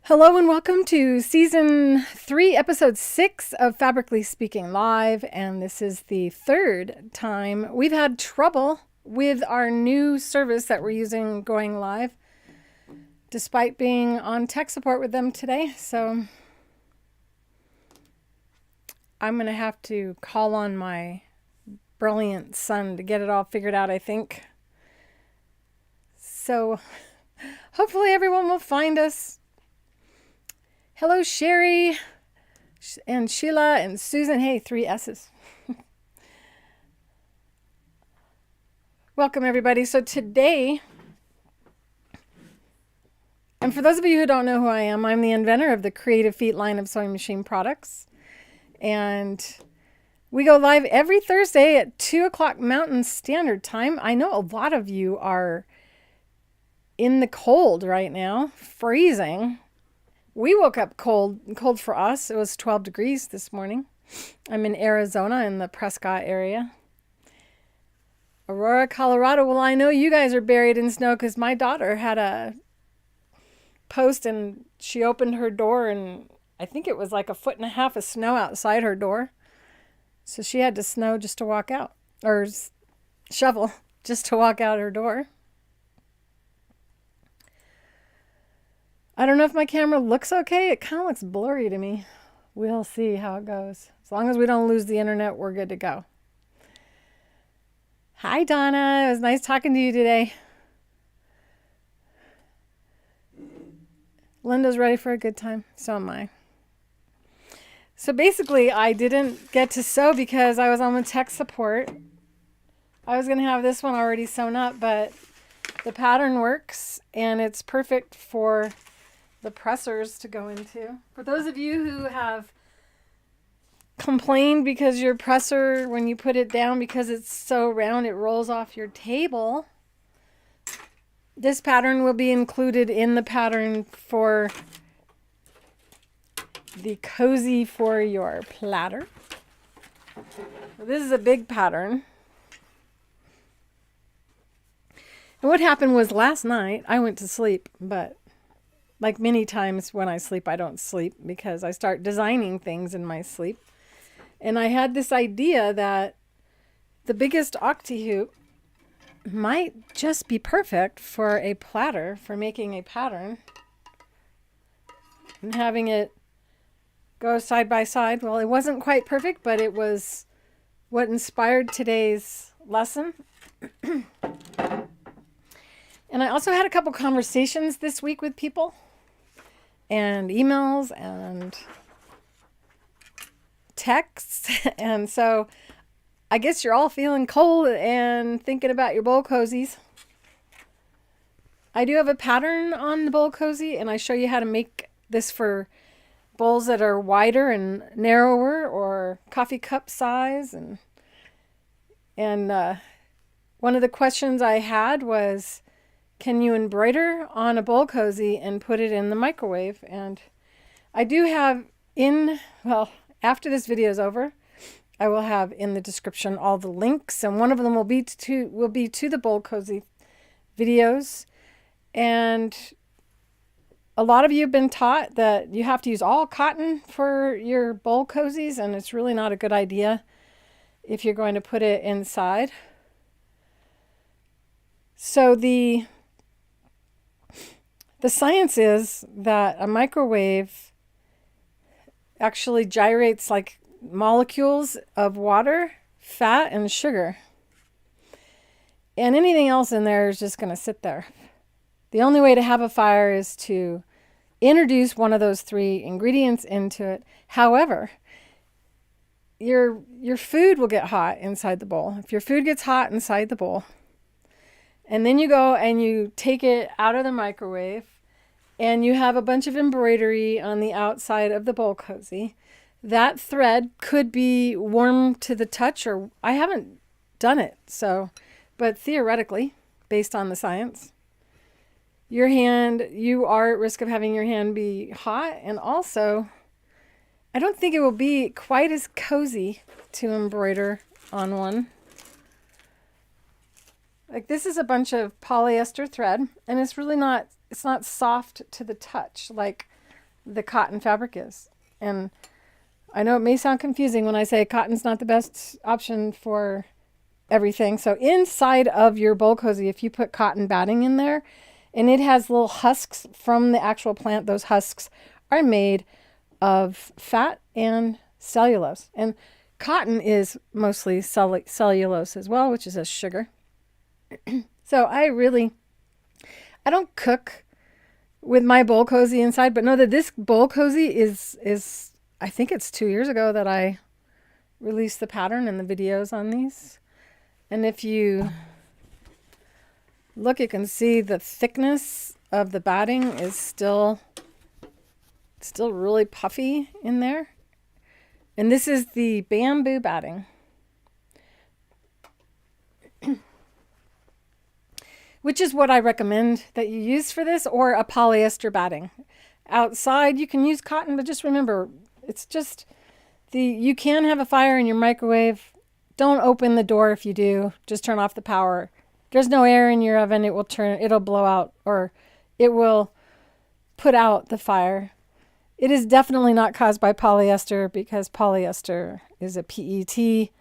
Hello and welcome to Season 3, Episode 6 of Fabrically Speaking Live. And this is the third time we've had trouble with our new service that we're using going live, despite being on tech support with them today. So I'm going to have to call on my brilliant son to get it all figured out, I think. So hopefully everyone will find us. Hello, Sherry and Sheila and Susan. Hey, 3 S's. Welcome, everybody. So today, and for those of you who don't know who I am, I'm the inventor of the Creative Feet line of sewing machine products. And we go live every Thursday at 2 o'clock Mountain Standard Time. I know a lot of you are in the cold right now, freezing. We woke up cold for us. It was 12 degrees this morning. I'm in Arizona in the Prescott area. Aurora, Colorado. Well, I know you guys are buried in snow because my daughter had a post and she opened her door and I think it was like 1.5 feet of snow outside her door. So she had to snow just to walk out, or shovel just to walk out her door. I don't know if my camera looks okay. It kind of looks blurry to me. We'll see how it goes. As long as we don't lose the internet, we're good to go. Hi, Donna. It was nice talking to you today. Linda's ready for a good time. So am I. So basically, I didn't get to sew because I was on the tech support. I was going to have this one already sewn up, but the pattern works and it's perfect for the pressers to go into. For those of you who have complained because your presser, when you put it down, because it's so round, it rolls off your table, this pattern will be included in the pattern for the cozy for your platter. This is a big pattern. And what happened was last night I went to sleep, but like many times when I sleep, I don't sleep because I start designing things in my sleep. And I had this idea that the biggest Octi-Hoop might just be perfect for a platter, for making a pattern and having it go side by side. Well, it wasn't quite perfect, but it was what inspired today's lesson. And I also had a couple conversations this week with people and emails and texts. And so I guess you're all feeling cold and thinking about your bowl cozies. I do have a pattern on the bowl cozy, and I show you how to make this for bowls that are wider and narrower or coffee cup size. And one of the questions I had was, can you embroider on a bowl cozy and put it in the microwave? And I do have after this video is over, I will have in the description all the links, and one of them will be to the bowl cozy videos. And a lot of you have been taught that you have to use all cotton for your bowl cozies, and it's really not a good idea if you're going to put it inside. So the science is that a microwave actually gyrates like molecules of water, fat, and sugar. And anything else in there is just going to sit there. The only way to have a fire is to introduce one of those 3 ingredients into it. However, your food will get hot inside the bowl. If your food gets hot inside the bowl, and then you go and you take it out of the microwave, and you have a bunch of embroidery on the outside of the bowl cozy, that thread could be warm to the touch, or I haven't done it, but theoretically, based on the science, you are at risk of having your hand be hot. And also, I don't think it will be quite as cozy to embroider on one. Like, this is a bunch of polyester thread, and it's it's not soft to the touch like the cotton fabric is. And I know it may sound confusing when I say cotton's not the best option for everything. So inside of your bowl cozy, if you put cotton batting in there and it has little husks from the actual plant, those husks are made of fat and cellulose. And cotton is mostly cellulose as well, which is a sugar. So I don't cook with my bowl cozy inside, but know that this bowl cozy is I think it's 2 years ago that I released the pattern and the videos on these. And if you look, you can see the thickness of the batting is still really puffy in there. And this is the bamboo batting. Which is what I recommend that you use for this, or a polyester batting. Outside you can use cotton, but just remember, it's just you can have a fire in your microwave. Don't open the door if you do. Just turn off the power. There's no air in your oven. It'll blow out, or it will put out the fire. It is definitely not caused by polyester, because polyester is a PET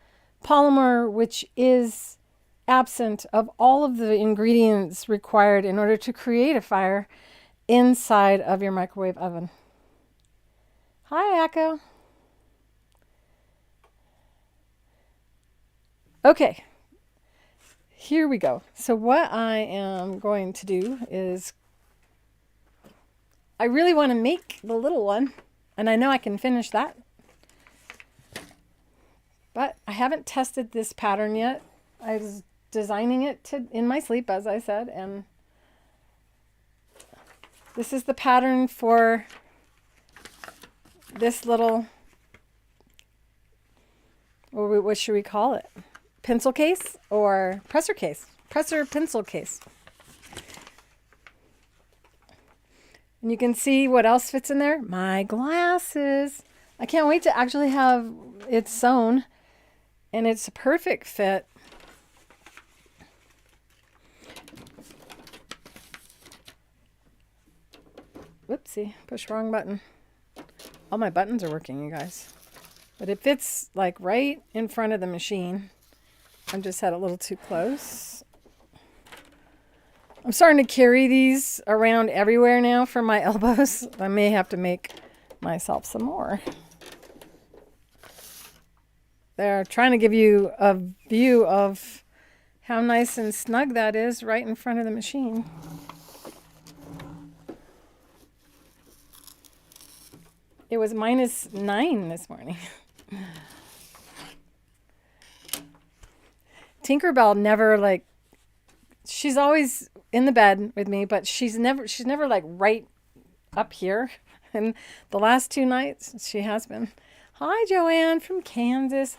polymer, which is absent of all of the ingredients required in order to create a fire inside of your microwave oven. Hi, Echo. Okay, here we go. So what I am going to do is, I really want to make the little one, and I know I can finish that, but I haven't tested this pattern yet. I was designing it in my sleep, as I said, and this is the pattern for this little, or what should we call it? Pencil case or presser case? Presser pencil case. And you can see what else fits in there. My glasses. I can't wait to actually have it sewn, and it's a perfect fit. Whoopsie, push wrong button. All my buttons are working, you guys. But it fits like right in front of the machine. I just had it a little too close. I'm starting to carry these around everywhere now for my elbows. I may have to make myself some more. They're trying to give you a view of how nice and snug that is right in front of the machine. It was -9 this morning. Tinkerbell never she's always in the bed with me, but she's never like right up here. And the last 2 nights she has been. Hi, Joanne from Kansas.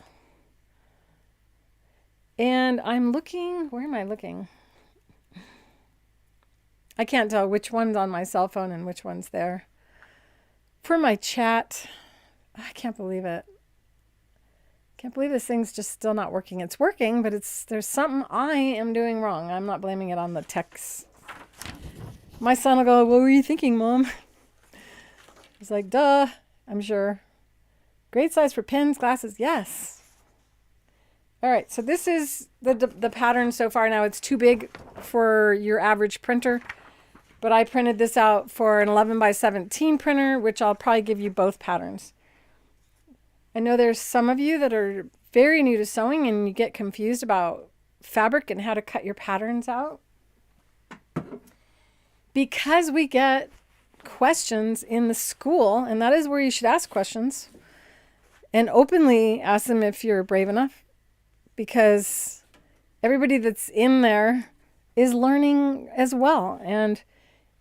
And I'm looking, where am I looking? I can't tell which one's on my cell phone and which one's there. For my chat, I can't believe it. Can't believe this thing's just still not working. It's working, but there's something I am doing wrong. I'm not blaming it on the techs. My son will go, "What were you thinking, Mom?" He's like, "Duh, I'm sure." Great size for pens, glasses, yes. All right, so this is the pattern so far. Now it's too big for your average printer, but I printed this out for an 11x17 printer, which I'll probably give you both patterns. I know there's some of you that are very new to sewing and you get confused about fabric and how to cut your patterns out. Because we get questions in the school, and that is where you should ask questions, and openly ask them if you're brave enough, because everybody that's in there is learning as well, and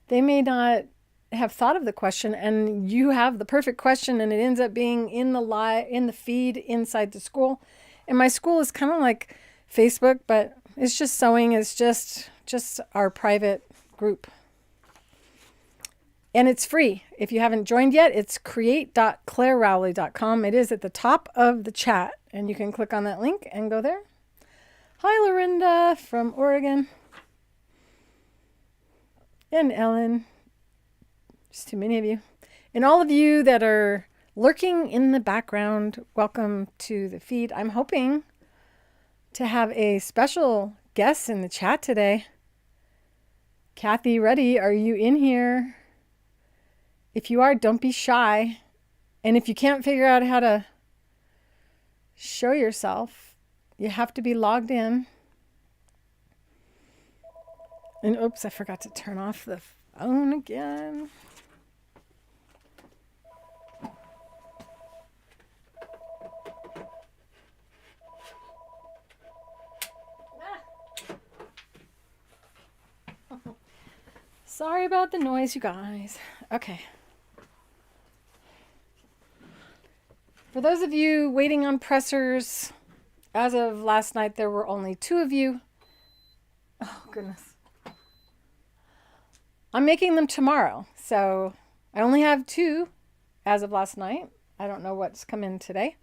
they may not have thought of the question, and you have the perfect question, and it ends up being in the feed inside the school. And my school is kind of like Facebook, but it's just sewing. It's just our private group, and it's free. If you haven't joined yet, it's create.clarerowley.com. It is at the top of the chat, and you can click on that link and go there. Hi, Lorinda from Oregon, and Ellen. Just too many of you. And all of you that are lurking in the background, welcome to the feed. I'm hoping to have a special guest in the chat today. Kathy Ruddy, are you in here? If you are, don't be shy. And if you can't figure out how to show yourself, you have to be logged in. And oops, I forgot to turn off the phone again. Sorry about the noise, you guys. Okay. For those of you waiting on pressers, as of last night, there were only 2 of you. Oh, goodness. I'm making them tomorrow, so I only have 2 as of last night. I don't know what's come in today.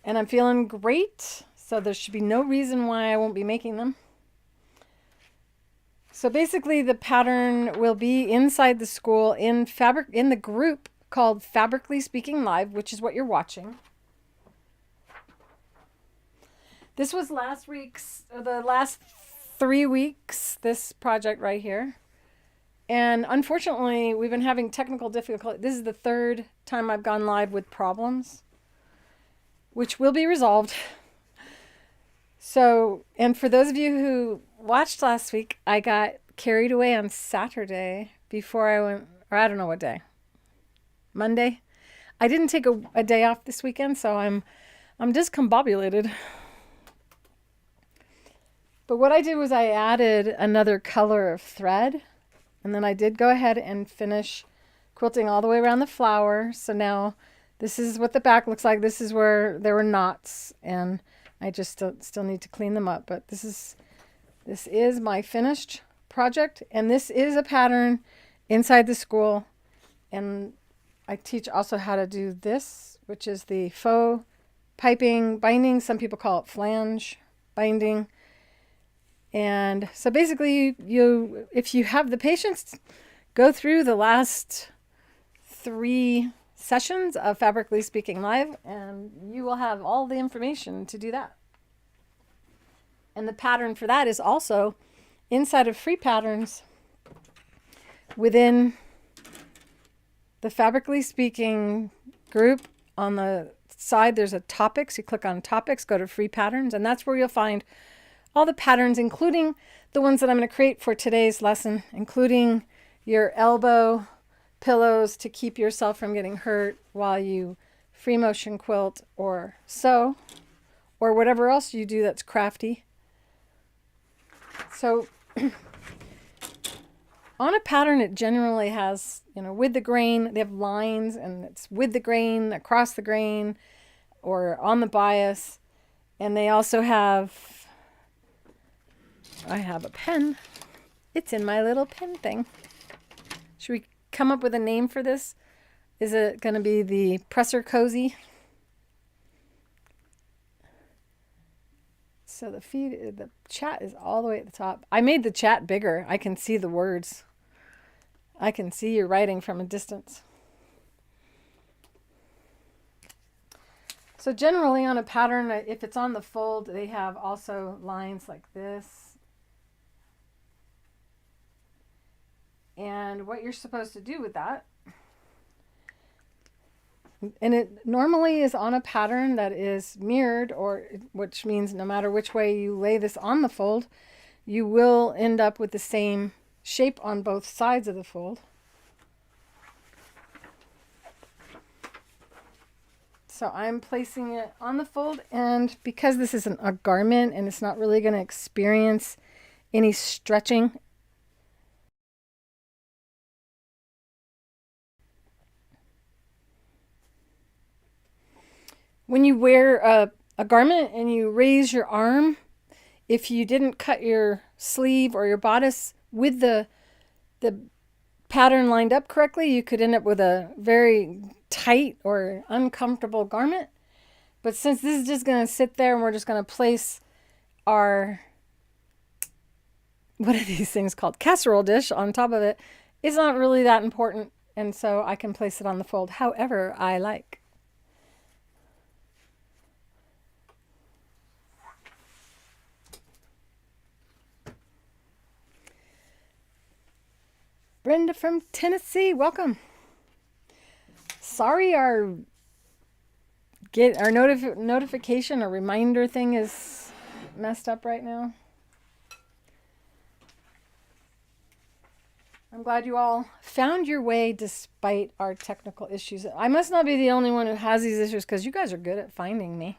And I'm feeling great, so there should be no reason why I won't be making them. So basically the pattern will be inside the school in the group called Fabrically Speaking Live, which is what you're watching. This was the last 3 weeks, this project right here. And unfortunately, we've been having technical difficulty. This is the 3rd time I've gone live with problems, which will be resolved. So, and for those of you who watched last week, I got carried away on Saturday before I went, or I don't know what day, Monday. I didn't take a day off this weekend, so I'm discombobulated. But what I did was I added another color of thread, and then I did go ahead and finish quilting all the way around the flower. So now this is what the back looks like. This is where there were knots, and I just still need to clean them up. But this is my finished project, and this is a pattern inside the school. And I teach also how to do this, which is the faux piping binding. Some people call it flange binding. And so basically, if you have the patience, go through the last 3 sessions of Fabrically Speaking Live, and you will have all the information to do that. And the pattern for that is also inside of free patterns within the Fabrically Speaking group. On the side, there's a topics. You click on topics, go to free patterns, and that's where you'll find all the patterns, including the ones that I'm going to create for today's lesson, including your elbow pillows to keep yourself from getting hurt while you free motion quilt or sew, or whatever else you do that's crafty. So on a pattern, it generally has, with the grain, they have lines, and it's with the grain, across the grain, or on the bias. And they also have, I have a pen. It's in my little pen thing. Should we come up with a name for this? Is it going to be the presser cozy? So the chat is all the way at the top. I made the chat bigger. I can see the words. I can see you writing from a distance. So generally on a pattern, if it's on the fold, they have also lines like this. And what you're supposed to do with that, and it normally is on a pattern that is mirrored, or which means no matter which way you lay this on the fold, you will end up with the same shape on both sides of the fold. So I'm placing it on the fold, and because this isn't a garment and it's not really going to experience any stretching, when you wear a garment and you raise your arm, if you didn't cut your sleeve or your bodice with the pattern lined up correctly, you could end up with a very tight or uncomfortable garment. But since this is just going to sit there and we're just going to place our, what are these things called? Casserole dish on top of it, it's not really that important And so I can place it on the fold however I like. Brenda from Tennessee, welcome. Sorry our notification or reminder thing is messed up right now. I'm glad you all found your way despite our technical issues. I must not be the only one who has these issues because you guys are good at finding me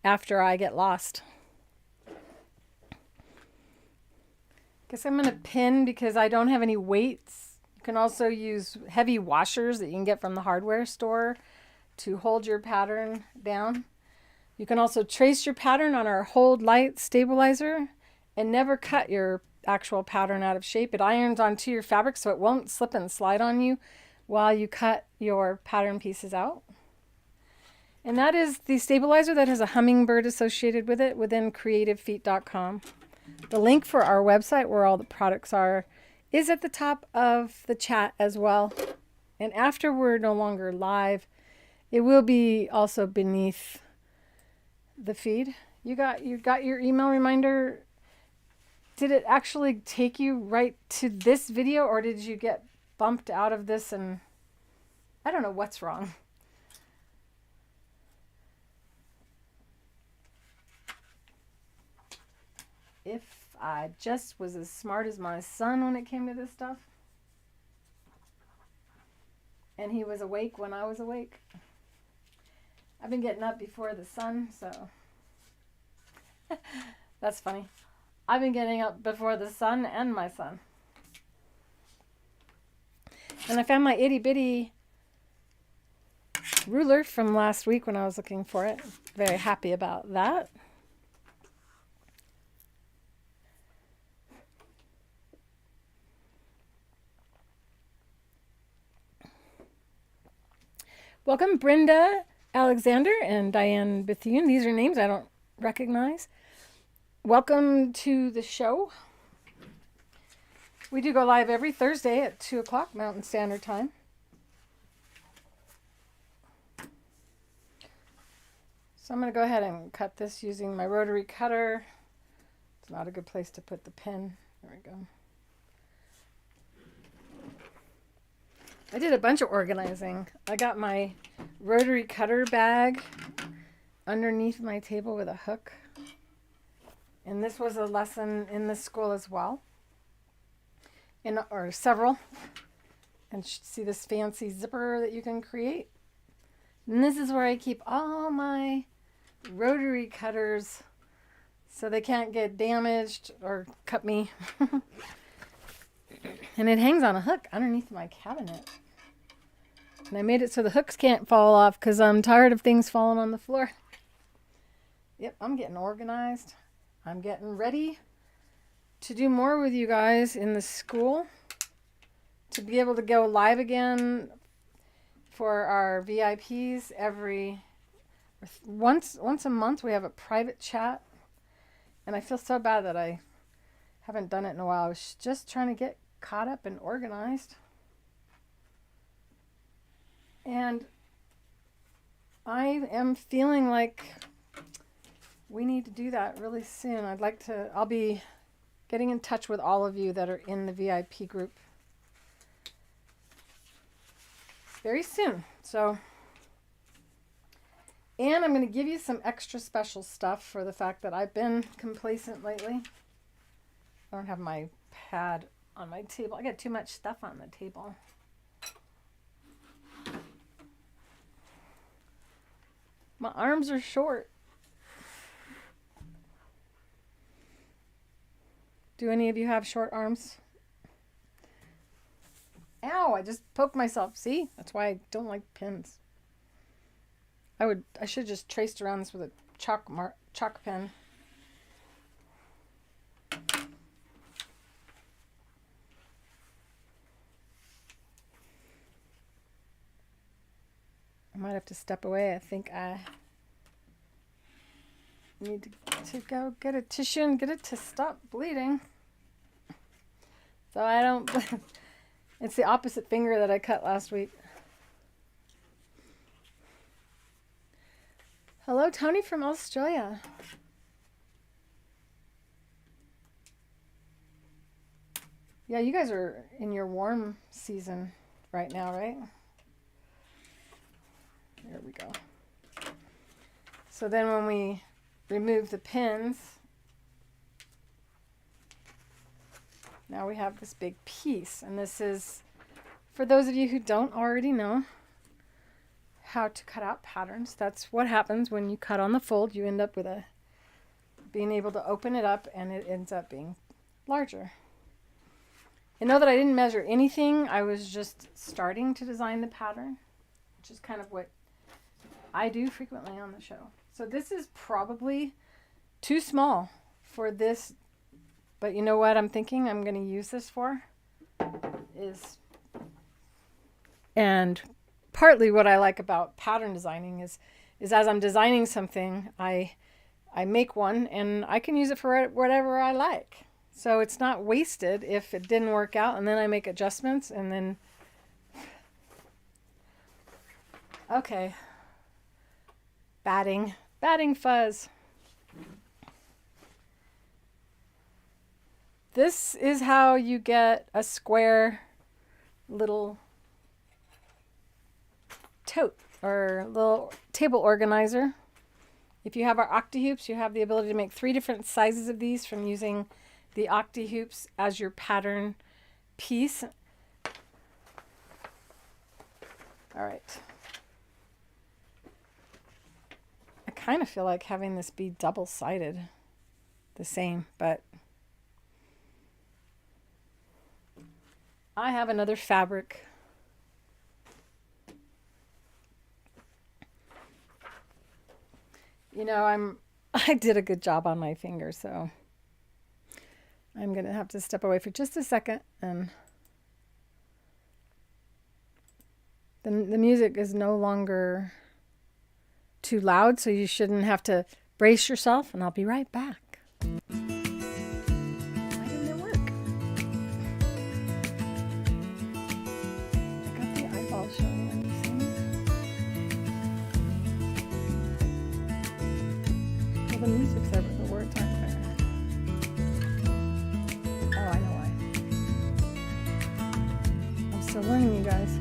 after I get lost. Guess I'm going to pin because I don't have any weights. You can also use heavy washers that you can get from the hardware store to hold your pattern down. You can also trace your pattern on our hold light stabilizer and never cut your actual pattern out of shape. It irons onto your fabric so it won't slip and slide on you while you cut your pattern pieces out. And that is the stabilizer that has a hummingbird associated with it within creativefeet.com. The link for our website where all the products are is at the top of the chat as well. And after we're no longer live, it will be also beneath the feed. You got your email reminder. Did it actually take you right to this video, or did you get bumped out of this and I don't know what's wrong? If I just was as smart as my son when it came to this stuff, and he was awake when I was awake. I've been getting up before the sun, so that's funny. I've been getting up before the sun and my son. And I found my itty bitty ruler from last week when I was looking for it. Very happy about that. Welcome, Brenda Alexander and Diane Bethune. These are names I don't recognize. Welcome to the show. We do go live every Thursday at 2 o'clock Mountain Standard Time. So I'm going to go ahead and cut this using my rotary cutter. It's not a good place to put the pin. There we go. I did a bunch of organizing. I got my rotary cutter bag underneath my table with a hook. And this was a lesson in this school as well. Or several. And see this fancy zipper that you can create? And this is where I keep all my rotary cutters so they can't get damaged or cut me. And it hangs on a hook underneath my cabinet. And I made it so the hooks can't fall off because I'm tired of things falling on the floor. Yep, I'm getting organized. I'm getting ready to do more with you guys in the school. To be able to go live again for our VIPs once a month. We have a private chat. And I feel so bad that I haven't done it in a while. I was just trying to get caught up and organized. And I am feeling like we need to do that really soon. I'll be getting in touch with all of you that are in the VIP group very soon. So, and I'm going to give you some extra special stuff for the fact that I've been complacent lately. I don't have my pad on my table. I got too much stuff on the table. My arms are short. Do any of you have short arms? Ow, I just poked myself. See? That's why I don't like pins. I should have just traced around this with a chalk pen. I might have to step away. I think I need to go get a tissue and get it to stop bleeding. So I don't It's the opposite finger that I cut last week. Hello, Tony from Australia. Yeah, you guys are in your warm season right now, right? There we go. So then when we remove the pins, now we have this big piece. And this is, for those of you who don't already know how to cut out patterns, that's what happens when you cut on the fold. You end up with being able to open it up, and it ends up being larger. And know that I didn't measure anything. I was just starting to design the pattern, which is kind of what I do frequently on the show. So this is probably too small for this, but you know what I'm thinking I'm going to use this for is, and partly what I like about pattern designing is as I'm designing something, I make one and I can use it for whatever I like. So it's not wasted if it didn't work out, and then I make adjustments, and then okay. Batting fuzz. This is how you get a square little tote or little table organizer. If you have our Octi-Hoops, you have the ability to make 3 different sizes of these from using the Octi-Hoops as your pattern piece. All right. I kind of feel like having this be double-sided, the same, but I have another fabric. You know, I did a good job on my finger, so I'm going to have to step away for just a second, and the music is no longer too loud, so you shouldn't have to brace yourself, and I'll be right back. Why didn't it work? I got the eyeball showing on these things. Well, the music's there, but the words aren't there. Oh, I know why. I'm still learning, you guys.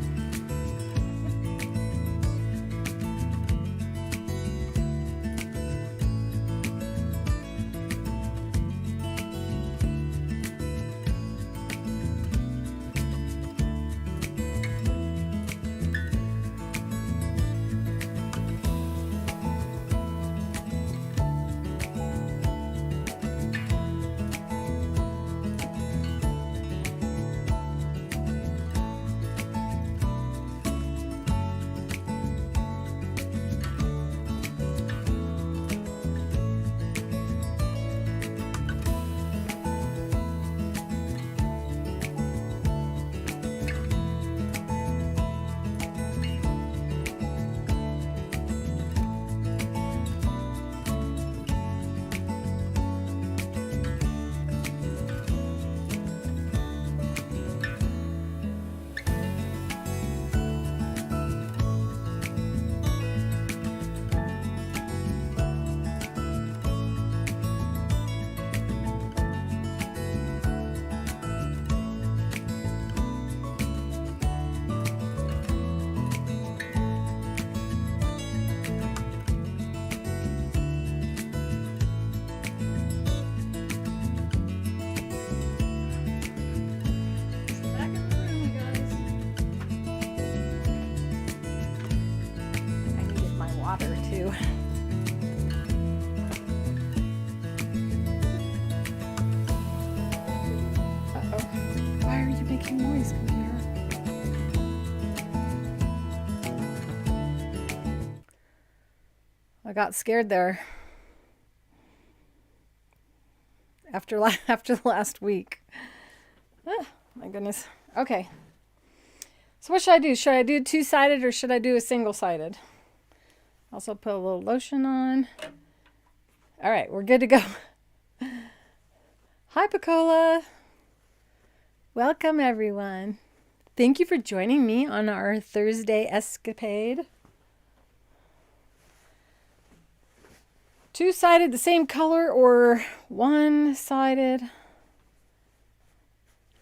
I got scared there after last week. Oh, my goodness. Okay. So what should I do? Should I do two-sided or should I do a single-sided? Also put a little lotion on. All right, we're good to go. Hi, Picola. Welcome, everyone. Thank you for joining me on our Thursday escapade. Two-sided, the same color, or one-sided?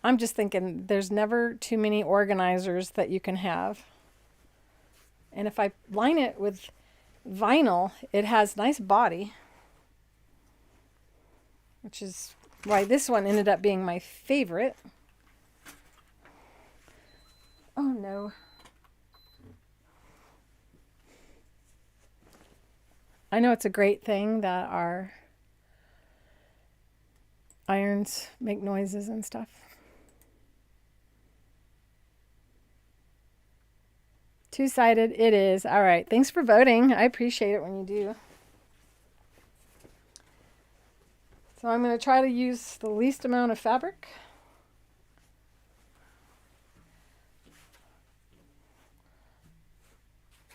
I'm just thinking there's never too many organizers that you can have. And if I line it with vinyl, it has nice body, which is why this one ended up being my favorite. Oh no. I know it's a great thing that our irons make noises and stuff. Two-sided it is. All right. Thanks for voting. I appreciate it when you do. So I'm going to try to use the least amount of fabric.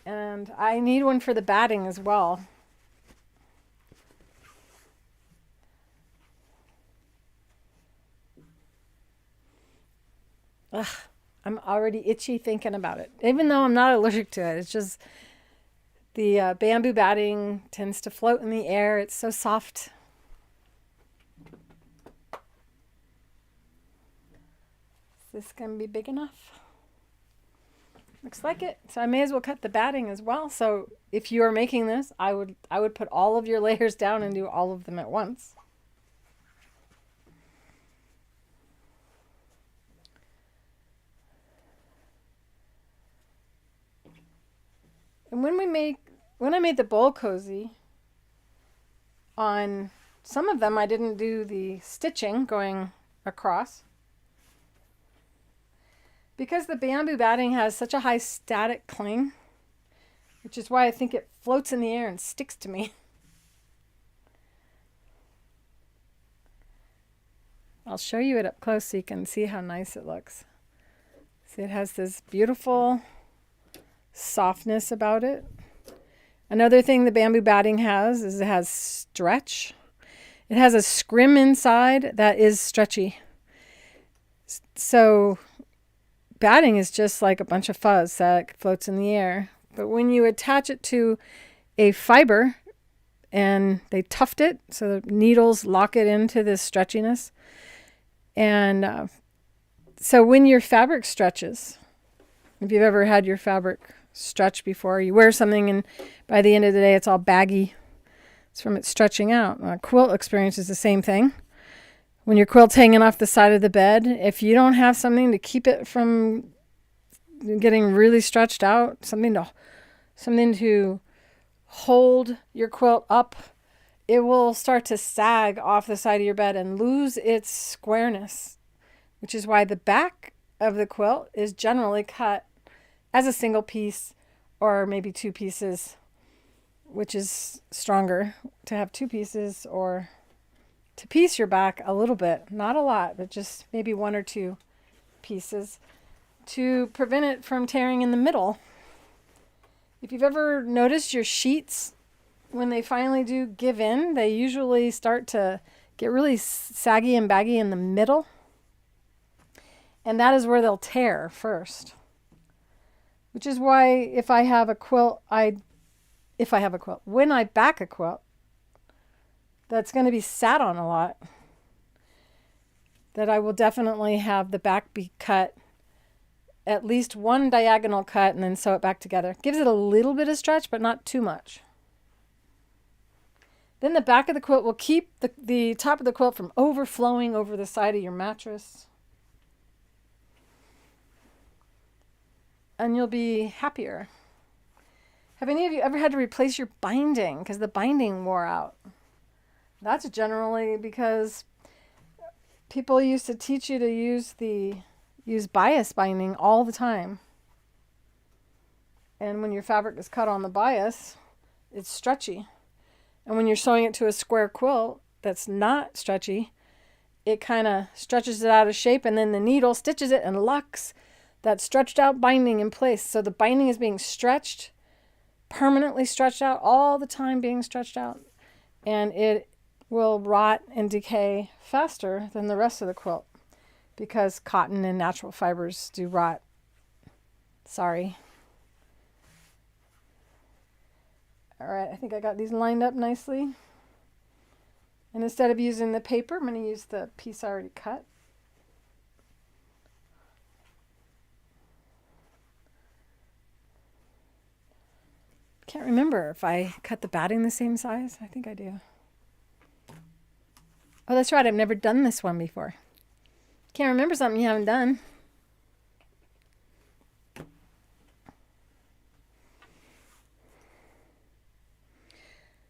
And I need one for the batting as well. Ugh, I'm already itchy thinking about it. Even though I'm not allergic to it, it's just the bamboo batting tends to float in the air. It's so soft. Is this going to be big enough? Looks like it. So I may as well cut the batting as well. So if you are making this, I would put all of your layers down and do all of them at once. And when I made the bowl cozy, on some of them I didn't do the stitching going across. Because the bamboo batting has such a high static cling, which is why I think it floats in the air and sticks to me. I'll show you it up close so you can see how nice it looks. See, it has this beautiful softness about it. Another thing the bamboo batting has is it has stretch. It has a scrim inside that is stretchy. So batting is just like a bunch of fuzz that floats in the air. But when you attach it to a fiber and they tuft it, so the needles lock it into this stretchiness. And so when your fabric stretches, if you've ever had your fabric stretch before, you wear something and by the end of the day it's all baggy. It's from it stretching out. A quilt experience is the same thing. When your quilt's hanging off the side of the bed, if you don't have something to keep it from getting really stretched out, something to hold your quilt up, it will start to sag off the side of your bed and lose its squareness, which is why the back of the quilt is generally cut as a single piece or maybe two pieces, which is stronger to have two pieces, or to piece your back a little bit, not a lot, but just maybe one or two pieces to prevent it from tearing in the middle. If you've ever noticed your sheets, when they finally do give in, they usually start to get really saggy and baggy in the middle. And that is where they'll tear first. Which is why if I have a quilt, when I back a quilt that's going to be sat on a lot, that I will definitely have the back be cut, at least one diagonal cut, and then sew it back together. Gives it a little bit of stretch, but not too much. Then the back of the quilt will keep the top of the quilt from overflowing over the side of your mattress. And you'll be happier. Have any of you ever had to replace your binding because the binding wore out? That's generally because people used to teach you to use bias binding all the time. And when your fabric is cut on the bias, it's stretchy. And when you're sewing it to a square quilt that's not stretchy, it kind of stretches it out of shape, and then the needle stitches it and locks that stretched out binding in place. So the binding is being stretched, permanently stretched out, all the time being stretched out. And it will rot and decay faster than the rest of the quilt because cotton and natural fibers do rot Sorry. All right, I think I got these lined up nicely. And instead of using the paper, I'm going to use the piece I already cut. Can't remember if I cut the batting the same size. I think I do. Oh, that's right. I've never done this one before. Can't remember something you haven't done.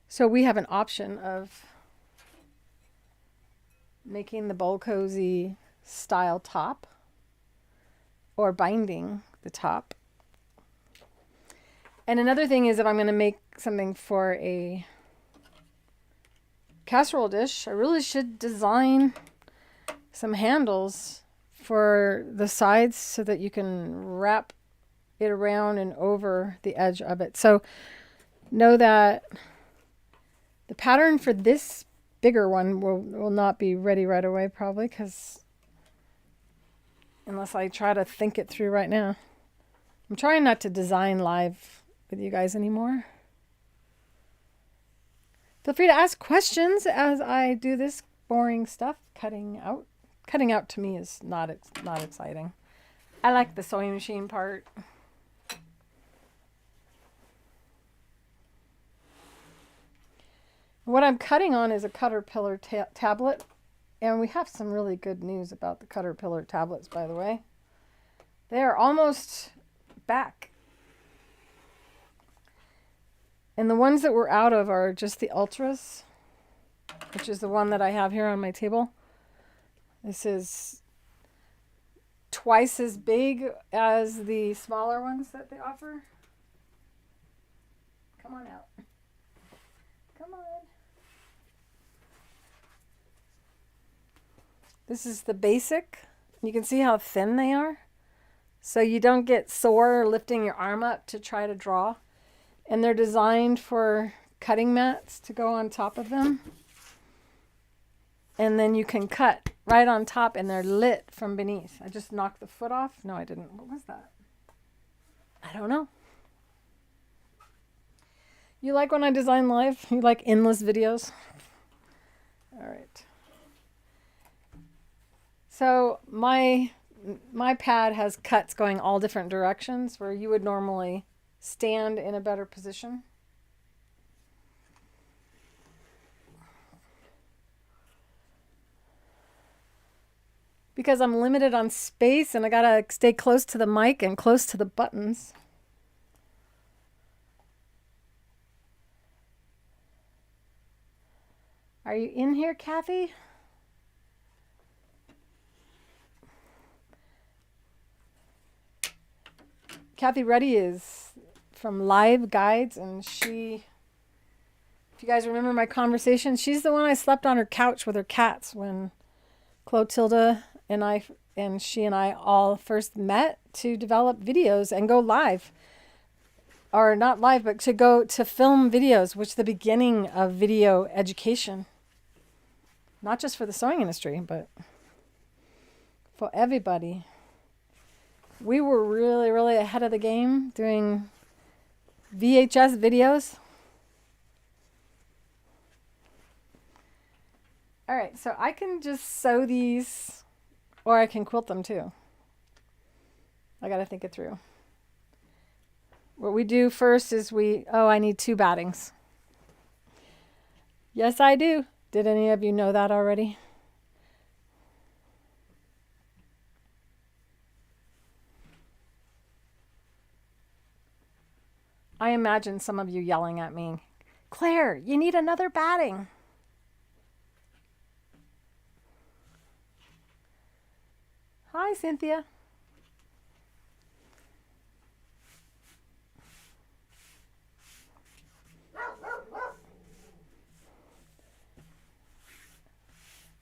So we have an option of making the bowl cozy style top or binding the top. And another thing is if I'm going to make something for a casserole dish, I really should design some handles for the sides so that you can wrap it around and over the edge of it. So know that the pattern for this bigger one will not be ready right away probably, because unless I try to think it through right now. I'm trying not to design live with you guys anymore. Feel free to ask questions as I do this boring stuff. Cutting out to me is not exciting. I like the sewing machine part. What I'm cutting on is a Caterpillar tablet, and we have some really good news about the Caterpillar tablets, by the way. They are almost back. And the ones that we're out of are just the Ultras, which is the one that I have here on my table. This is twice as big as the smaller ones that they offer. Come on out. Come on. This is the basic. You can see how thin they are. So you don't get sore lifting your arm up to try to draw. And they're designed for cutting mats to go on top of them. And then you can cut right on top and they're lit from beneath. I just knocked the foot off. No, I didn't. What was that? I don't know. You like when I design live? You like endless videos? All right. So my pad has cuts going all different directions where you would normally stand in a better position. Because I'm limited on space and I gotta stay close to the mic and close to the buttons. Are you in here, Kathy? Kathy Ruddy is from Live Guides, and she, if you guys remember my conversation, she's the one I slept on her couch with her cats when Clotilda and she and I all first met to develop videos and go live. Or not live, but to go to film videos, which is the beginning of video education. Not just for the sewing industry, but for everybody. We were really, really ahead of the game doing VHS videos. All right, so I can just sew these, or I can quilt them too. I got to think it through. What we do first is I need 2 battings. Yes, I do. Did any of you know that already? I imagine some of you yelling at me, Claire, you need another batting. Hi, Cynthia.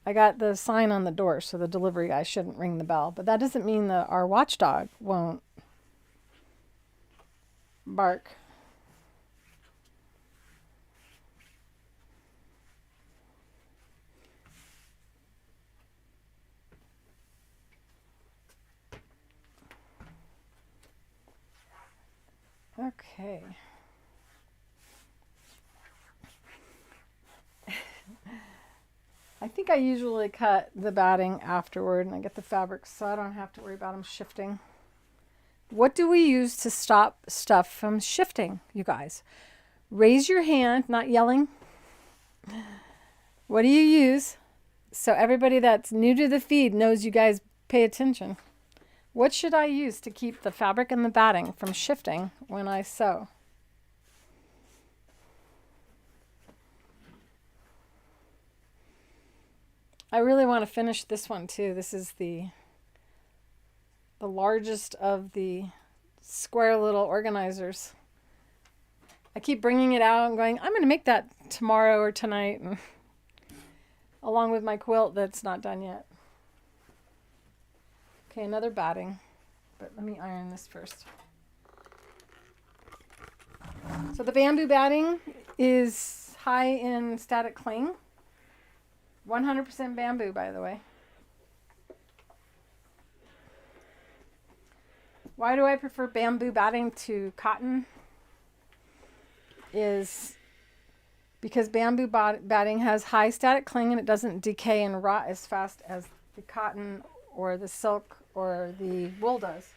I got the sign on the door, so the delivery guy shouldn't ring the bell. But that doesn't mean that our watchdog won't bark. Okay. I think I usually cut the batting afterward and I get the fabrics so I don't have to worry about them shifting. What do we use to stop stuff from shifting, you guys? Raise your hand, not yelling. What do you use? So everybody that's new to the feed knows you guys pay attention. What should I use to keep the fabric and the batting from shifting when I sew? I really want to finish this one too. This is the largest of the square little organizers. I keep bringing it out and going, I'm going to make that tomorrow or tonight, and along with my quilt that's not done yet. Okay, another batting, but let me iron this first. So the bamboo batting is high in static cling. 100% bamboo, by the way. Why do I prefer bamboo batting to cotton? Is because bamboo batting has high static cling and it doesn't decay and rot as fast as the cotton or the silk or the wool does.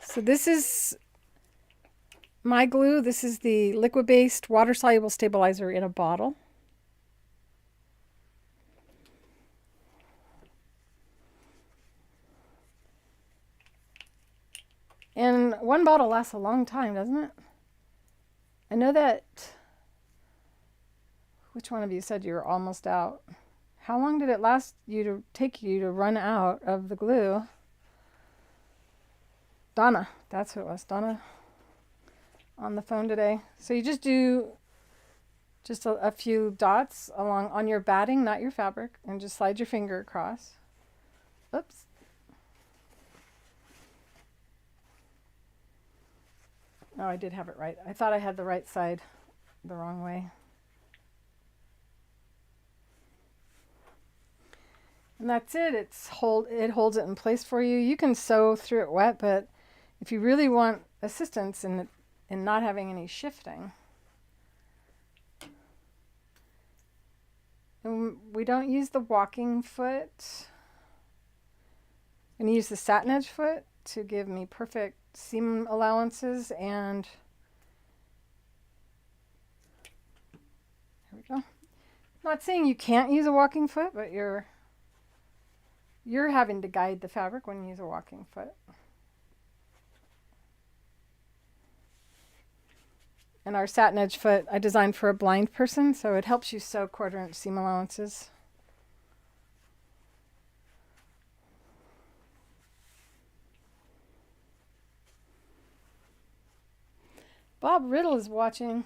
So this is my glue. This is the liquid-based water-soluble stabilizer in a bottle. And one bottle lasts a long time, doesn't it? I know that. Which one of you said you were almost out? How long did it take you to run out of the glue? Donna, that's who it was. Donna on the phone today. So you just do just a few dots along on your batting, not your fabric, and just slide your finger across. Oops. Oh, I did have it right. I thought I had the right side the wrong way. And that's it. It holds it in place for you. You can sew through it wet, but if you really want assistance in not having any shifting, and we don't use the walking foot. I'm going to use the Satinedge foot to give me perfect seam allowances, and there we go. I'm not saying you can't use a walking foot, but you're having to guide the fabric when you use a walking foot. And our Satinedge foot I designed for a blind person, so it helps you sew 1/4 inch seam allowances. Bob Riddle is watching.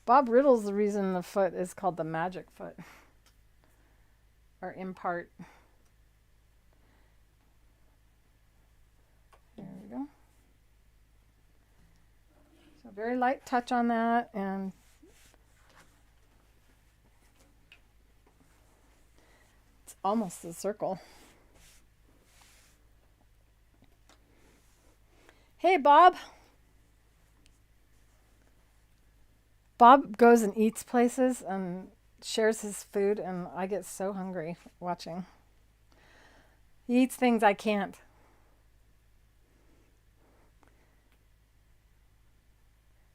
Bob Riddle's the reason the foot is called the magic foot. Or in part. There we go. So very light touch on that, and it's almost a circle. Hey, Bob. Bob goes and eats places and shares his food, and I get so hungry watching. He eats things I can't.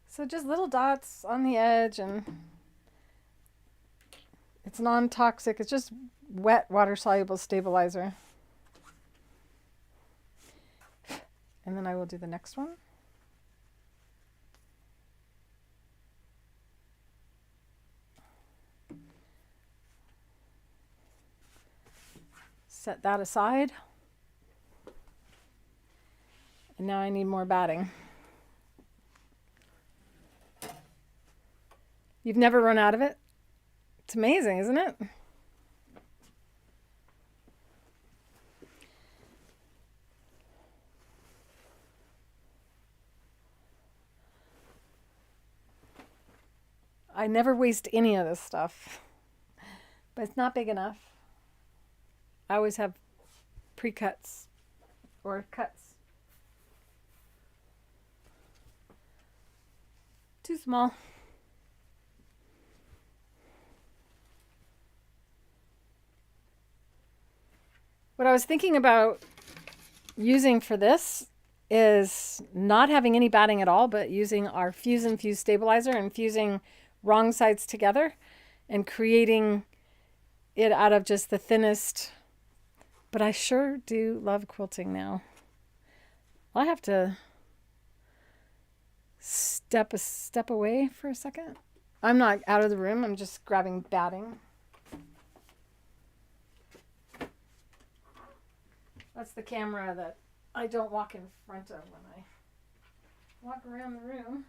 So just little dots on the edge, and it's non-toxic. It's just wet water-soluble stabilizer. And then I will do the next one. Set that aside. And now I need more batting. You've never run out of it? It's amazing, isn't it? I never waste any of this stuff. but it's not big enough. I always have pre-cuts or cuts. Too small. What I was thinking about using for this is not having any batting at all, but using our fuse and fuse stabilizer and fusing wrong sides together and creating it out of just the thinnest. But I sure do love quilting now. I'll have to step away for a second. I'm not out of the room. I'm just grabbing batting. That's the camera that I don't walk in front of when I walk around the room.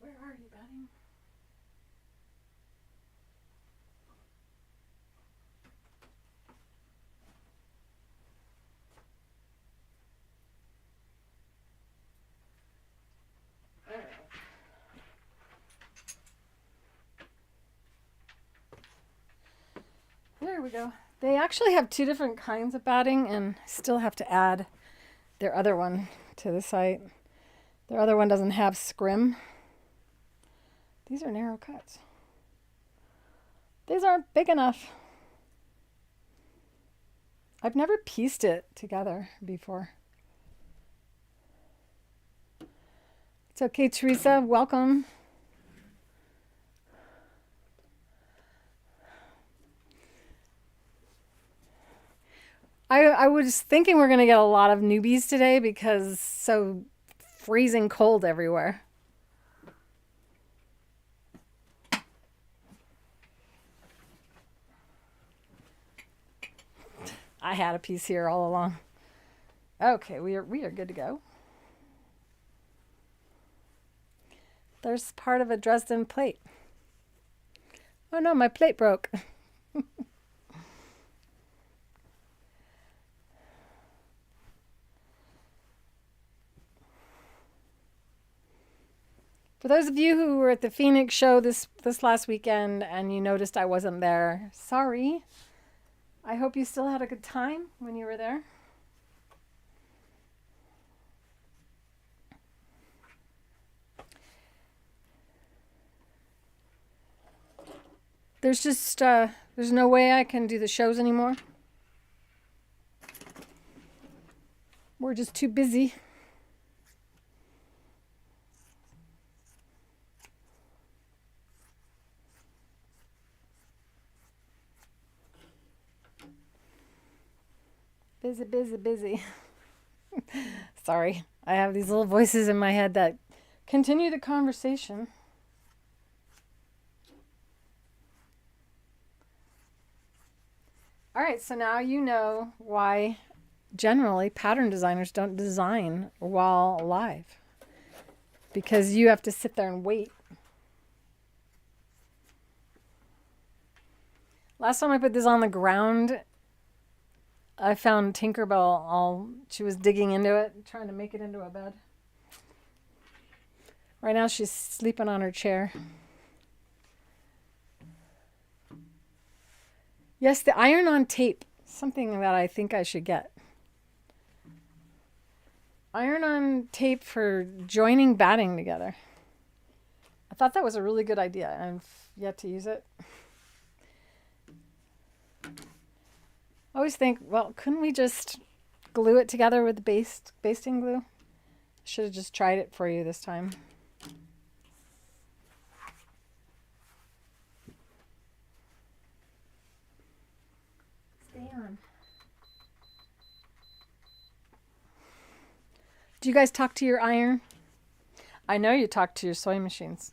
Where are you, batting? There we go. They actually have two different kinds of batting and still have to add their other one to the site. Their other one doesn't have scrim. These are narrow cuts. These aren't big enough. I've never pieced it together before. It's okay, Teresa. Welcome. I was thinking we're going to get a lot of newbies today because it's so freezing cold everywhere. I had a piece here all along. Okay, we are good to go. There's part of a Dresden plate. Oh no, my plate broke. For those of you who were at the Phoenix show this last weekend and you noticed I wasn't there, sorry. I hope you still had a good time when you were there. There's just, there's no way I can do the shows anymore. We're just too busy. Busy. Sorry, I have these little voices in my head that continue the conversation. All right, so now you know why generally pattern designers don't design while live. Because you have to sit there and wait. Last time I put this on the ground, I found Tinkerbell she was digging into it, trying to make it into a bed. Right now she's sleeping on her chair. Yes, the iron-on tape, something that I think I should get. Iron-on tape for joining batting together. I thought that was a really good idea. I've yet to use it. I always think, well, couldn't we just glue it together with the basting glue? Should have just tried it for you this time. Stay on. Do you guys talk to your iron? I know you talk to your sewing machines.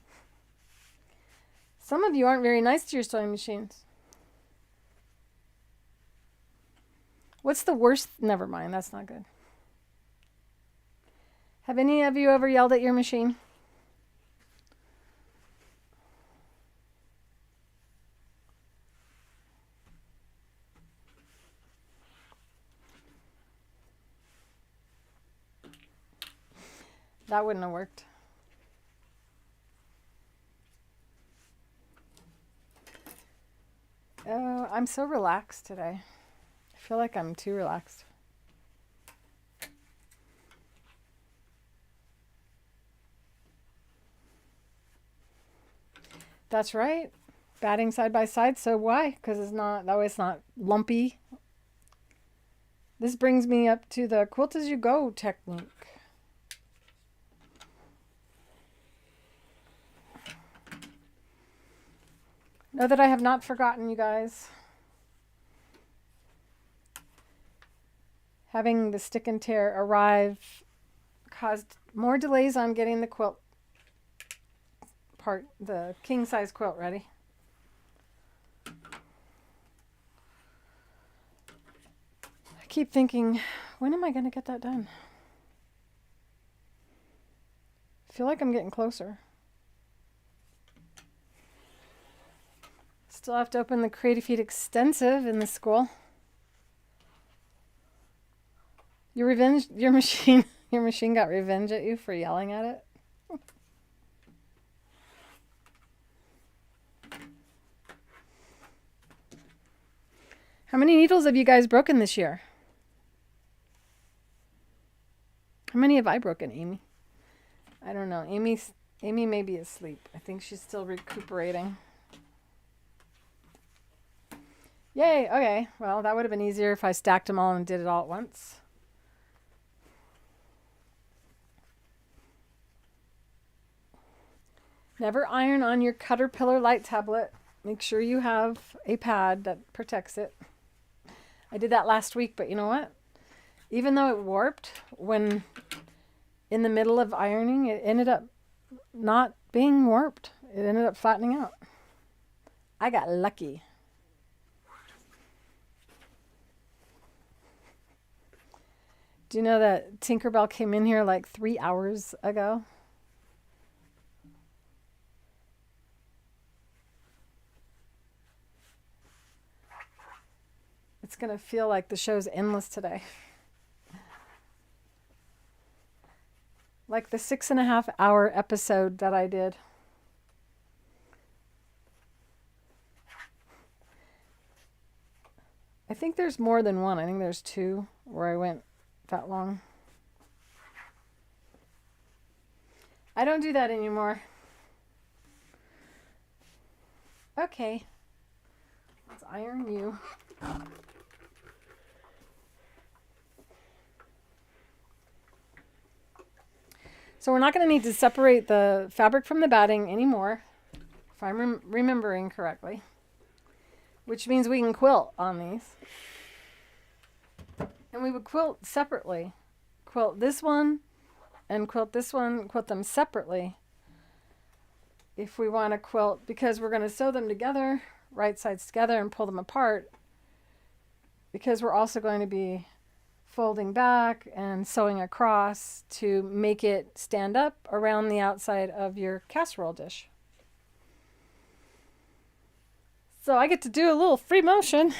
Some of you aren't very nice to your sewing machines. What's the worst? Never mind, that's not good. Have any of you ever yelled at your machine? That wouldn't have worked. Oh, I'm so relaxed today. I feel like I'm too relaxed. That's right. Batting side by side. So why? Because it's not, that way it's not lumpy. This brings me up to the quilt as you go technique. Know that I have not forgotten, you guys. Having the stick and tear arrive caused more delays on getting the quilt part, the king size quilt ready. I keep thinking, when am I going to get that done? I feel like I'm getting closer. Still have to open the Creative Feet Extensive in the school. Your machine got revenge at you for yelling at it. How many needles have you guys broken this year? How many have I broken, Amy? I don't know. Amy may be asleep. I think she's still recuperating. Yay, okay. Well, that would have been easier if I stacked them all and did it all at once. Never iron on your Caterpillar light tablet. Make sure you have a pad that protects it. I did that last week, but you know what? Even though it warped when in the middle of ironing, it ended up not being warped. It ended up flattening out. I got lucky. Do you know that Tinkerbell came in here like 3 hours ago? It's going to feel like the show's endless today. Like the 6.5 hour episode that I did. I think there's more than one. I think there's 2 where I went that long. I don't do that anymore. Okay. Let's iron you. So we're not going to need to separate the fabric from the batting anymore, if I'm remembering correctly, which means we can quilt on these. And we would quilt separately. Quilt this one and quilt this one, quilt them separately if we want to quilt, because we're going to sew them together, right sides together, and pull them apart, because we're also going to be folding back and sewing across to make it stand up around the outside of your casserole dish. So I get to do a little free motion,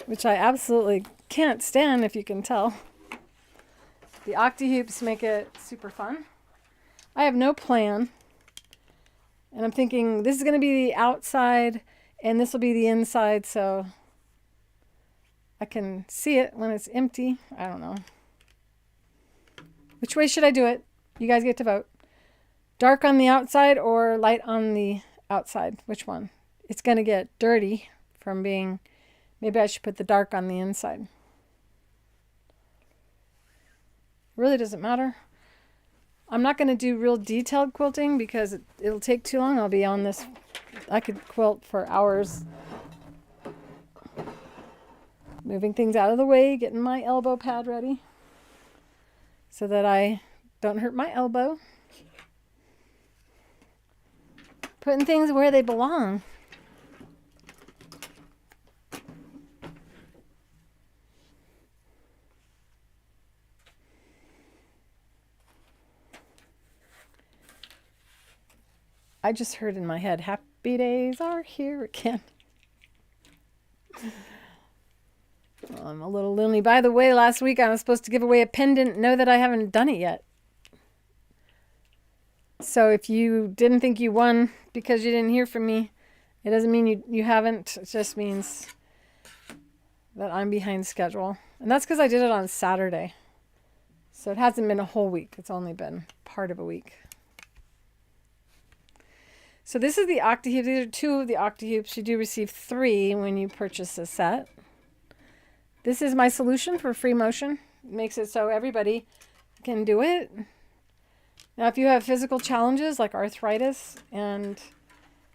which I absolutely can't stand, if you can tell. The Octi-Hoops make it super fun. I have no plan. And I'm thinking this is going to be the outside and this will be the inside, so I can see it when it's empty. I don't know. Which way should I do it? You guys get to vote. Dark on the outside or light on the outside? Which one? It's going to get dirty from being... Maybe I should put the dark on the inside. Really doesn't matter. I'm not going to do real detailed quilting because it'll take too long. I'll be on this. I could quilt for hours. Moving things out of the way, getting my elbow pad ready so that I don't hurt my elbow. Putting things where they belong. I just heard in my head, happy days are here again. Well, I'm a little loony. By the way, last week I was supposed to give away a pendant. Know that I haven't done it yet. So if you didn't think you won because you didn't hear from me, it doesn't mean you haven't. It just means that I'm behind schedule. And that's because I did it on Saturday. So it hasn't been a whole week. It's only been part of a week. So this is the Octi-Hoops. These are 2 of the Octi-Hoops. You do receive 3 when you purchase a set. This is my solution for free motion. It makes it so everybody can do it. Now, if you have physical challenges like arthritis and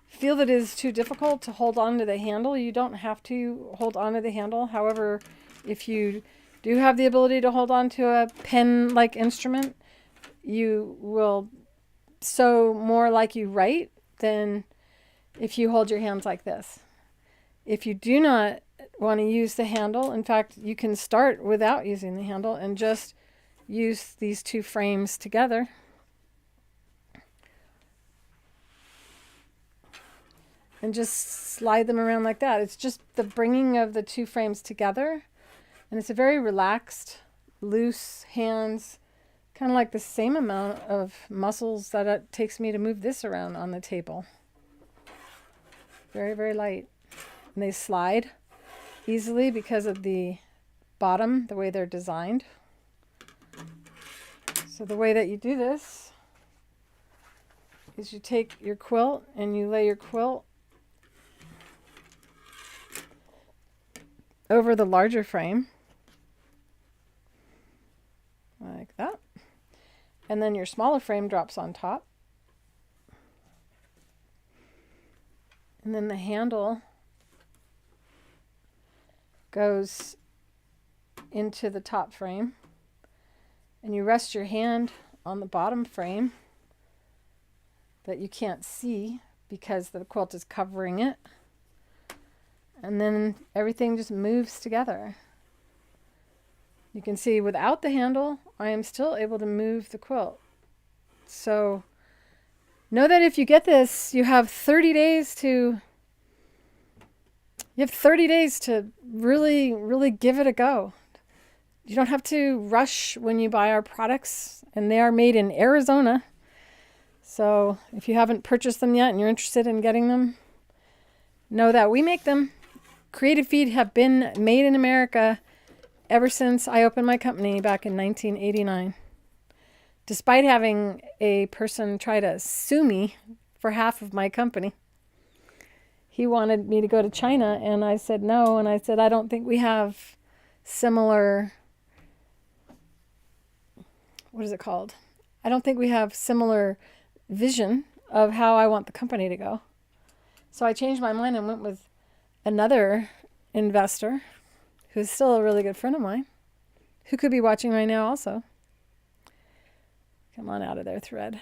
feel that it is too difficult to hold on to the handle, you don't have to hold on to the handle. However, if you do have the ability to hold on to a pen-like instrument, you will sew more like you write than if you hold your hands like this. If you do not want to use the handle, in fact, you can start without using the handle and just use these 2 frames together. And just slide them around like that. It's just the bringing of the 2 frames together. And it's a very relaxed, loose hands, kind of like the same amount of muscles that it takes me to move this around on the table. Very, very light. And they slide easily because of the bottom, the way they're designed. So the way that you do this is you take your quilt and you lay your quilt over the larger frame, like that. And then your smaller frame drops on top. And then the handle goes into the top frame. And you rest your hand on the bottom frame that you can't see because the quilt is covering it. And then everything just moves together. You can see without the handle, I am still able to move the quilt. So know that if you get this, you have 30 days to really, really give it a go. You don't have to rush when you buy our products, and they are made in Arizona. So if you haven't purchased them yet and you're interested in getting them, know that we make them. Creative Feed have been made in America ever since I opened my company back in 1989. Despite having a person try to sue me for half of my company. He wanted me to go to China, and I said no, and I said I don't think we have similar, what is it called? I don't think we have similar vision of how I want the company to go. So I changed my mind and went with another investor who's still a really good friend of mine, who could be watching right now also. Come on out of there, thread.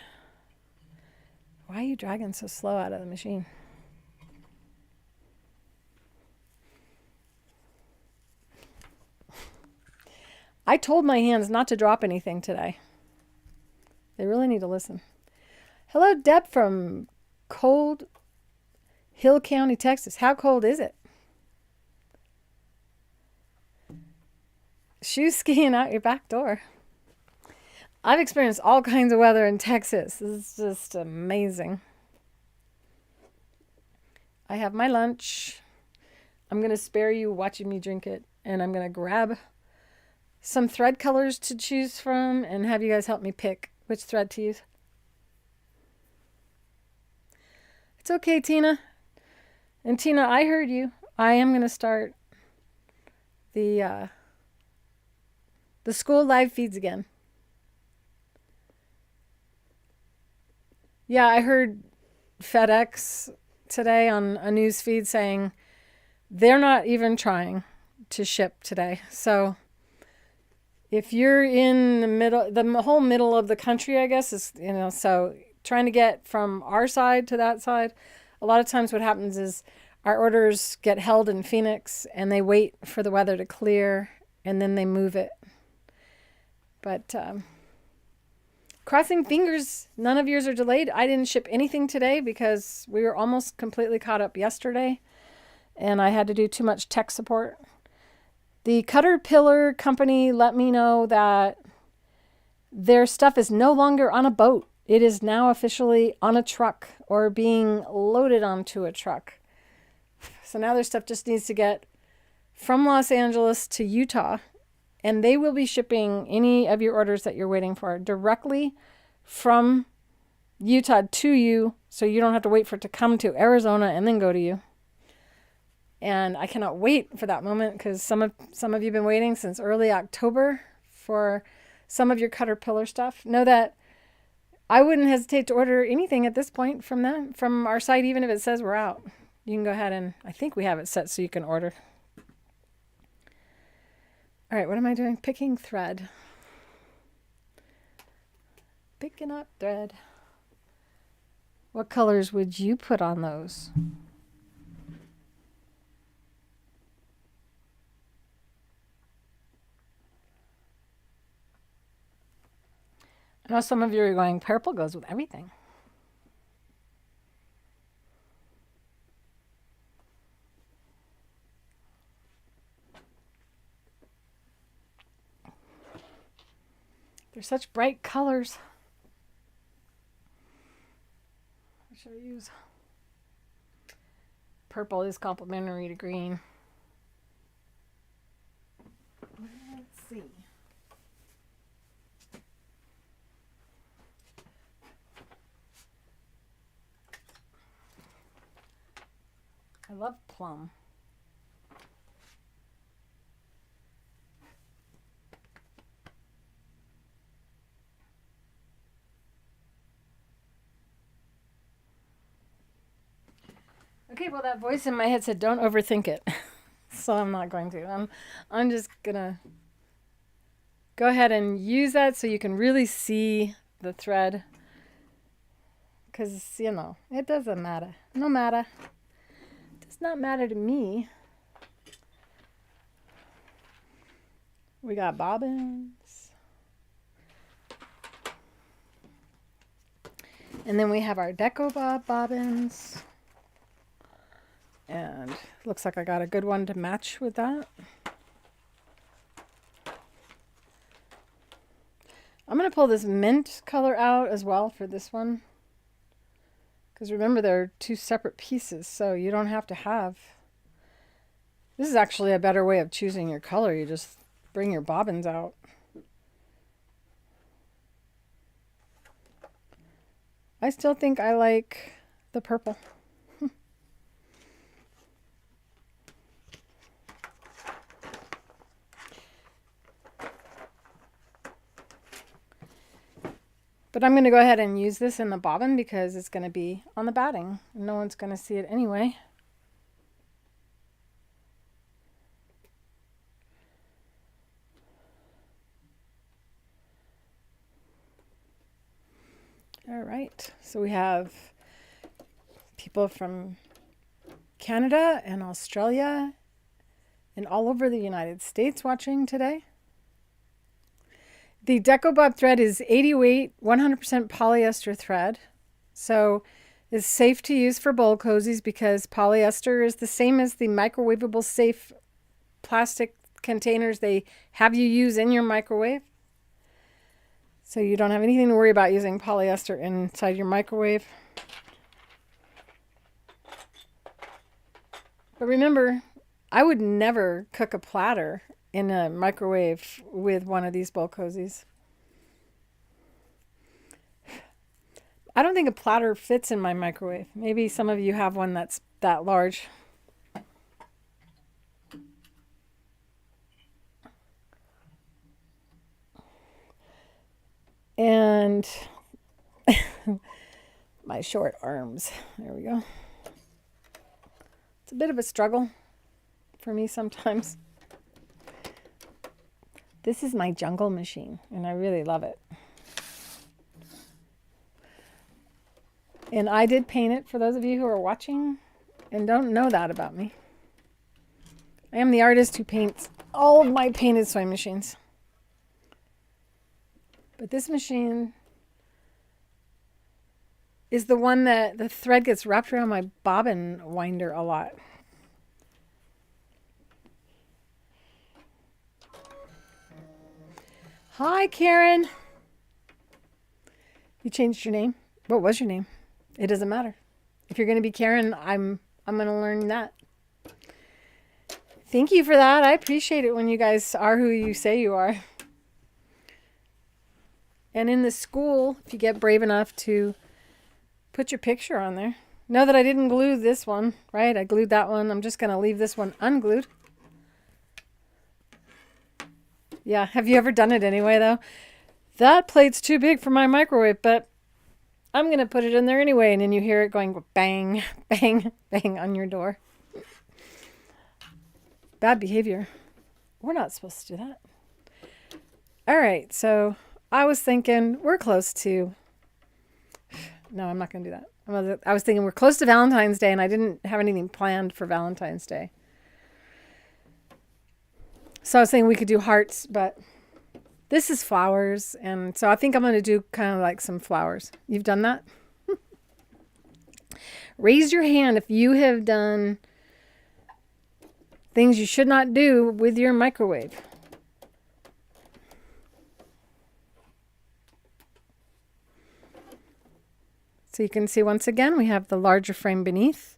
Why are you dragging so slow out of the machine? I told my hands not to drop anything today. They really need to listen. Hello, Deb from Cold Hill County, Texas. How cold is it? Shoes skiing out your back door. I've experienced all kinds of weather in Texas. This is just amazing. I have my lunch. I'm going to spare you watching me drink it. And I'm going to grab some thread colors to choose from and have you guys help me pick which thread to use. It's okay, Tina. And Tina, I heard you. I am going to start the school live feeds again. Yeah, I heard FedEx today on a news feed saying they're not even trying to ship today. So if you're in the whole middle of the country, I guess, is, so trying to get from our side to that side, a lot of times what happens is our orders get held in Phoenix and they wait for the weather to clear and then they move it. But crossing fingers, none of yours are delayed. I didn't ship anything today because we were almost completely caught up yesterday and I had to do too much tech support. The Caterpillar company let me know that their stuff is no longer on a boat. It is now officially on a truck or being loaded onto a truck. So now their stuff just needs to get from Los Angeles to Utah, and they will be shipping any of your orders that you're waiting for directly from Utah to you, so you don't have to wait for it to come to Arizona and then go to you. And I cannot wait for that moment, because some of you have been waiting since early October for some of your Caterpillar stuff. Know that I wouldn't hesitate to order anything at this point from them, from our site, even if it says we're out. You can go ahead and, I think we have it set so you can order. All right, what am I doing? Picking thread. Picking up thread. What colors would you put on those? I know some of you are going, purple goes with everything. They're such bright colors. What should I use? Purple is complementary to green. Let's see. I love plum. Okay, well, that voice in my head said don't overthink it. So I'm not going to. I'm just gonna go ahead and use that so you can really see the thread. Because, you know, it doesn't matter. No matter. It does not matter to me. We got bobbins. And then we have our Deco Bob bobbins. And looks like I got a good one to match with that. I'm going to pull this mint color out as well for this one. Because remember, they're two separate pieces, so you don't have to have... This is actually a better way of choosing your color. You just bring your bobbins out. I still think I like the purple. But I'm going to go ahead and use this in the bobbin because it's going to be on the batting. No one's going to see it anyway. All right, so we have people from Canada and Australia and all over the United States watching today. The Deco Bob thread is 80 weight, 100% polyester thread. So it's safe to use for bowl cozies because polyester is the same as the microwavable safe plastic containers they have you use in your microwave. So you don't have anything to worry about using polyester inside your microwave. But remember, I would never cook a platter in a microwave with one of these bowl cozies. I don't think a platter fits in my microwave. Maybe some of you have one that's that large. And my short arms. There we go. It's a bit of a struggle for me sometimes. This is my jungle machine, and I really love it. And I did paint it, for those of you who are watching and don't know that about me. I am the artist who paints all of my painted sewing machines. But this machine is the one that the thread gets wrapped around my bobbin winder a lot. Hi, Karen. You changed your name? What was your name? It doesn't matter. If you're going to be Karen, I'm going to learn that. Thank you for that. I appreciate it when you guys are who you say you are. And in the school, if you get brave enough to put your picture on there. Know that I didn't glue this one, right? I glued that one. I'm just going to leave this one unglued. Yeah, have you ever done it anyway, though? That plate's too big for my microwave, but I'm going to put it in there anyway. And then you hear it going bang, bang, bang on your door. Bad behavior. We're not supposed to do that. All right, so I was thinking we're close to... No, I'm not going to do that. I was thinking we're close to Valentine's Day, and I didn't have anything planned for Valentine's Day. So I was thinking we could do hearts, but this is flowers, and so I think I'm going to do kind of like some flowers. You've done that? Raise your hand if you have done things you should not do with your microwave. So you can see once again, we have the larger frame beneath.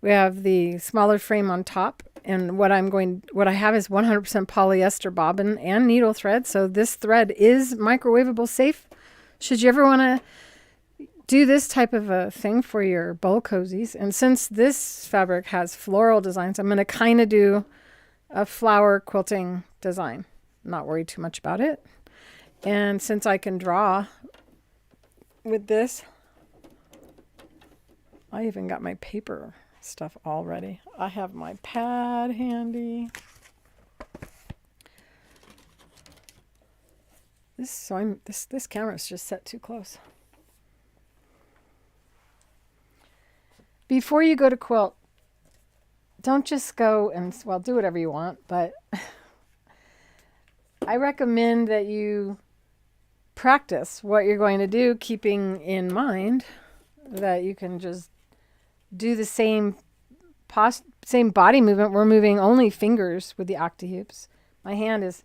We have the smaller frame on top. And what I have is 100% polyester bobbin and needle thread. So this thread is microwavable safe. Should you ever want to do this type of a thing for your bowl cozies. And since this fabric has floral designs, I'm going to kind of do a flower quilting design. I'm not worried too much about it. And since I can draw with this, I even got my paper stuff all ready. I have my pad handy. This camera's just set too close. Before you go to quilt, don't just go and, well, do whatever you want, but I recommend that you practice what you're going to do, keeping in mind that you can just do the same body movement. We're moving only fingers with the Octi-Hoops. My hand is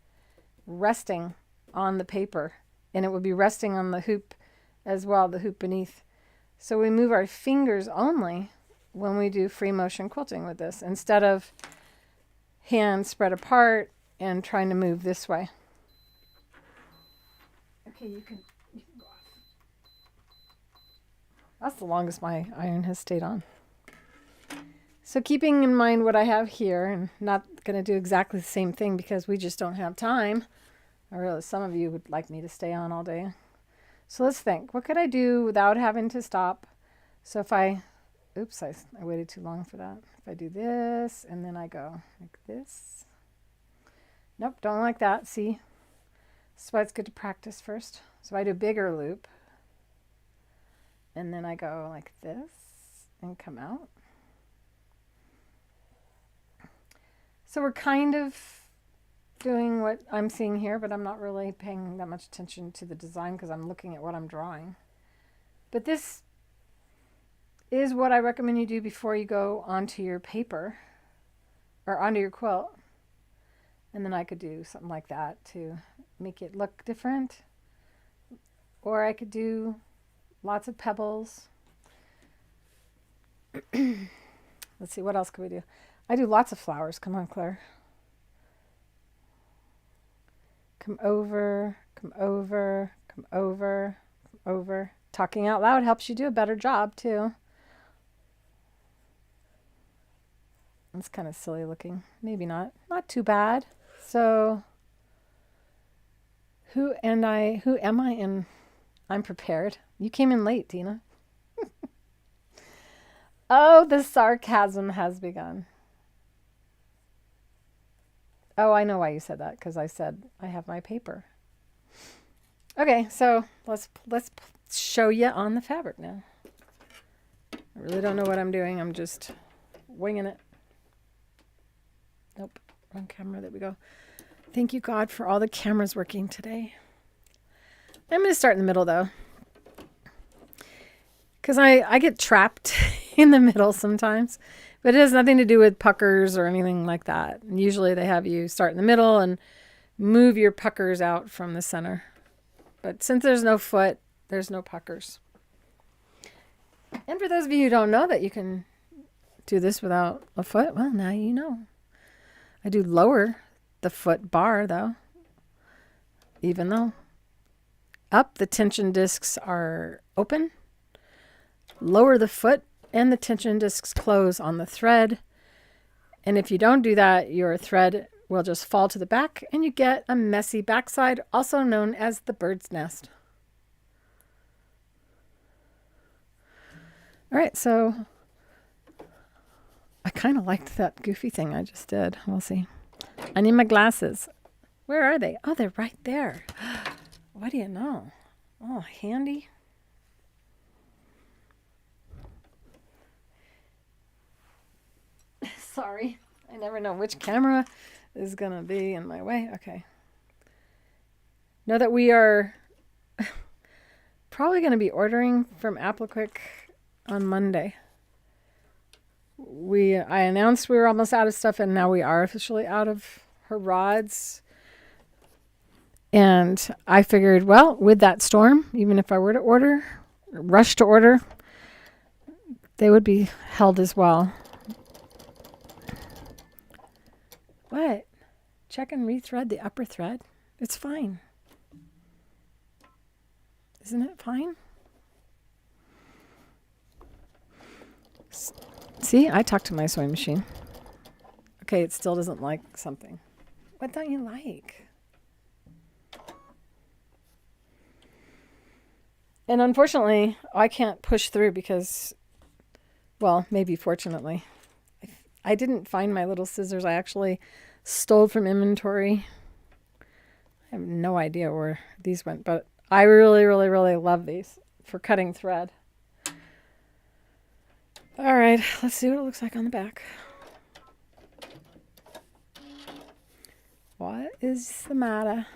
resting on the paper, and it would be resting on the hoop as well, the hoop beneath. So we move our fingers only when we do free motion quilting with this, instead of hands spread apart and trying to move this way. Okay, you can go off. That's the longest my iron has stayed on. So keeping in mind what I have here, and not going to do exactly the same thing because we just don't have time. I realize some of you would like me to stay on all day. So let's think. What could I do without having to stop? So if I... Oops, I waited too long for that. If I do this, and then I go like this. Nope, don't like that. See? That's why it's good to practice first. So I do a bigger loop. And then I go like this and come out. So we're kind of doing what I'm seeing here, but I'm not really paying that much attention to the design because I'm looking at what I'm drawing. But this is what I recommend you do before you go onto your paper or onto your quilt. And then I could do something like that to make it look different. Or I could do lots of pebbles. Let's see, what else could we do? I do lots of flowers. Come on, Claire. Come over, come over, come over, come over. Talking out loud helps you do a better job, too. It's kind of silly looking. Maybe not. Not too bad. So, who am I? And I'm prepared. You came in late, Tina. Oh, the sarcasm has begun. Oh, I know why you said that, because I said I have my paper. Okay, so let's show you on the fabric now. I really don't know what I'm doing. I'm just winging it. Nope, wrong camera. There we go. Thank you, God, for all the cameras working today. I'm going to start in the middle, though, because I get trapped in the middle sometimes. But it has nothing to do with puckers or anything like that. Usually they have you start in the middle and move your puckers out from the center. But since there's no foot, There's no puckers. And for those of you who don't know that you can do this without a foot, well, now you know. I do lower the foot bar though, even though up the tension discs are open. Lower the foot and the tension discs close on the thread. And if you don't do that, your thread will just fall to the back and you get a messy backside, also known as the bird's nest. All right, so I kind of liked that goofy thing I just did. We'll see. I need my glasses. Where are they? Oh, they're right there. What do you know? Oh, handy. Sorry, I never know which camera is going to be in my way. Okay. Know that we are probably going to be ordering from Appliquick on Monday. I announced we were almost out of stuff, and now we are officially out of her rods. And I figured, well, with that storm, even if I were to rush to order, they would be held as well. What? Check and rethread the upper thread. It's fine. Isn't it fine? See, I talked to my sewing machine. Okay, it still doesn't like something. What don't you like? And unfortunately, I can't push through because, well, maybe fortunately, I didn't find my little scissors. I actually stole from inventory. I have no idea where these went, but I really, really, really love these for cutting thread. All right, let's see what it looks like on the back. What is the matter?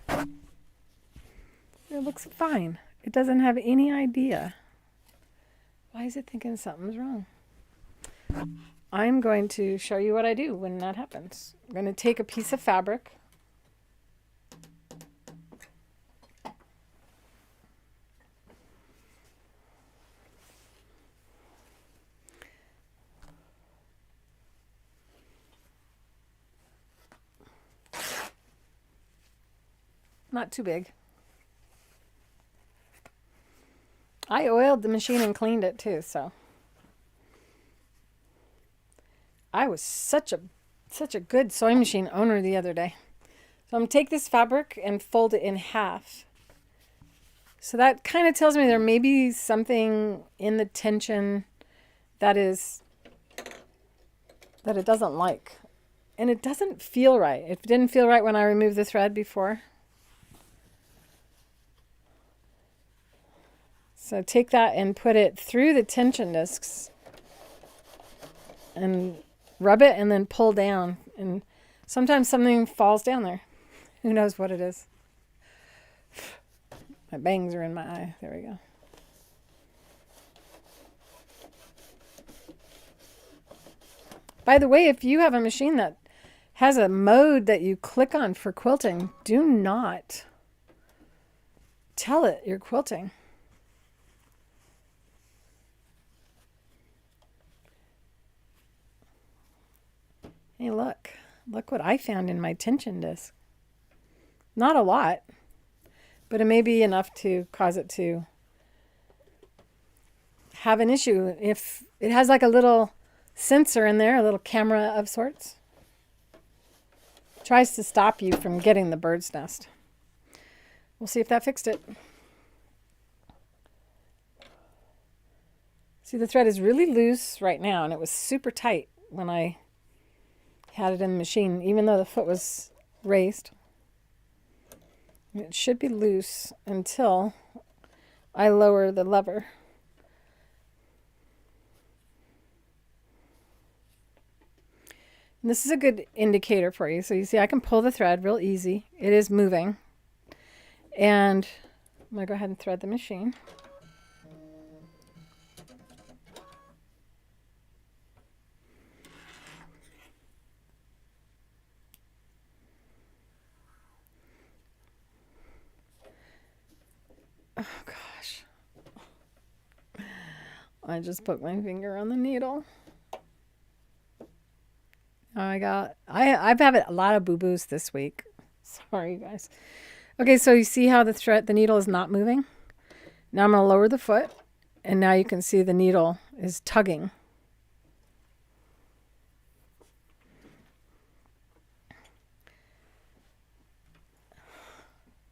It looks fine. It doesn't have any idea. Why is it thinking something's wrong? I'm going to show you what I do when that happens. I'm going to take a piece of fabric. Not too big. I oiled the machine and cleaned it too, so I was such a good sewing machine owner the other day. So I'm going to take this fabric and fold it in half. So that kind of tells me there may be something in the tension that it doesn't like. And it doesn't feel right. It didn't feel right when I removed the thread before. So take that and put it through the tension discs and rub it and then pull down. And sometimes something falls down there. Who knows what it is? My bangs are in my eye. There we go. By the way, if you have a machine that has a mode that you click on for quilting, do not tell it you're quilting. Hey, look what I found in my tension disc. Not a lot, but it may be enough to cause it to have an issue. If it has like a little sensor in there, a little camera of sorts, tries to stop you from getting the bird's nest. We'll see if that fixed it. See, the thread is really loose right now, and it was super tight when I had it in the machine, even though the foot was raised. It should be loose until I lower the lever. And this is a good indicator for you. So you see I can pull the thread real easy. It is moving. And I'm going to go ahead and thread the machine. I just put my finger on the needle. I've had a lot of boo-boos this week. Sorry, you guys. Okay, so you see how the needle is not moving? Now I'm going to lower the foot, and now you can see the needle is tugging.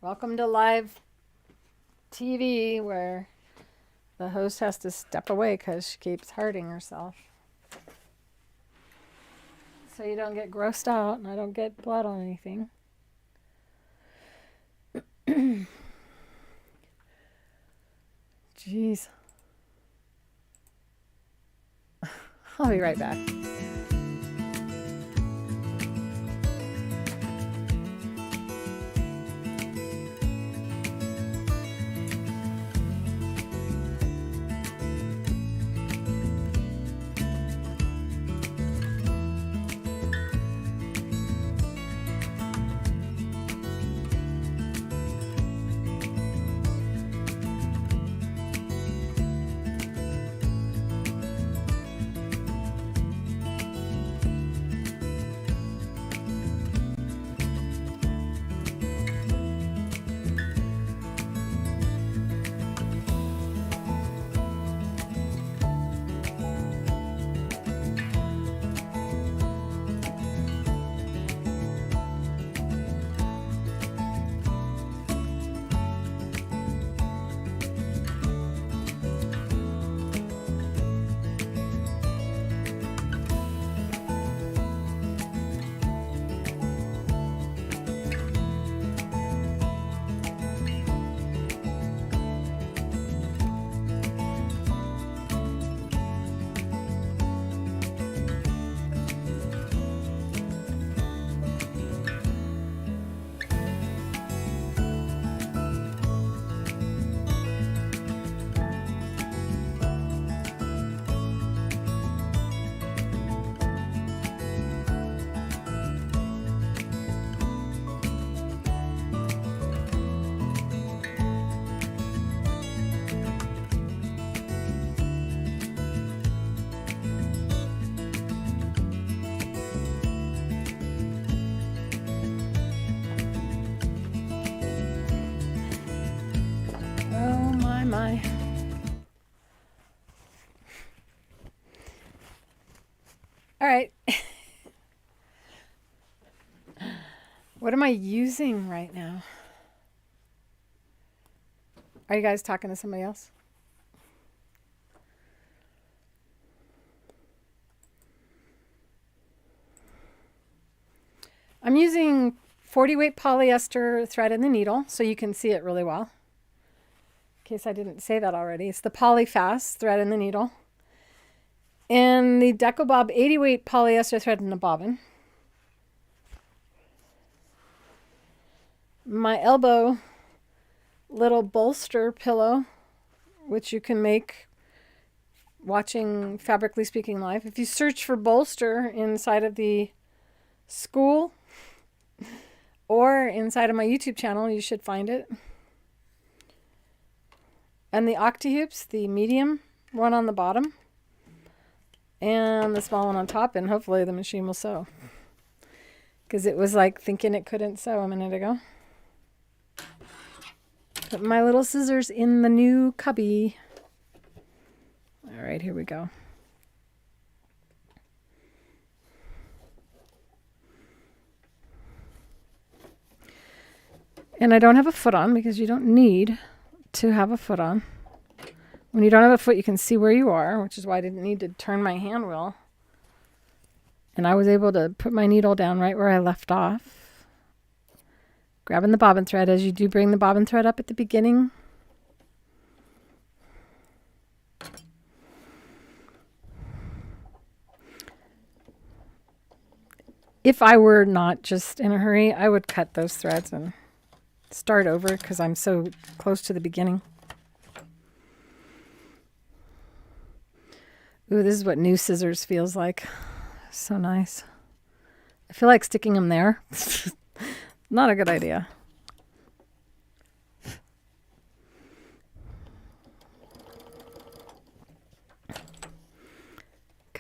Welcome to live TV, where the host has to step away because she keeps hurting herself. So you don't get grossed out and I don't get blood on anything. Jeez. I'll be right back. My. All right. What am I using right now? Are you guys talking to somebody else? I'm using 40 weight polyester thread in the needle so you can see it really well. In case I didn't say that already. It's the Polyfast thread in the needle. And the DecoBob 80 weight polyester thread in the bobbin. My elbow little bolster pillow, which you can make watching Fabrically Speaking Live. If you search for bolster inside of the school or inside of my YouTube channel, you should find it. And the Octi-Hoops, the medium one on the bottom and the small one on top, and hopefully the machine will sew. Because it was like thinking it couldn't sew a minute ago. Put my little scissors in the new cubby. All right, here we go. And I don't have a foot on because you don't need to have a foot on. When you don't have a foot, you can see where you are, which is why I didn't need to turn my hand wheel. And I was able to put my needle down right where I left off. Grabbing the bobbin thread, as you do bring the bobbin thread up at the beginning. If I were not just in a hurry, I would cut those threads and start over because I'm so close to the beginning. Ooh, this is what new scissors feels like. So nice. I feel like sticking them there. Not a good idea.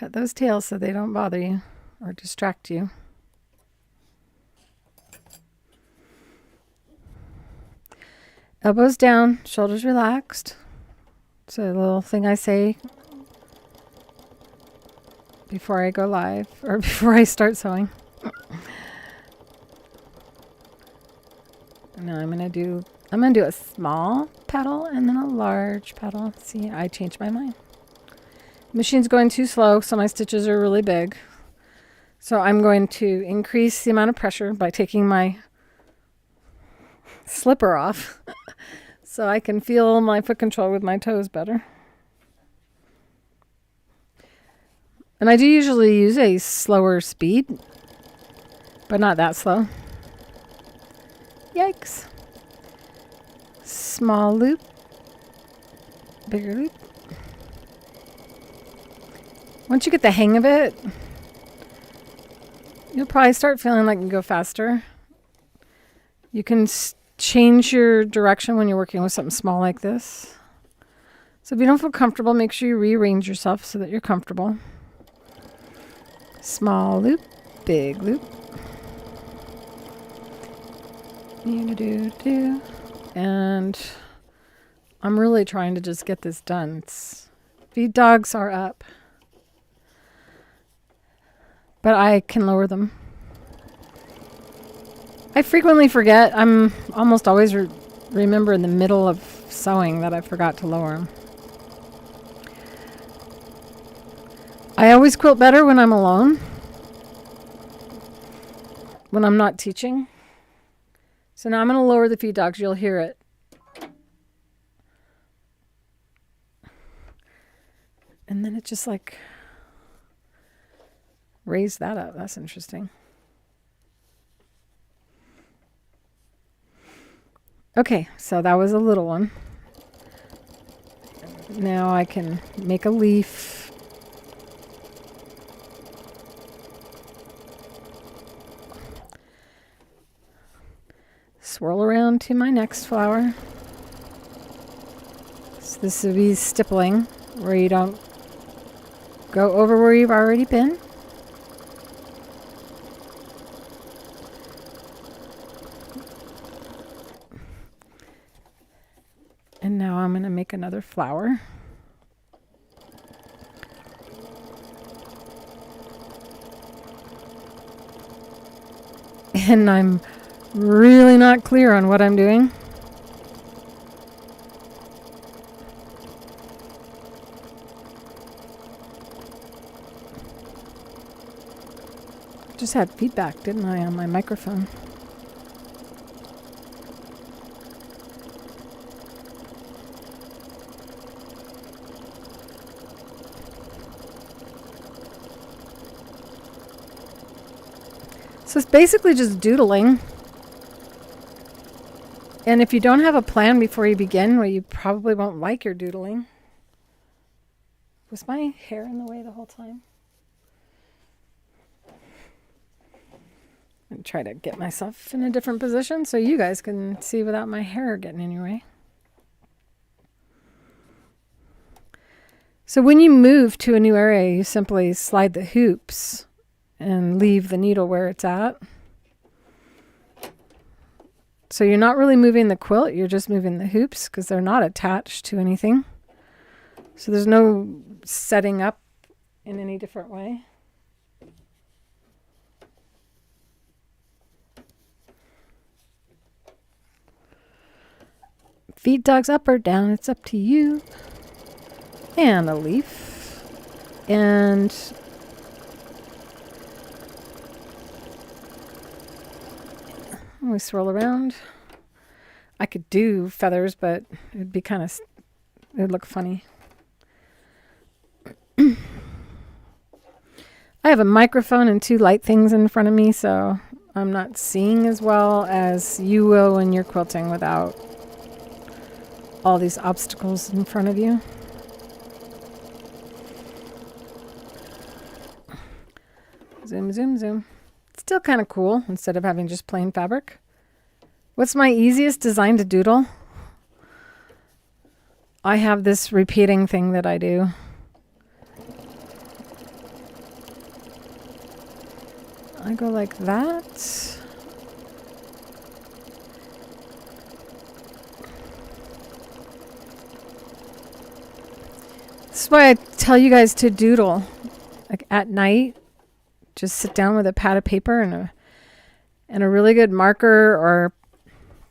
Cut those tails so they don't bother you or distract you. Elbows down, shoulders relaxed. It's a little thing I say before I go live or before I start sewing. Now I'm gonna do a small petal and then a large petal. See, I changed my mind. Machine's going too slow, so my stitches are really big. So I'm going to increase the amount of pressure by taking my slipper off so I can feel my foot control with my toes better. And I do usually use a slower speed, but not that slow. Yikes. Small loop, bigger loop. Once you get the hang of it, you'll probably start feeling like you can go faster. You can change your direction when you're working with something small like this. So if you don't feel comfortable, make sure you rearrange yourself so that you're comfortable. Small loop, big loop. And I'm really trying to just get this done. Feed dogs are up, but I can lower them. I frequently forget. I'm almost always remember in the middle of sewing that I forgot to lower them. I always quilt better when I'm alone, when I'm not teaching. So now I'm going to lower the feed dogs. You'll hear it. And then it just like raised that up. That's interesting. Okay, so that was a little one. Now I can make a leaf. Swirl around to my next flower. So this would be stippling, where you don't go over where you've already been. And now I'm going to make another flower. And I'm really not clear on what I'm doing. Just had feedback, didn't I, on my microphone? So it's basically just doodling. And if you don't have a plan before you begin, well, you probably won't like your doodling. Was my hair in the way the whole time? I'm going to try to get myself in a different position so you guys can see without my hair getting in your way. So when you move to a new area, you simply slide the hoops and leave the needle where it's at. So you're not really moving the quilt, you're just moving the hoops because they're not attached to anything. So there's no setting up in any different way. Feed dogs up or down, it's up to you. And a leaf. And we swirl around. I could do feathers, but it'd be kind of, it'd look funny. I have a microphone and two light things in front of me, so I'm not seeing as well as you will when you're quilting without all these obstacles in front of you. Zoom, zoom, zoom. Still kind of cool instead of having just plain fabric. What's my easiest design to doodle? I have this repeating thing that I do. I go like that. This is why I tell you guys to doodle. Like at night, just sit down with a pad of paper and a really good marker or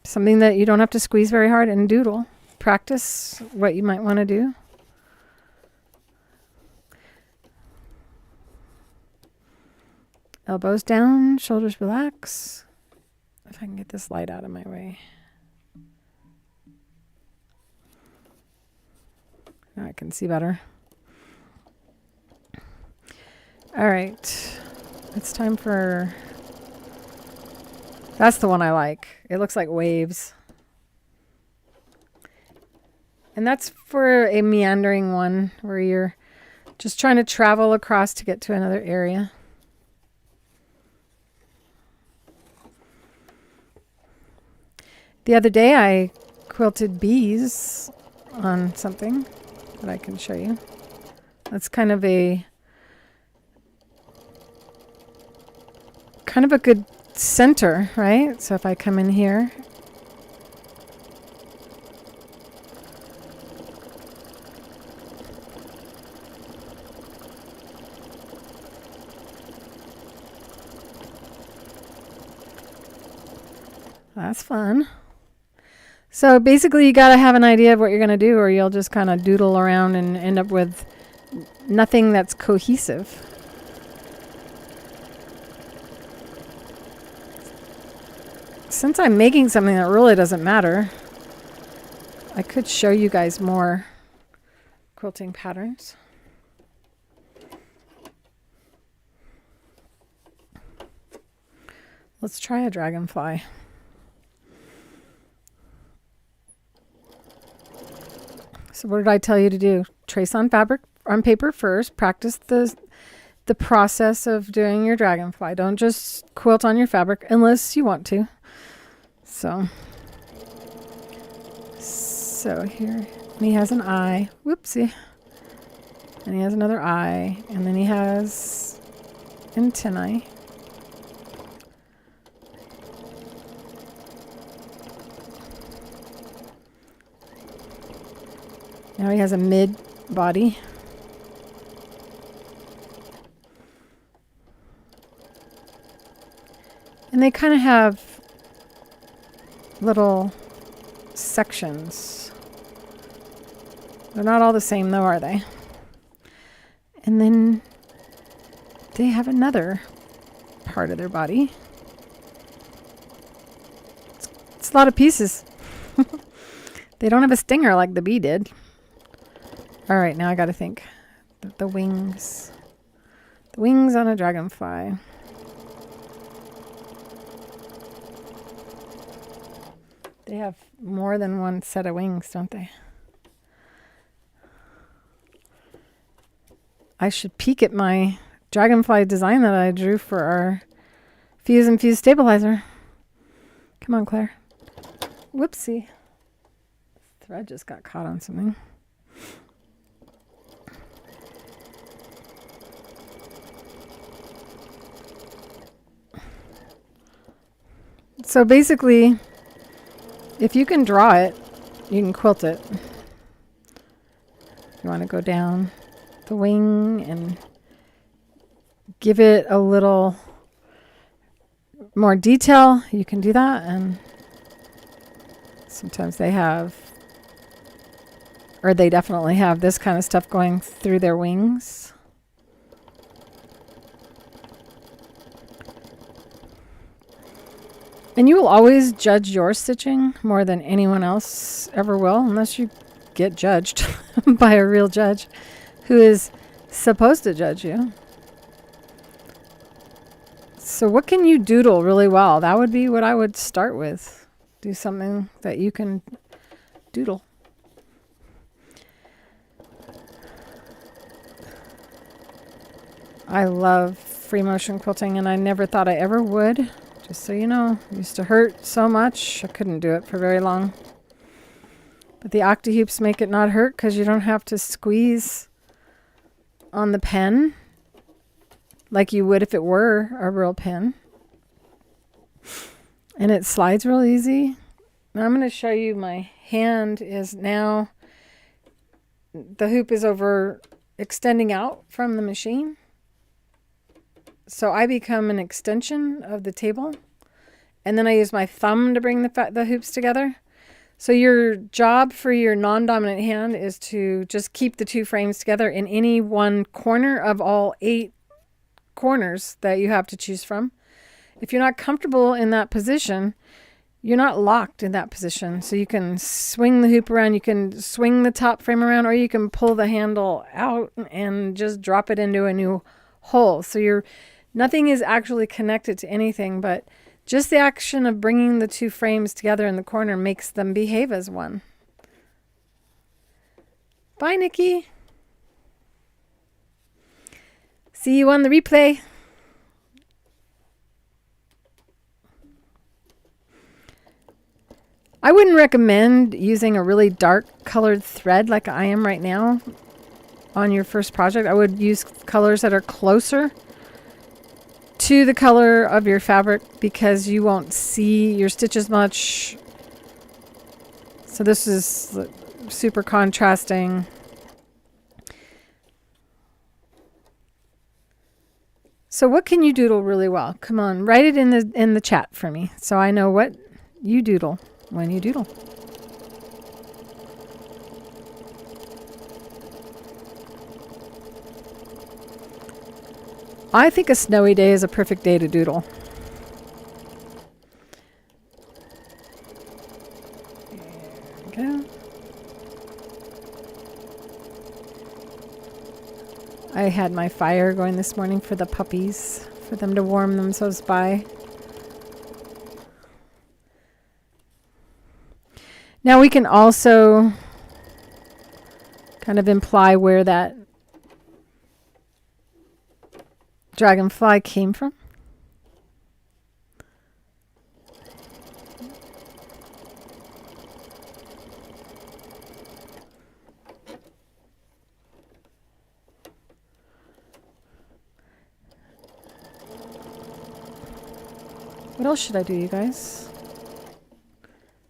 something that you don't have to squeeze very hard and doodle. Practice what you might want to do. Elbows down, shoulders relax. If I can get this light out of my way. Now I can see better. All right. It's time for... That's the one I like. It looks like waves. And that's for a meandering one where you're just trying to travel across to get to another area. The other day I quilted bees on something that I can show you. That's kind of a good center, right? So if I come in here, that's fun. So basically you got to have an idea of what you're going to do, or you'll just kind of doodle around and end up with nothing that's cohesive. Since I'm making something that really doesn't matter, I could show you guys more quilting patterns. Let's try a dragonfly. So what did I tell you to do? Trace on paper first. Practice the process of doing your dragonfly. Don't just quilt on your fabric unless you want to. So here, and he has an eye. Whoopsie. And he has another eye, and then he has antennae. Now he has a mid body. And they kind of have little sections. They're not all the same though, are they? And then they have another part of their body. It's a lot of pieces. They don't have a stinger like the bee did. All right, now I got to think. The wings. The wings on a dragonfly. They have more than one set of wings, don't they? I should peek at my dragonfly design that I drew for our fuse and fuse stabilizer. Come on, Claire. Whoopsie. Thread just got caught on something. So basically, if you can draw it, you can quilt it. You want to go down the wing and give it a little more detail, you can do that. And sometimes they have, or they definitely have this kind of stuff going through their wings. And you will always judge your stitching more than anyone else ever will, unless you get judged by a real judge who is supposed to judge you. So what can you doodle really well? That would be what I would start with. Do something that you can doodle. I love free motion quilting, and I never thought I ever would. Just so you know, it used to hurt so much, I couldn't do it for very long. But the Octi-Hoops make it not hurt because you don't have to squeeze on the pen like you would if it were a real pin. And it slides real easy. Now I'm going to show you my hand is now, the hoop is over extending out from the machine. So I become an extension of the table. And then I use my thumb to bring the hoops together. So your job for your non-dominant hand is to just keep the two frames together in any one corner of all 8 corners that you have to choose from. If you're not comfortable in that position, you're not locked in that position. So you can swing the hoop around, you can swing the top frame around, or you can pull the handle out and just drop it into a new hole. So nothing is actually connected to anything, but just the action of bringing the two frames together in the corner makes them behave as one. Bye, Nikki. See you on the replay. I wouldn't recommend using a really dark colored thread like I am right now on your first project. I would use colors that are closer to the color of your fabric because you won't see your stitches much. So this is super contrasting. So what can you doodle really well? Come on, write it in the chat for me so I know what you doodle when you doodle. I think a snowy day is a perfect day to doodle. There we go. I had my fire going this morning for the puppies, for them to warm themselves by. Now we can also kind of imply where that dragonfly came from. What else should I do, you guys?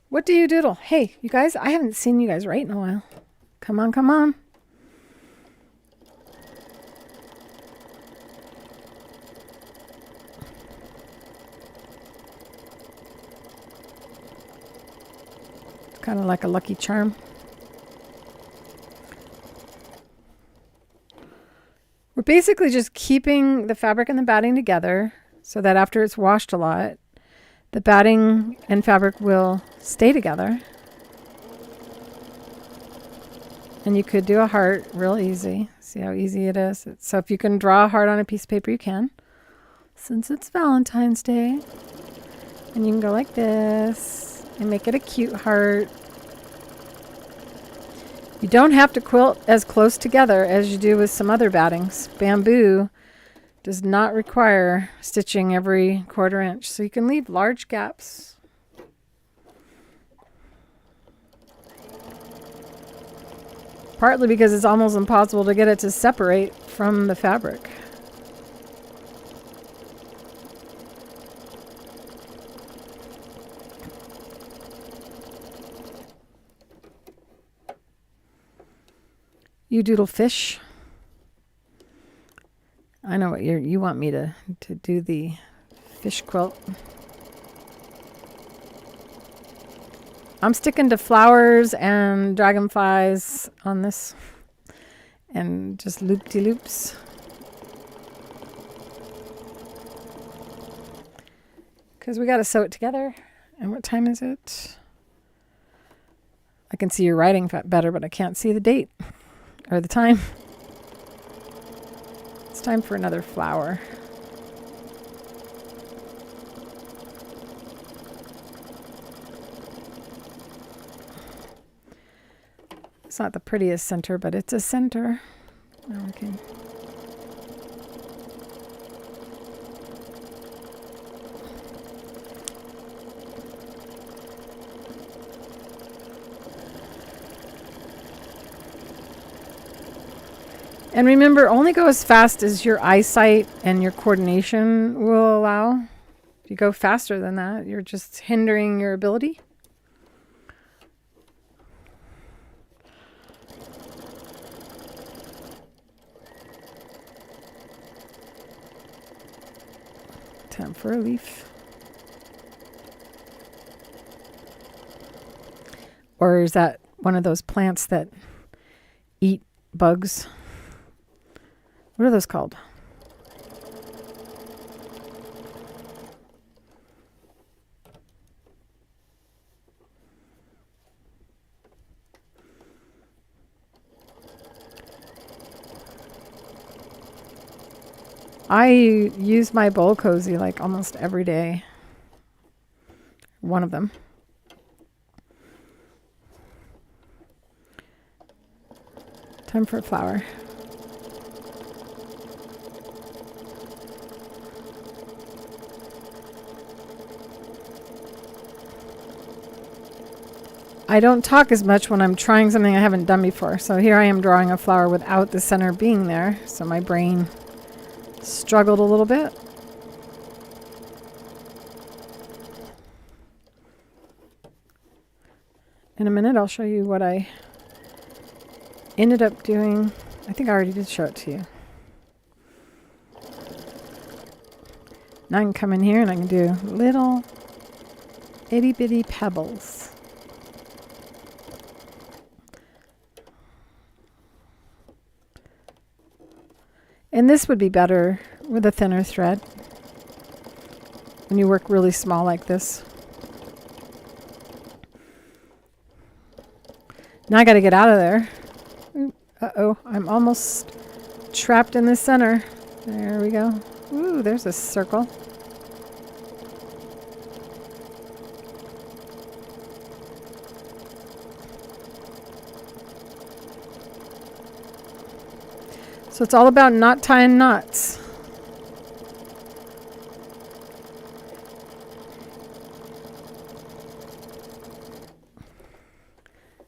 What do you doodle? Hey, you guys, I haven't seen you guys write in a while. Come on, come on. It's kind of like a lucky charm. We're basically just keeping the fabric and the batting together so that after it's washed a lot, the batting and fabric will stay together. And you could do a heart real easy. See how easy it is? So if you can draw a heart on a piece of paper, you can. Since it's Valentine's Day. And you can go like this and make it a cute heart. You don't have to quilt as close together as you do with some other battings. Bamboo does not require stitching every 1/4 inch, so you can leave large gaps. Partly because it's almost impossible to get it to separate from the fabric. You doodle fish. I know what you want me to do the fish quilt. I'm sticking to flowers and dragonflies on this and just loop-de-loops. Because we got to sew it together. And what time is it? I can see your writing better, but I can't see the date or the time. It's time for another flower. It's not the prettiest center, but it's a center. Now we can. And remember, only go as fast as your eyesight and your coordination will allow. If you go faster than that, you're just hindering your ability. Time for a leaf. Or is that one of those plants that eat bugs? What are those called? I use my bowl cozy like almost every day. One of them. Time for a flower. I don't talk as much when I'm trying something I haven't done before. So here I am drawing a flower without the center being there. So my brain struggled a little bit. In a minute, I'll show you what I ended up doing. I think I already did show it to you. Now I can come in here and I can do little itty bitty pebbles. And this would be better with a thinner thread when you work really small like this. Now I got to get out of there. Uh-oh, I'm almost trapped in the center. There we go. Ooh, there's a circle. So it's all about not tying knots.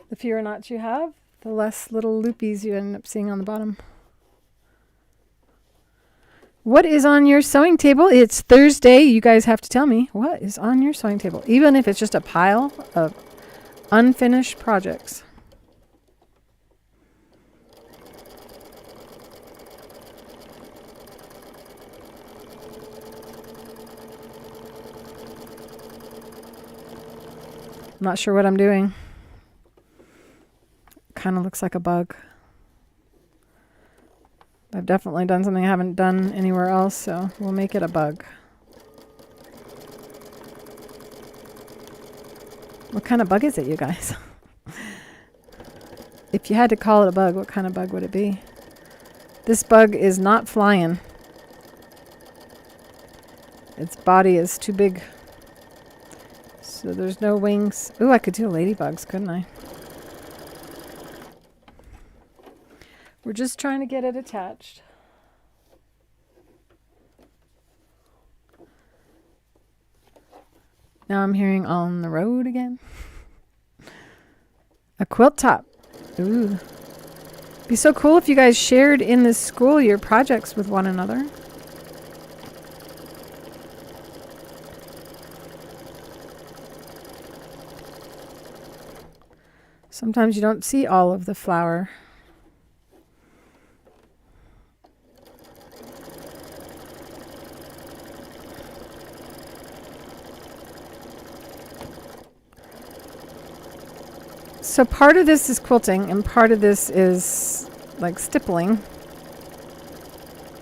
The fewer knots you have, the less little loopies you end up seeing on the bottom. What is on your sewing table? It's Thursday. You guys have to tell me what is on your sewing table, even if it's just a pile of unfinished projects. I'm not sure what I'm doing. Kind of looks like a bug. I've definitely done something I haven't done anywhere else, so we'll make it a bug. What kind of bug is it, you guys? If you had to call it a bug, what kind of bug would it be? This bug is not flying. Its body is too big. So there's no wings. Ooh, I could do ladybugs, couldn't I? We're just trying to get it attached. Now I'm hearing on the road again. A quilt top. Ooh. Be so cool if you guys shared in this school your projects with one another. Sometimes you don't see all of the flower. So part of this is quilting and part of this is like stippling.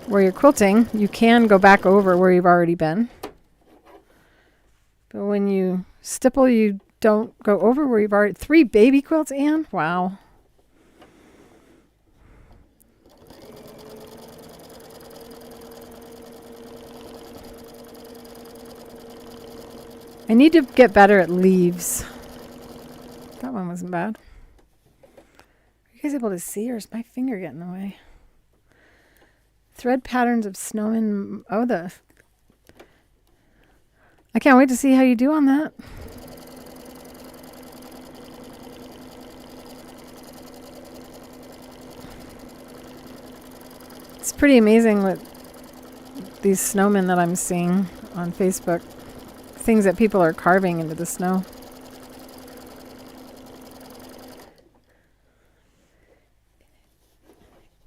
Where you're quilting, you can go back over where you've already been. But when you stipple, you don't go over where you've already... 3 baby quilts, Anne? Wow. I need to get better at leaves. That one wasn't bad. Are you guys able to see, or is my finger getting in the way? Thread patterns of snowman. Oh, I can't wait to see how you do on that. It's pretty amazing what these snowmen that I'm seeing on Facebook, things that people are carving into the snow.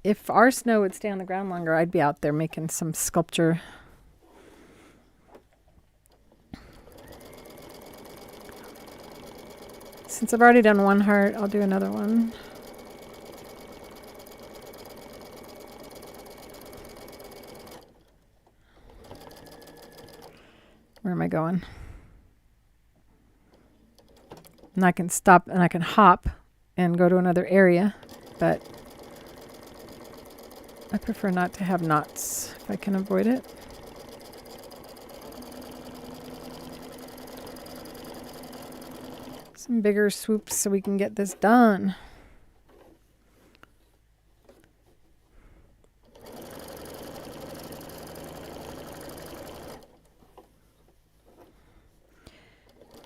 If our snow would stay on the ground longer, I'd be out there making some sculpture. Since I've already done one heart, I'll do another one. Where am I going? And I can stop and I can hop and go to another area, but I prefer not to have knots if I can avoid it. Some bigger swoops so we can get this done.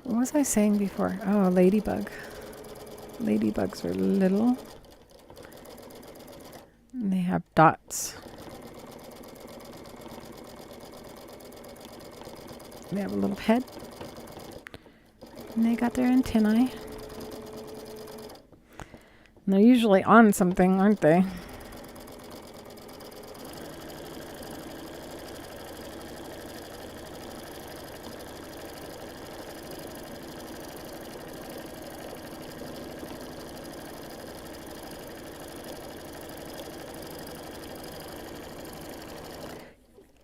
What was I saying before? Oh, ladybug. Ladybugs are little. And they have dots. They have a little head. And they got their antennae. And they're usually on something, aren't they?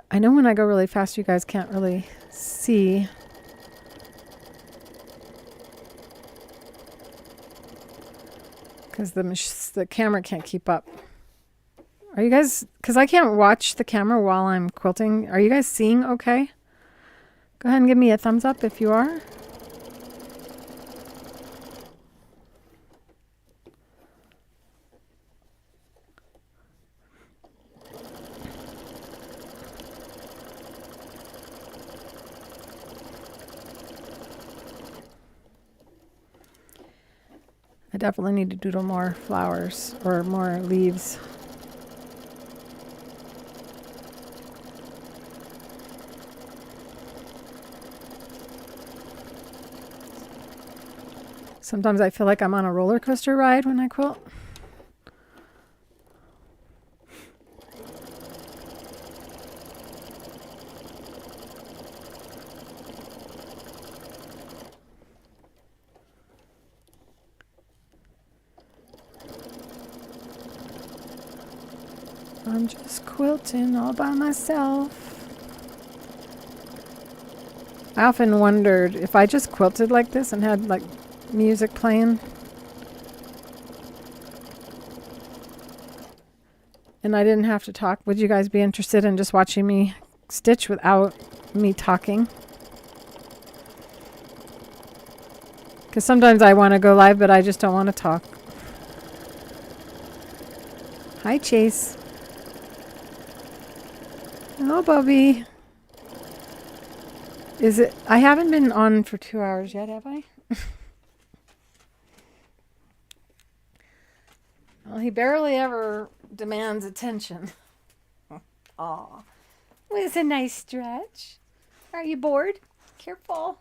I know when I go really fast, you guys can't really see. Because the camera can't keep up. Are you guys, because I can't watch the camera while I'm quilting. Are you guys seeing okay? Go ahead and give me a thumbs up if you are. I definitely need to doodle more flowers or more leaves. Sometimes I feel like I'm on a roller coaster ride when I quilt. I'm just quilting all by myself. I often wondered if I just quilted like this and had like music playing and I didn't have to talk, would you guys be interested in just watching me stitch without me talking? Because sometimes I want to go live, but I just don't want to talk. Hi, Chase. Hello, Bubby. Is it? I haven't been on for 2 hours yet, have I? Well, he barely ever demands attention. Aw. Well, it's a nice stretch. Are you bored? Careful.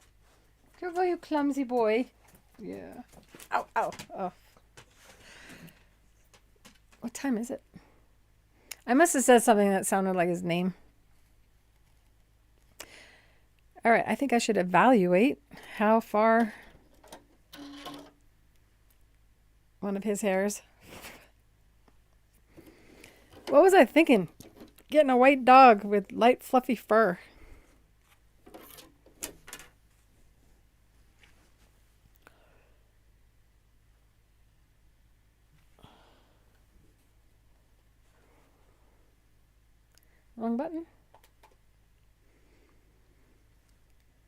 Careful, you clumsy boy. Yeah. Ow, ow. Oh. What time is it? I must have said something that sounded like his name. All right, I think I should evaluate how far one of his hairs. What was I thinking? Getting a white dog with light fluffy fur. Wrong button.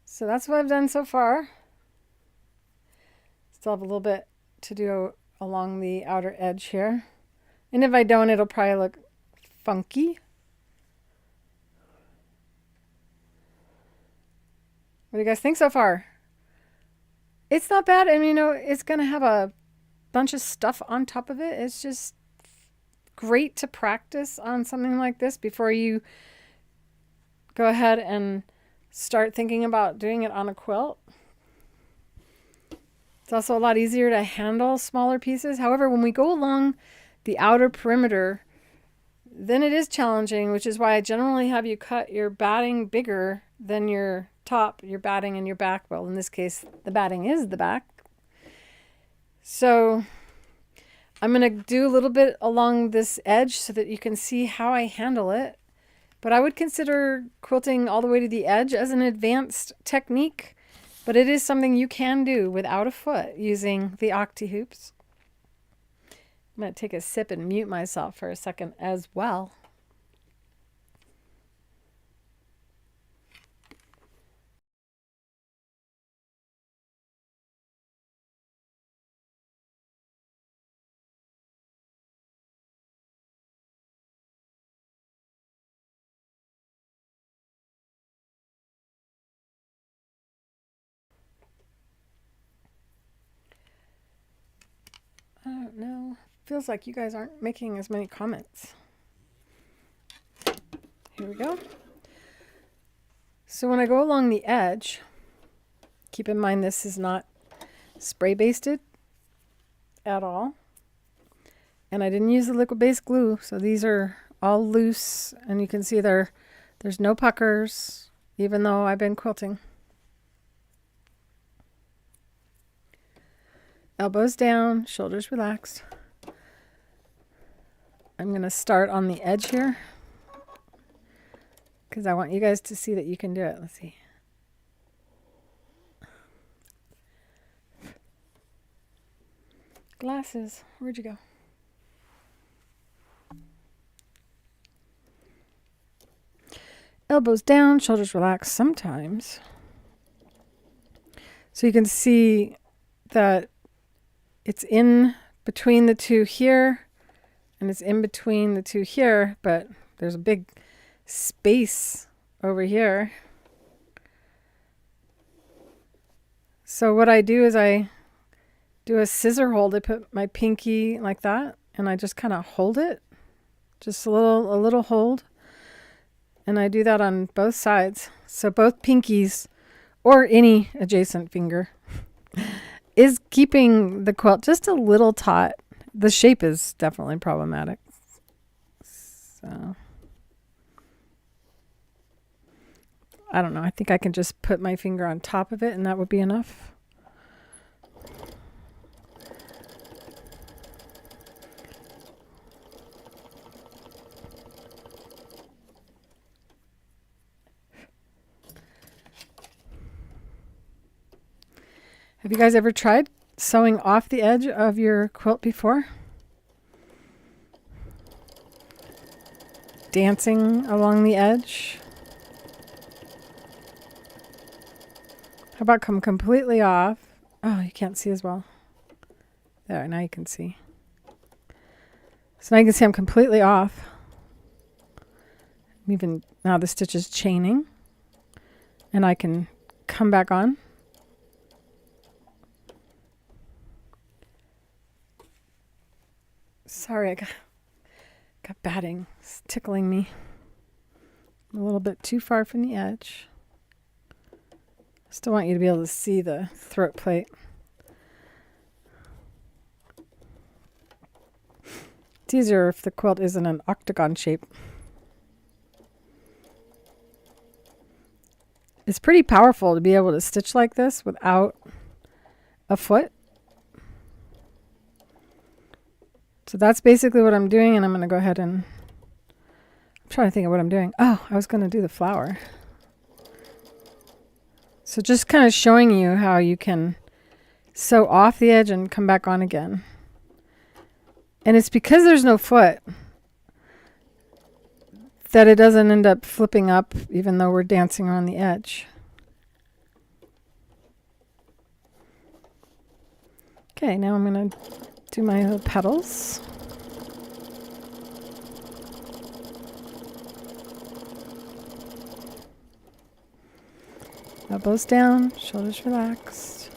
So that's what I've done so far. Still have a little bit to do along the outer edge here. And if I don't, it'll probably look funky. What do you guys think so far? It's not bad. I mean, you know, it's going to have a bunch of stuff on top of it. It's just great to practice on something like this before you go ahead and start thinking about doing it on a quilt. It's also a lot easier to handle smaller pieces. However, when we go along the outer perimeter, then it is challenging, which is why I generally have you cut your batting bigger than your top, your batting and your back. Well, in this case, the batting is the back. So I'm going to do a little bit along this edge so that you can see how I handle it. But I would consider quilting all the way to the edge as an advanced technique, but it is something you can do without a foot using the Octi-Hoops. I'm going to take a sip and mute myself for a second as well. I don't know. Feels like you guys aren't making as many comments. Here we go. So when I go along the edge, keep in mind this is not spray basted at all. And I didn't use the liquid base glue, so these are all loose, and you can see there's no puckers, even though I've been quilting. Elbows down, shoulders relaxed. I'm going to start on the edge here because I want you guys to see that you can do it. Let's see. Glasses, where'd you go? Elbows down, shoulders relaxed sometimes. So you can see that it's in between the two here, and it's in between the two here, but there's a big space over here. So what I do is I do a scissor hold. I put my pinky like that, and I just kind of hold it, just a little hold. And I do that on both sides. So both pinkies, or any adjacent finger, is keeping the quilt just a little taut. The shape is definitely problematic. So I don't know. I think I can just put my finger on top of it and that would be enough. Have you guys ever tried sewing off the edge of your quilt before? Dancing along the edge? How about come completely off? Oh, you can't see as well. There, now you can see. So now you can see I'm completely off. Even now the stitch is chaining. And I can come back on. Sorry, I got batting. It's tickling me. I'm a little bit too far from the edge. Still want you to be able to see the throat plate. It's easier if the quilt isn't an octagon shape. It's pretty powerful to be able to stitch like this without a foot. So that's basically what I'm doing, and I'm going to go ahead and... I'm trying to think of what I'm doing. Oh, I was going to do the flower. So just kind of showing you how you can sew off the edge and come back on again. And it's because there's no foot that it doesn't end up flipping up even though we're dancing around the edge. Okay, now I'm going to do my little petals. Elbows down, shoulders relaxed.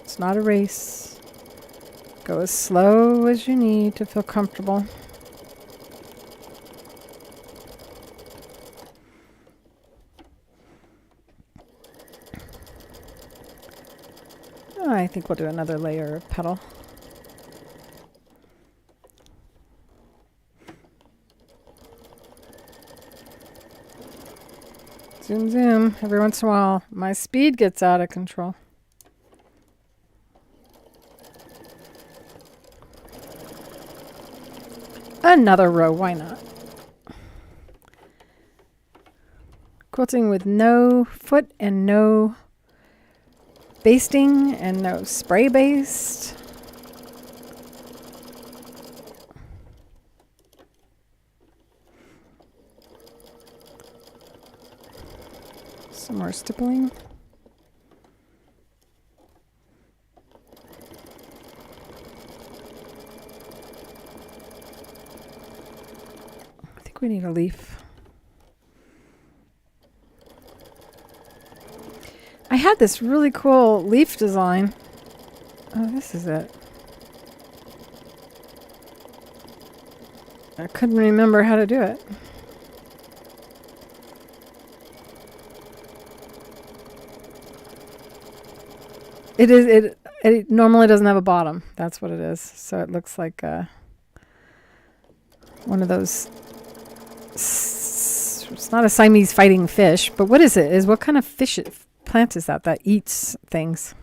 It's not a race. Go as slow as you need to feel comfortable. think we'll do another layer of petal. Zoom, zoom. Every once in a while, my speed gets out of control. Another row, why not? Quilting with no foot and no basting and no spray baste. Some more stippling. I think we need a leaf. I had this really cool leaf design. Oh, this is it. I couldn't remember how to do it. It normally doesn't have a bottom. That's what it is. So it looks like one of those. It's not a Siamese fighting fish, but what is it? What kind of fish plant is that eats things?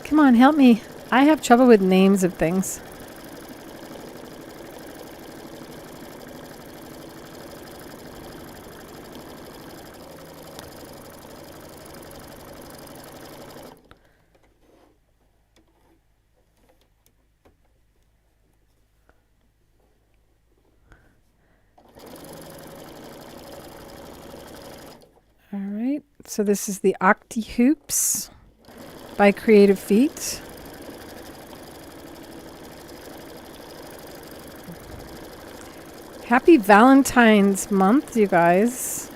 Come on, help me. I have trouble with names of things. All right, so this is the Octi-Hoops by Creative Feet. Happy Valentine's month, you guys.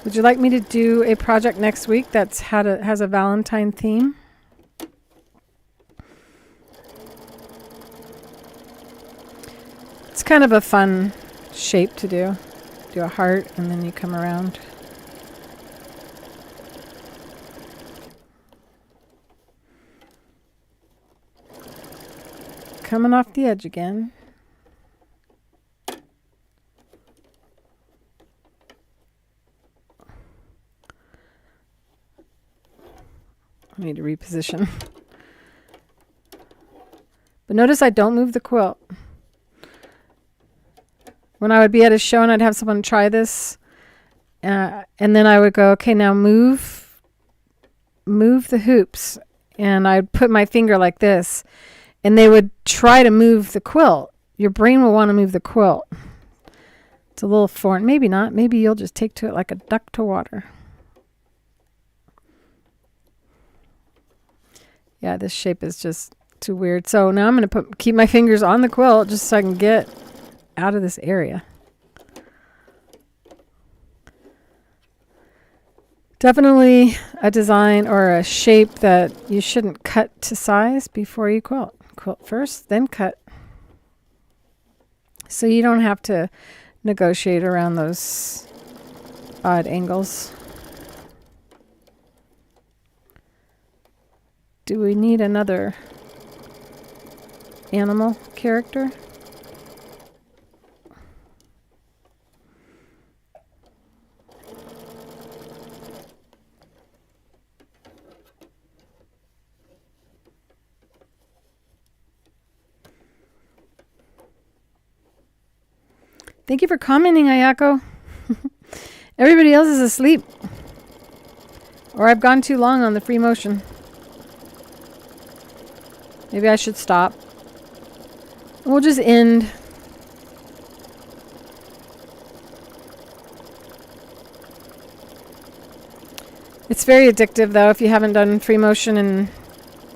Would you like me to do a project next week that's has a Valentine theme? It's kind of a fun shape to do. Do a heart and then you come around. Coming off the edge again. I need to reposition. But notice I don't move the quilt. When I would be at a show and I'd have someone try this, and then I would go, okay, now move the hoops. And I'd put my finger like this. And they would try to move the quilt. Your brain will want to move the quilt. It's a little foreign. Maybe not. Maybe you'll just take to it like a duck to water. Yeah, this shape is just too weird. So now I'm going to keep my fingers on the quilt just so I can get out of this area. Definitely a design or a shape that you shouldn't cut to size before you quilt. Quilt first, then cut. So you don't have to negotiate around those odd angles. Do we need another animal character? Thank you for commenting, Ayako. Everybody else is asleep. Or I've gone too long on the free motion. Maybe I should stop. We'll just end. It's very addictive, though, if you haven't done free motion and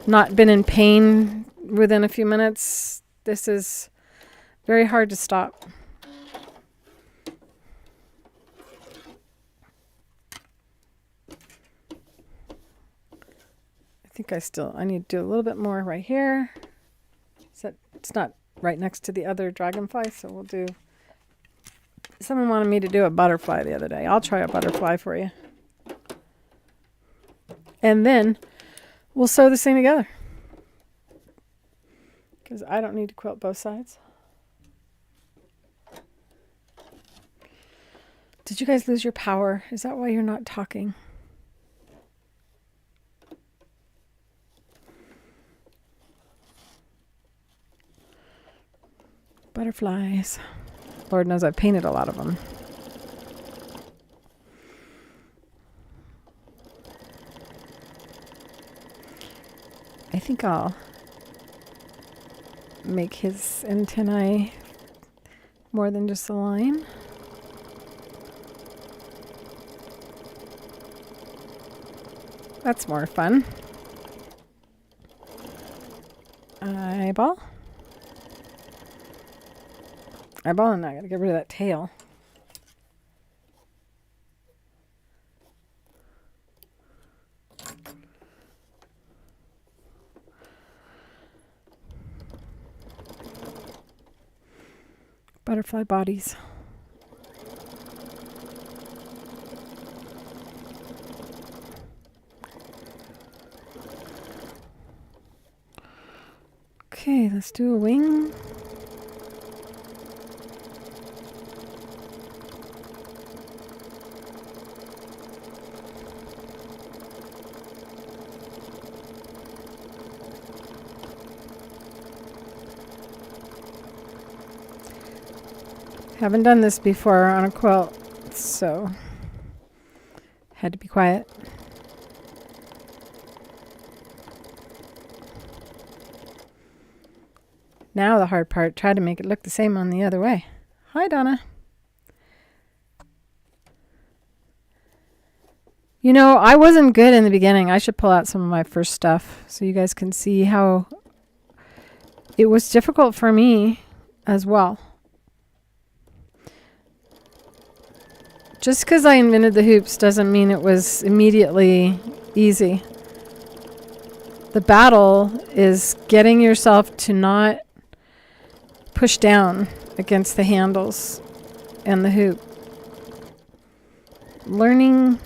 not been in pain within a few minutes. This is very hard to stop. I think I need to do a little bit more right here. So it's not right next to the other dragonfly, so we'll do... Someone wanted me to do a butterfly the other day. I'll try a butterfly for you. And then we'll sew this thing together. Because I don't need to quilt both sides. Did you guys lose your power? Is that why you're not talking? Butterflies. Lord knows I've painted a lot of them. I think I'll make his antennae more than just a line. That's more fun. Eyeball. Eyeball, and I gotta get rid of that tail. Butterfly bodies. Okay, let's do a wing. Haven't done this before on a quilt, so had to be quiet. Now the hard part, try to make it look the same on the other way. Hi, Donna. You know, I wasn't good in the beginning. I should pull out some of my first stuff so you guys can see how it was difficult for me as well. Just because I invented the hoops doesn't mean it was immediately easy. The battle is getting yourself to not push down against the handles and the hoop. Learning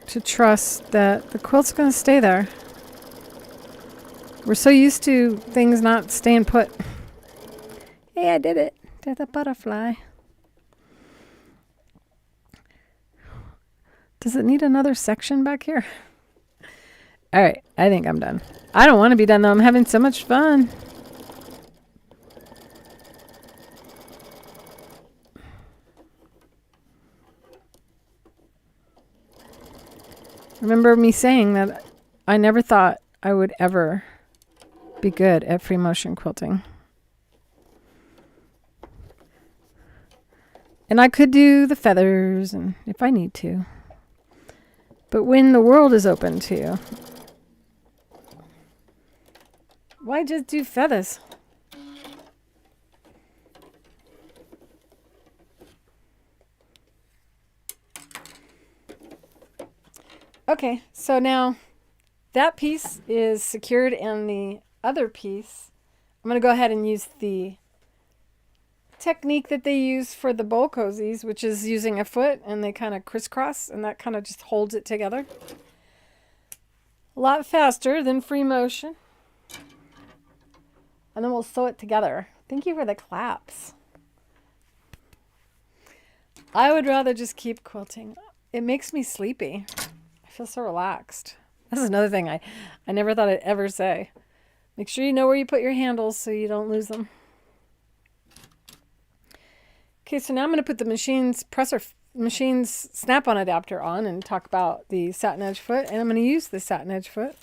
to trust that the quilt's going to stay there. We're so used to things not staying put. Hey, I did it. Did a butterfly. Does it need another section back here? All right, I think I'm done. I don't want to be done though. I'm having so much fun. Remember me saying that I never thought I would ever be good at free motion quilting. And I could do the feathers and if I need to. But when the world is open to you, why just do feathers? Okay, so now that piece is secured and the other piece, I'm going to go ahead and use the technique that they use for the bowl cozies, which is using a foot and they kind of crisscross and that kind of just holds it together. A lot faster than free motion. And then we'll sew it together. Thank you for the claps. I would rather just keep quilting. It makes me sleepy. I feel so relaxed. This is another thing I never thought I'd ever say. Make sure you know where you put your handles so you don't lose them. Okay, so now I'm going to put the machine's snap-on adapter on and talk about the Satinedge foot. And I'm going to use the Satinedge foot.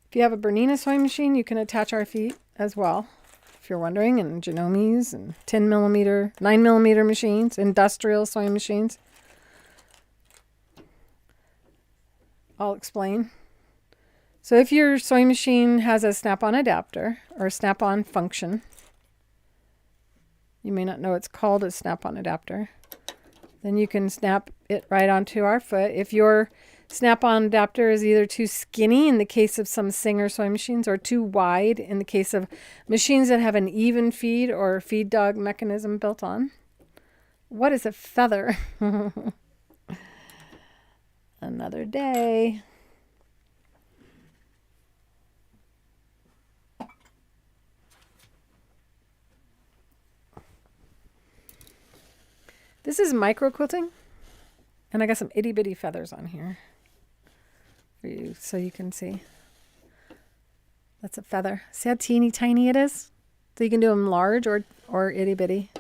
If you have a Bernina sewing machine, you can attach our feet as well, if you're wondering, and Genomes and 10mm, 9mm machines, industrial sewing machines. I'll explain. So if your sewing machine has a snap-on adapter or a snap-on function, you may not know it's called a snap-on adapter, then you can snap it right onto our foot. If your Snap-on adapter is either too skinny in the case of some Singer sewing machines or too wide in the case of machines that have an even feed or feed dog mechanism built on. What is a feather? Another day. This is micro quilting, and I got some itty bitty feathers on here for you so you can see. That's a feather. See how teeny tiny it is? So you can do them large or itty bitty.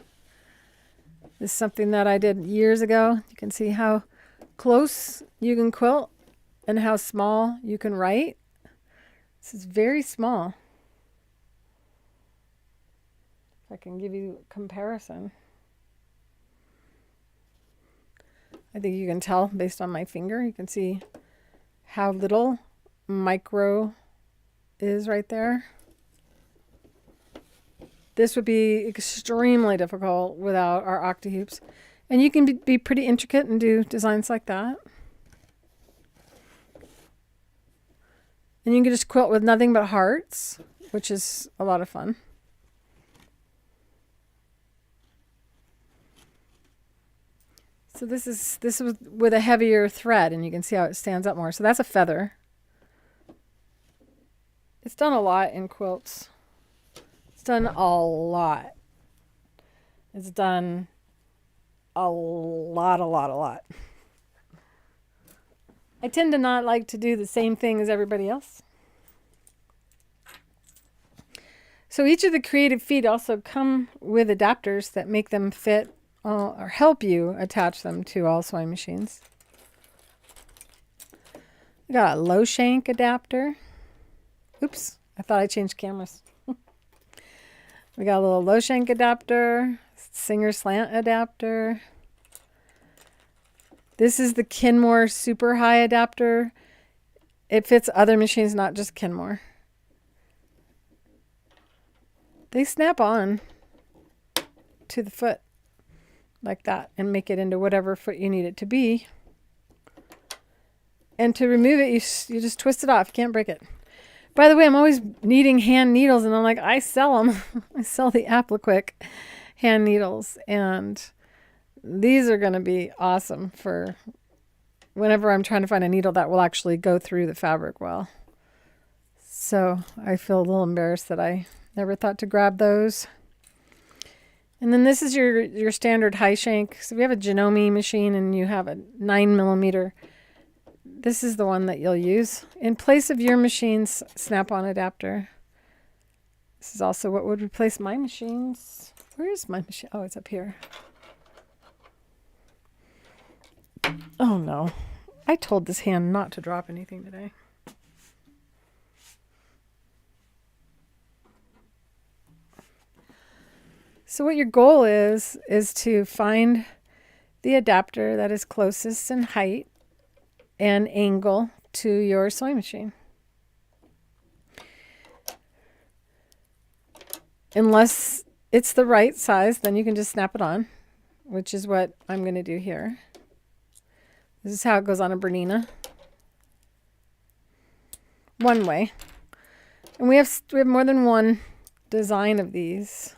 This is something that I did years ago. You can see how close you can quilt and how small you can write. This is very small. If I can give you a comparison. I think you can tell based on my finger. You can see how little micro is right there. This would be extremely difficult without our Octi-Hoops. And you can be pretty intricate and do designs like that. And you can just quilt with nothing but hearts, which is a lot of fun. So this is with a heavier thread, and you can see how it stands up more. So that's a feather. It's done a lot in quilts. It's done a lot. It's done a lot. I tend to not like to do the same thing as everybody else. So each of the creative feet also come with adapters that make them fit or help you attach them to all sewing machines. We got a low shank adapter. Oops, I thought I changed cameras. We got a little low shank adapter, Singer slant adapter. This is the Kenmore super high adapter. It fits other machines, not just Kenmore. They snap on to the foot like that and make it into whatever foot you need it to be. And to remove it, you just twist it off. You can't break it. By the way, I'm always needing hand needles, and I'm like, I sell them. I sell the Appliquick hand needles, and these are going to be awesome for whenever I'm trying to find a needle that will actually go through the fabric well. So I feel a little embarrassed that I never thought to grab those. And then this is your standard high shank. So if you have a Janome machine and you have a 9mm, this is the one that you'll use in place of your machine's snap-on adapter. This is also what would replace my machines. Where is my machine? Oh, it's up here. Oh no, I told this hand not to drop anything today. So what your goal is to find the adapter that is closest in height and angle to your sewing machine. Unless it's the right size, then you can just snap it on, which is what I'm going to do here. This is how it goes on a Bernina. One way. And we have more than one design of these.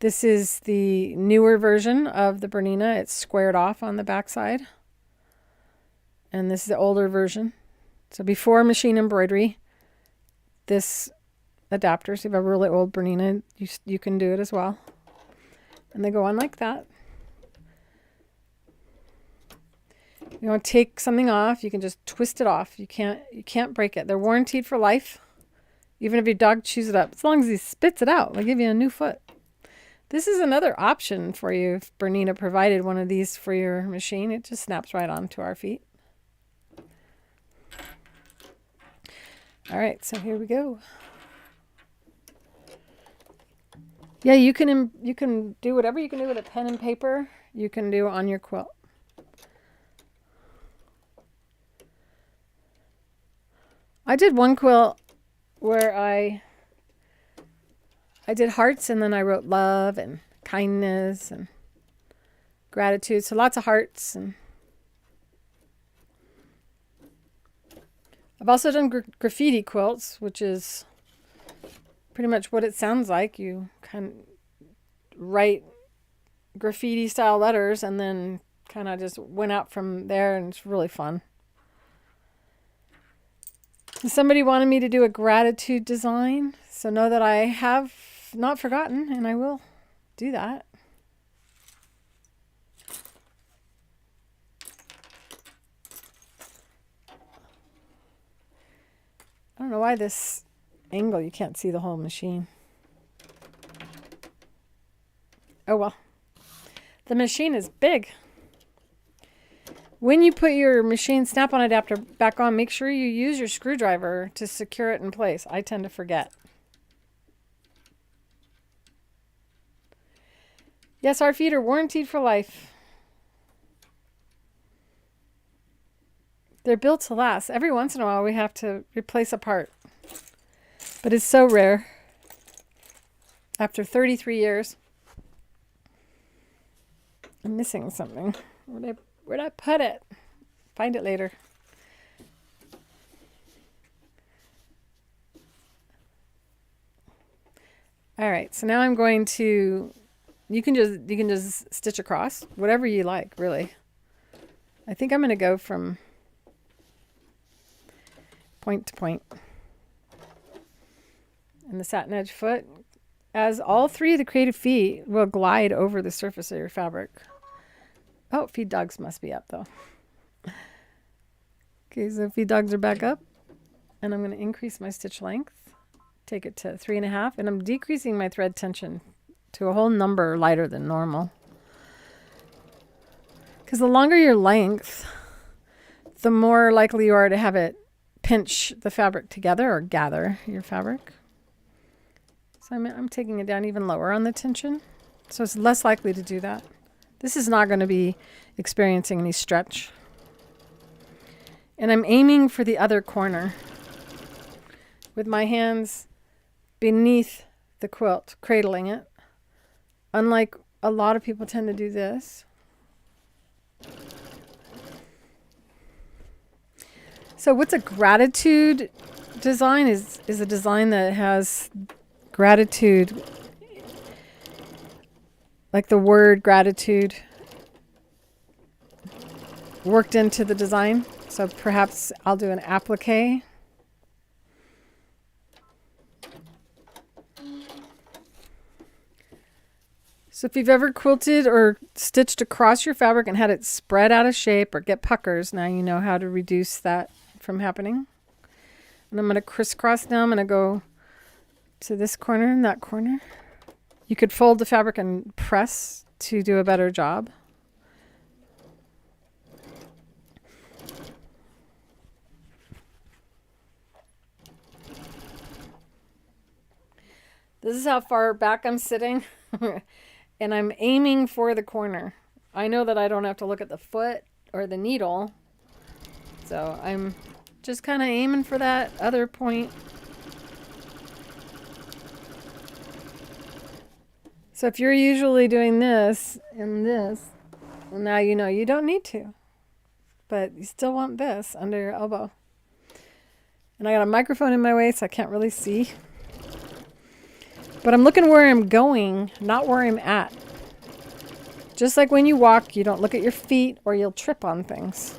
This is the newer version of the Bernina. It's squared off on the backside. And this is the older version. So before machine embroidery, this adapter, so if you have a really old Bernina, you can do it as well. And they go on like that. You want to take something off, you can just twist it off. You can't break it. They're warranted for life. Even if your dog chews it up. As long as he spits it out, they'll give you a new foot. This is another option for you if Bernina provided one of these for your machine. It just snaps right onto our feet. All right, so here we go. Yeah, you can do whatever you can do with a pen and paper. You can do on your quilt. I did one quilt where I did hearts, and then I wrote love and kindness and gratitude. So lots of hearts. And I've also done graffiti quilts, which is pretty much what it sounds like. You kind of write graffiti style letters and then kind of just went out from there, and it's really fun. Somebody wanted me to do a gratitude design, so know that I have not forgotten, and I will do that. I don't know why this angle, you can't see the whole machine. Oh well. The machine is big. When you put your machine snap-on adapter back on, make sure you use your screwdriver to secure it in place. I tend to forget. Yes, our feet are warranted for life. They're built to last. Every once in a while we have to replace a part. But it's so rare. After 33 years. I'm missing something. Where'd I put it? Find it later. All right, so now I'm going to, you can just stitch across, whatever you like, really. I think I'm going to go from point to point. And the Satinedge Foot, as all three of the creative feet will glide over the surface of your fabric. Oh, feed dogs must be up though. Okay, so feed dogs are back up, and I'm going to increase my stitch length, take it to 3.5, and I'm decreasing my thread tension to a whole number lighter than normal. Because the longer your length, the more likely you are to have it pinch the fabric together or gather your fabric. So I'm taking it down even lower on the tension, so it's less likely to do that. This is not going to be experiencing any stretch. And I'm aiming for the other corner with my hands beneath the quilt, cradling it. Unlike a lot of people tend to do this. So what's a gratitude design is a design that has gratitude, like the word gratitude, worked into the design. So perhaps I'll do an applique. So if you've ever quilted or stitched across your fabric and had it spread out of shape or get puckers, now you know how to reduce that from happening. And I'm going to crisscross now. I'm going to go to this corner and that corner. You could fold the fabric and press to do a better job. This is how far back I'm sitting. And I'm aiming for the corner. I know that I don't have to look at the foot or the needle. So I'm just kind of aiming for that other point. So if you're usually doing this and this, well, now you know you don't need to. But you still want this under your elbow. And I got a microphone in my way, so I can't really see. But I'm looking where I'm going, not where I'm at. Just like when you walk, you don't look at your feet or you'll trip on things.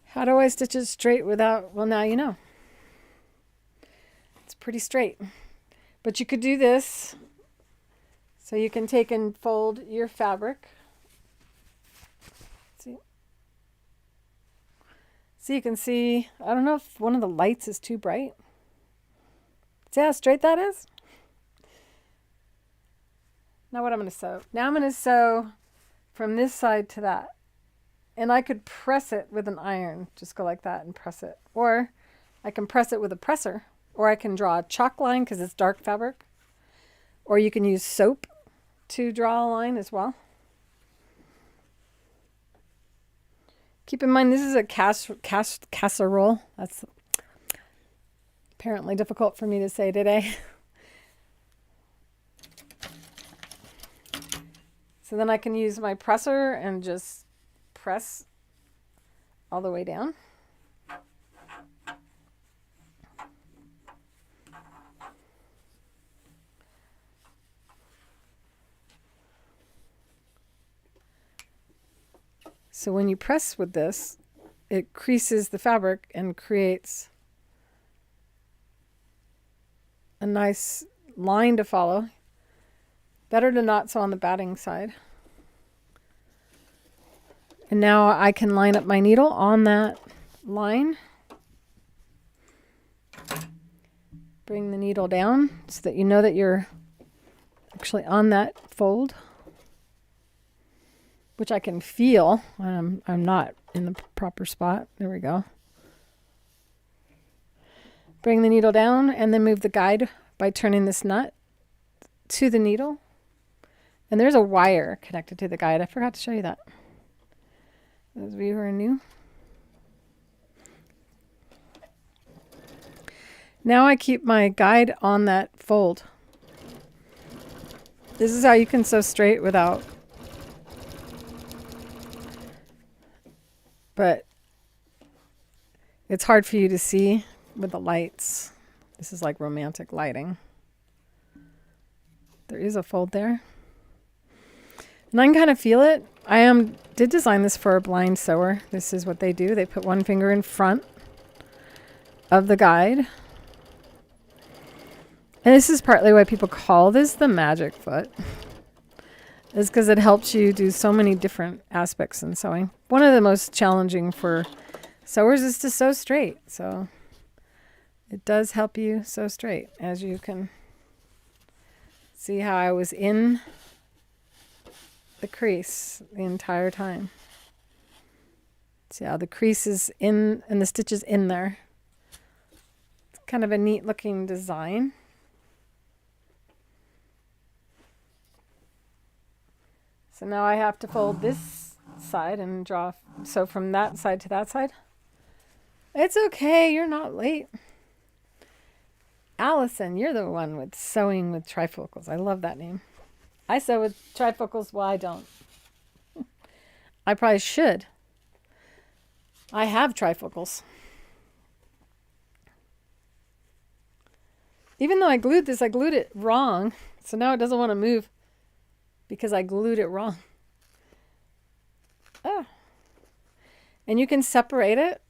How do I stitch it straight without, well, now you know. It's pretty straight. But you could do this. So you can take and fold your fabric. See? So you can see, I don't know if one of the lights is too bright. See how straight that is? Now what I'm going to sew. Now I'm going to sew from this side to that. And I could press it with an iron. Just go like that and press it. Or I can press it with a presser. Or I can draw a chalk line because it's dark fabric. Or you can use soap to draw a line as well. Keep in mind this is a casserole. That's apparently difficult for me to say today. So then I can use my presser and just press all the way down. So when you press with this, it creases the fabric and creates a nice line to follow. Better to not sew on the batting side. And now I can line up my needle on that line. Bring the needle down so that you know that you're actually on that fold, which I can feel. I'm not in the proper spot. There we go. Bring the needle down and then move the guide by turning this nut to the needle. And there's a wire connected to the guide. I forgot to show you that. Those of you who are new. Now I keep my guide on that fold. This is how you can sew straight without. But it's hard for you to see with the lights. This is like romantic lighting. There is a fold there. And I can kind of feel it. I did design this for a blind sewer. This is what they do. They put one finger in front of the guide. And this is partly why people call this the magic foot. Is because it helps you do so many different aspects in sewing. One of the most challenging for sewers is to sew straight. So it does help you sew straight, as you can see how I was in the crease the entire time. See how the crease is in and the stitch is in there. It's kind of a neat looking design. So now I have to fold this side and draw, so from that side to that side. It's okay, you're not late. Allison, you're the one with sewing with trifocals. I love that name. I sew with trifocals. Well, I don't. I probably should. I have trifocals. Even though I glued this, I glued it wrong. So now it doesn't want to move because I glued it wrong. Oh. And you can separate it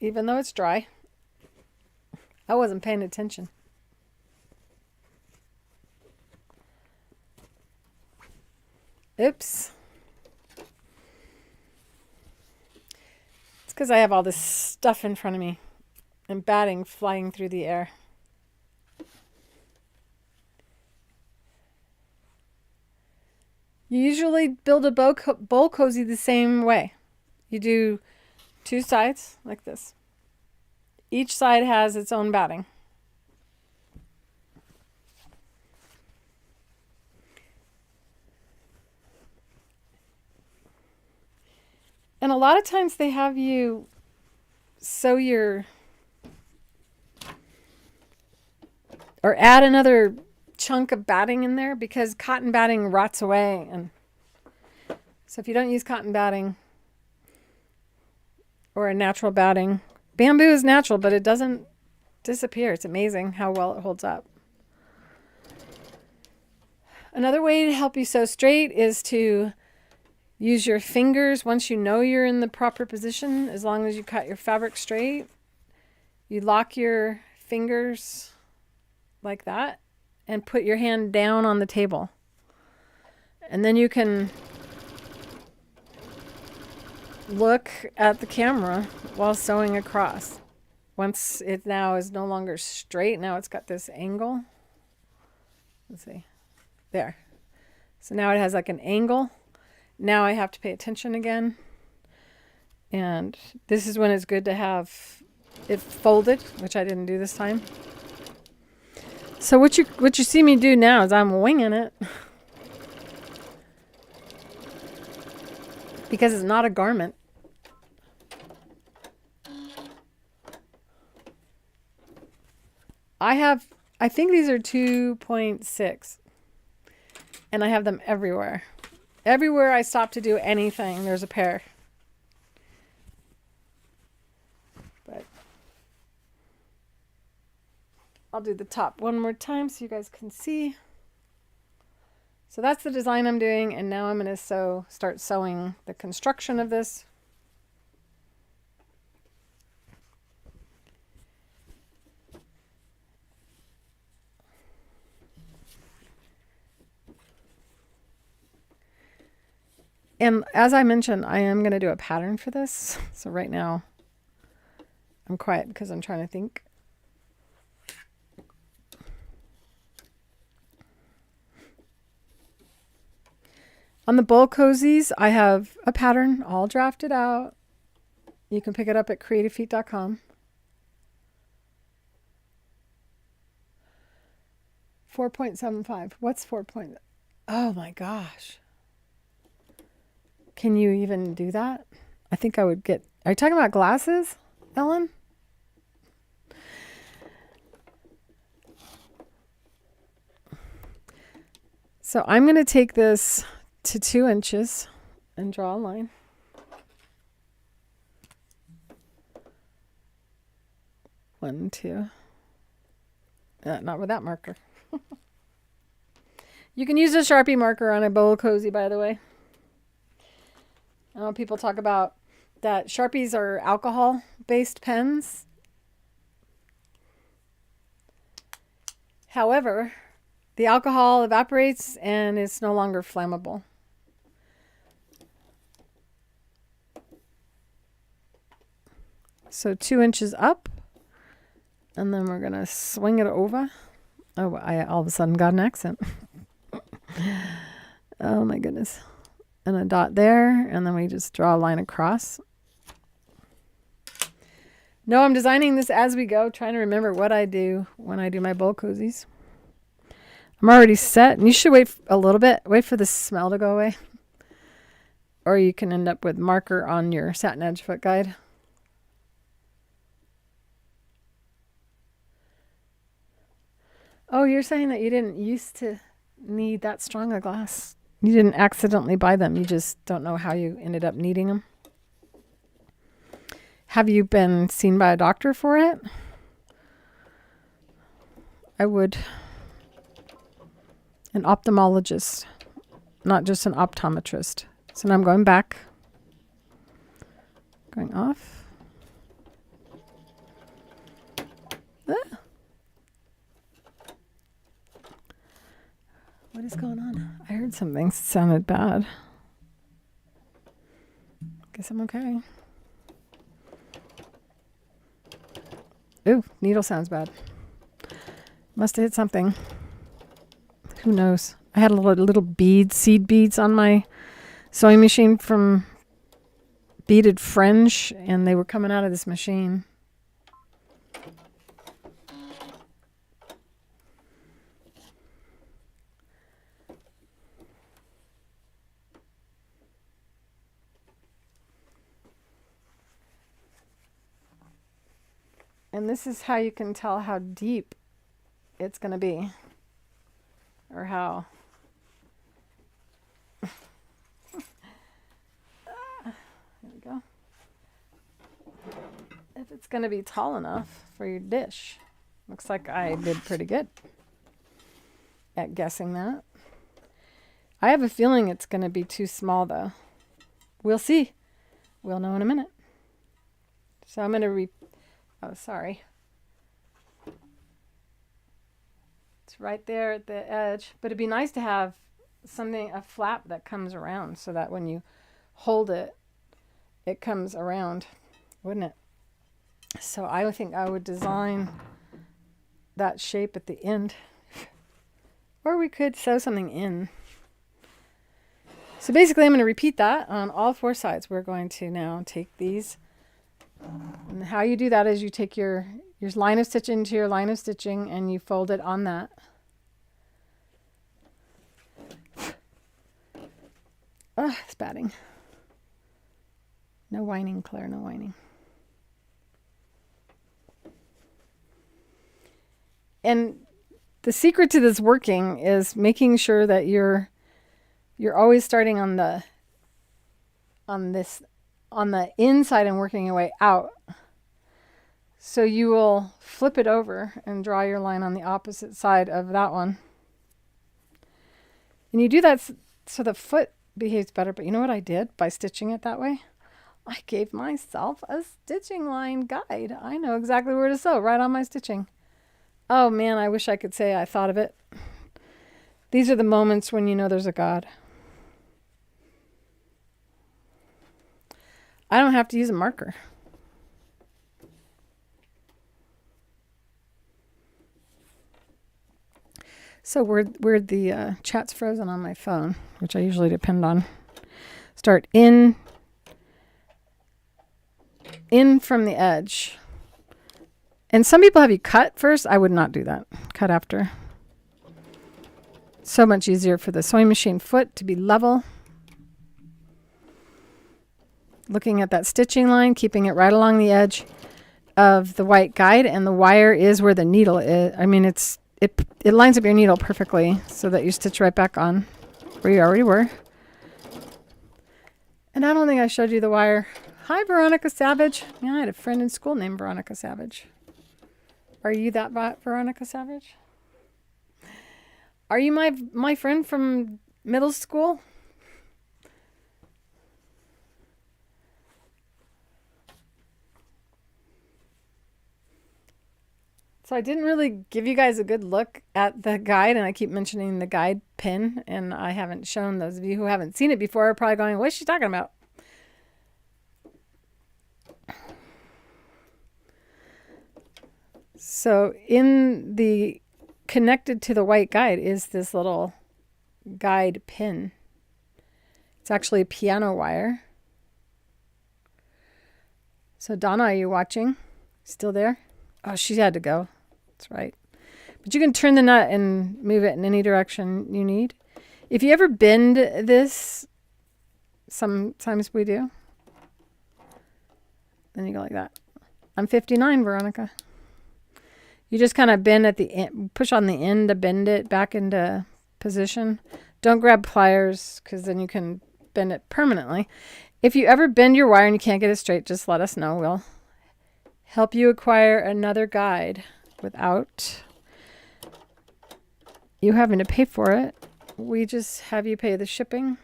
even though it's dry. I wasn't paying attention. Oops. It's because I have all this stuff in front of me and batting flying through the air. You usually build a bowl cozy the same way. You do two sides like this. Each side has its own batting. And a lot of times they have you sew your, or add another chunk of batting in there because cotton batting rots away. And so if you don't use cotton batting or a natural batting, bamboo is natural, but it doesn't disappear. It's amazing how well it holds up. Another way to help you sew straight is to use your fingers once you know you're in the proper position. As long as you cut your fabric straight, you lock your fingers like that and put your hand down on the table. And then you can look at the camera while sewing across. Once it now is no longer straight, now it's got this angle. Let's see. There. So now it has like an angle. Now I have to pay attention again. And this is when it's good to have it folded, which I didn't do this time. So what you see me do now is I'm winging it. Because it's not a garment. I think these are 2.6. And I have them everywhere. Everywhere I stop to do anything, there's a pair. But I'll do the top one more time so you guys can see. So that's the design I'm doing, and now I'm going to start sewing the construction of this. And as I mentioned, I am going to do a pattern for this. So right now I'm quiet because I'm trying to think. On the bowl cozies, I have a pattern all drafted out. You can pick it up at creativefeet.com. 4.75. What's 4. Oh my gosh. Can you even do that? I think I would get... Are you talking about glasses, Ellen? So I'm going to take this to 2 inches and draw a line. One, two. Not with that marker. You can use a Sharpie marker on a bowl cozy, by the way. I know people talk about that Sharpies are alcohol-based pens. However, the alcohol evaporates and it's no longer flammable. So 2 inches up, and then we're going to swing it over. Oh, I all of a sudden got an accent. Oh my goodness. And a dot there, and then we just draw a line across. No, I'm designing this as we go, trying to remember what I do when I do my bowl cozies. I'm already set, and you should wait a little bit. Wait for the smell to go away. Or you can end up with marker on your Satinedge Foot guide. Oh, you're saying that you didn't used to need that strong a glass. You didn't accidentally buy them. You just don't know how you ended up needing them. Have you been seen by a doctor for it? I would. An ophthalmologist, not just an optometrist. So now I'm going back. Going off. Ah. What is going on? I heard something sounded bad. Guess I'm okay. Ooh, needle sounds bad. Must have hit something. Who knows? I had a little seed beads on my sewing machine from beaded fringe, and they were coming out of this machine. And this is how you can tell how deep it's going to be. Or how. There we go. If it's going to be tall enough for your dish. Looks like I did pretty good at guessing that. I have a feeling it's going to be too small though. We'll see. We'll know in a minute. So I'm going to oh, sorry. It's right there at the edge. But it'd be nice to have a flap that comes around so that when you hold it, it comes around, wouldn't it? So I think I would design that shape at the end. Or we could sew something in. So basically I'm going to repeat that on all 4 sides. We're going to now take these. And how you do that is you take your line of stitch into your line of stitching and you fold it on that. Oh, it's batting. No whining, Claire, no whining. And the secret to this working is making sure that you're you're always starting on the inside and working your way out. So you will flip it over and draw your line on the opposite side of that one. And you do that so the foot behaves better. But you know what I did by stitching it that way? I gave myself a stitching line guide. I know exactly where to sew, right on my stitching. Oh man, I wish I could say I thought of it. These are the moments when you know there's a God. I don't have to use a marker. So where the chat's frozen on my phone, which I usually depend on. Start in from the edge. And some people have you cut first. I would not do that. Cut after. So much easier for the sewing machine foot to be level. Looking at that stitching line, keeping it right along the edge of the white guide, and the wire is where the needle is. I mean, it lines up your needle perfectly so that you stitch right back on where you already were. And I don't think I showed you the wire. Hi, Veronica Savage. Yeah, I had a friend in school named Veronica Savage. Are you that Veronica Savage? Are you my friend from middle school? So I didn't really give you guys a good look at the guide, and I keep mentioning the guide pin, and I haven't shown those of you who haven't seen it before are probably going, what's she talking about? So in the connected to the white guide is this little guide pin. It's actually a piano wire. So Donna, are you watching? Still there? Oh, she had to go. That's right. But you can turn the nut and move it in any direction you need. If you ever bend this, sometimes we do. Then you go like that. I'm 59, Veronica. You just kind of bend at the end, push on the end to bend it back into position. Don't grab pliers because then you can bend it permanently. If you ever bend your wire and you can't get it straight, just let us know. We'll help you acquire another guide without you having to pay for it. We just have you pay the shipping.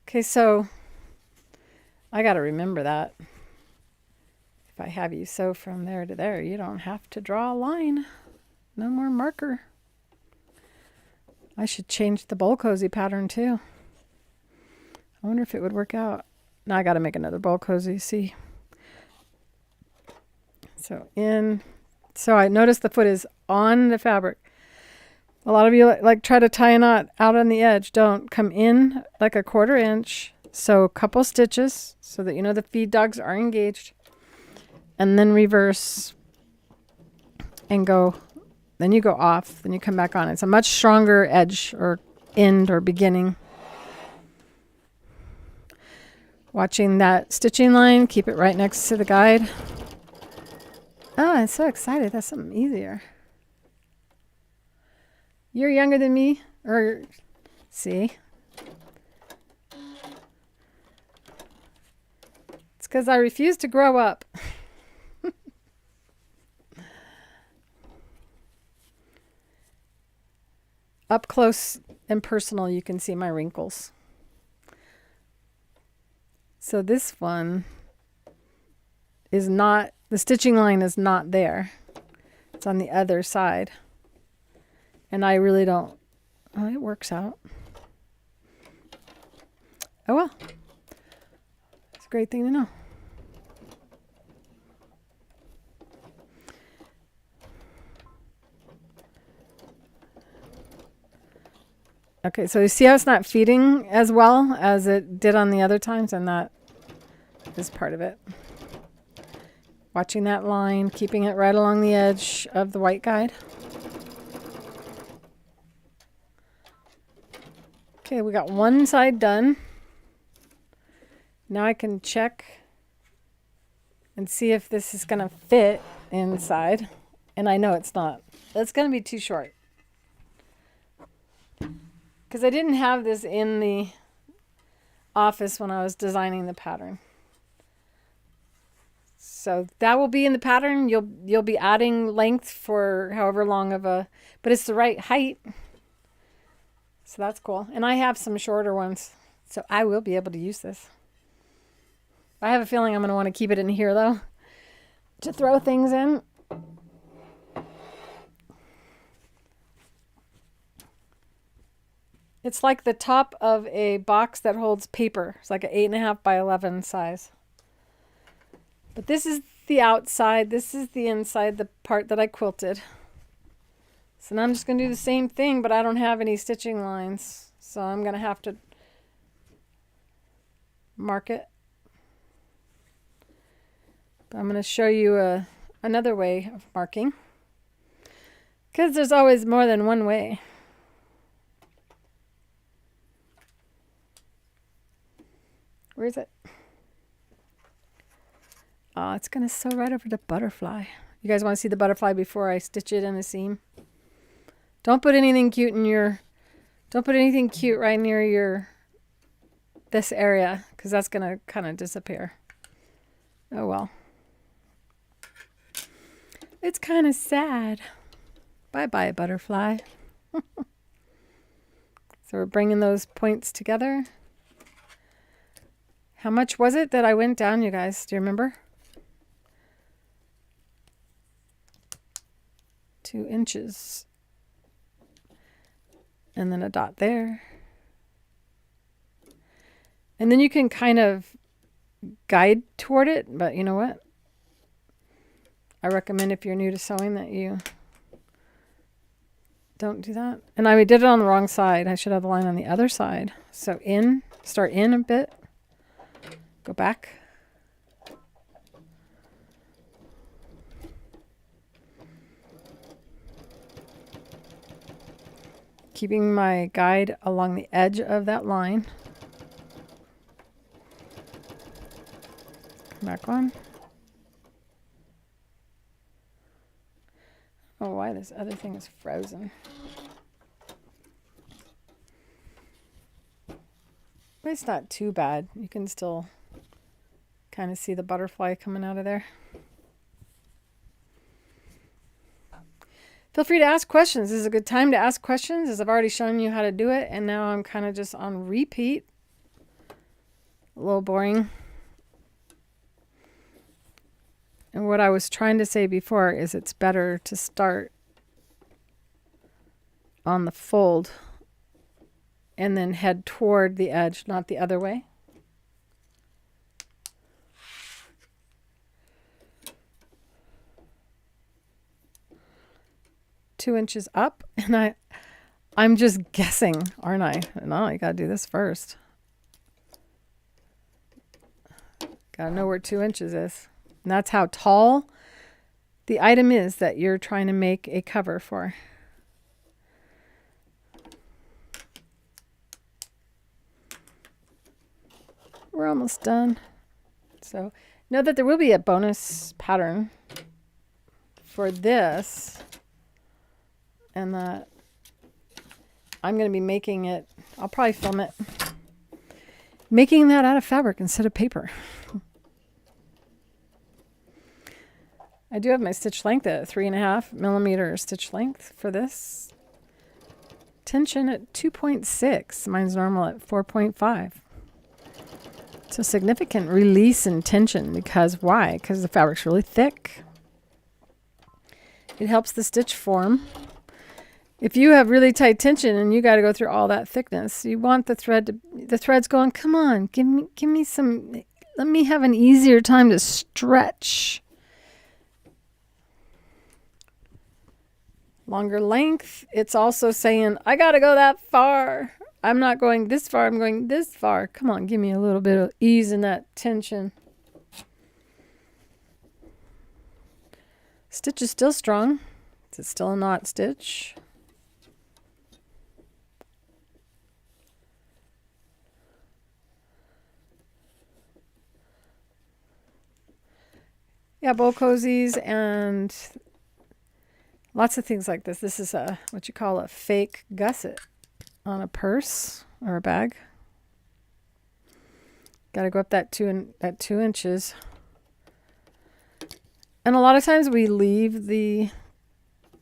Okay, so I got to remember that. If I have you sew from there to there, you don't have to draw a line. No more marker. I should change the bowl cozy pattern too. I wonder if it would work out. Now I got to make another bowl cozy, see. So I noticed the foot is on the fabric. A lot of you like try to tie a knot out on the edge. Don't. Come in like a 1/4 inch. So a couple stitches so that you know the feed dogs are engaged. And then reverse and go. Then you go off. Then you come back on. It's a much stronger edge or end or beginning. Watching that stitching line. Keep it right next to the guide. Oh, I'm so excited. That's something easier. You're younger than me. Or, see? It's because I refuse to grow up. Up close and personal, you can see my wrinkles. So this one is not, the stitching line is not there. It's on the other side. And I really don't, oh, it works out. Oh well. It's a great thing to know. Okay, so you see how it's not feeding as well as it did on the other times, and that is part of it. Watching that line, keeping it right along the edge of the white guide. Okay, we got one side done. Now I can check and see if this is going to fit inside. And And I know it's not. It's going to be too short. Because I didn't have this in the office when I was designing the pattern. So that will be in the pattern. You'll be adding length for however long of a, but it's the right height. So that's cool. And I have some shorter ones, so I will be able to use this. I have a feeling I'm going to want to keep it in here though, to throw things in. It's like the top of a box that holds paper. It's like an 8.5 by 11 size. But this is the outside. This is the inside, the part that I quilted. So now I'm just going to do the same thing, but I don't have any stitching lines. So I'm going to have to mark it. But I'm going to show you another way of marking. Because there's always more than one way. Where is it? Oh, it's going to sew right over the butterfly. You guys want to see the butterfly before I stitch it in the seam? Don't put anything cute in your... Don't put anything cute right near your... this area, because that's going to kind of disappear. Oh, well. It's kind of sad. Bye-bye, butterfly. So we're bringing those points together. How much was it that I went down, you guys? Do you remember? 2 inches. And then a dot there. And then you can kind of guide toward it, but you know what? I recommend if you're new to sewing that you don't do that. And I did it on the wrong side. I should have the line on the other side. So in, start in a bit. Go back. Keeping my guide along the edge of that line. Back on. Oh, why this other thing is frozen. But it's not too bad. You can still kind of see the butterfly coming out of there. Feel free to ask questions. This is a good time to ask questions, as I've already shown you how to do it, and now I'm kind of just on repeat. A little boring. And what I was trying to say before is it's better to start on the fold and then head toward the edge, not the other way. Two inches up, and I'm just guessing, aren't I? No, I gotta do this first. Gotta know where 2 inches is. And that's how tall the item is that you're trying to make a cover for. We're almost done. So know that there will be a bonus pattern for this, and that I'm going to be making it, I'll probably film it, making that out of fabric instead of paper. I do have my stitch length at 3.5 millimeter stitch length for this. Tension at 2.6. Mine's normal at 4.5. So significant release in tension, because why? Because the fabric's really thick. It helps the stitch form. If you have really tight tension and you got to go through all that thickness, you want the thread to, the thread's going, come on, give me some, let me have an easier time to stretch. Longer length, it's also saying, I got to go that far. I'm not going this far, I'm going this far. Come on, give me a little bit of ease in that tension. Stitch is still strong. It's still a knot stitch. Yeah, bowl cozies and Lots of things like this. This is a what you call a fake gusset on a purse or a bag. Got to go up that 2 inches. And a lot of times we leave the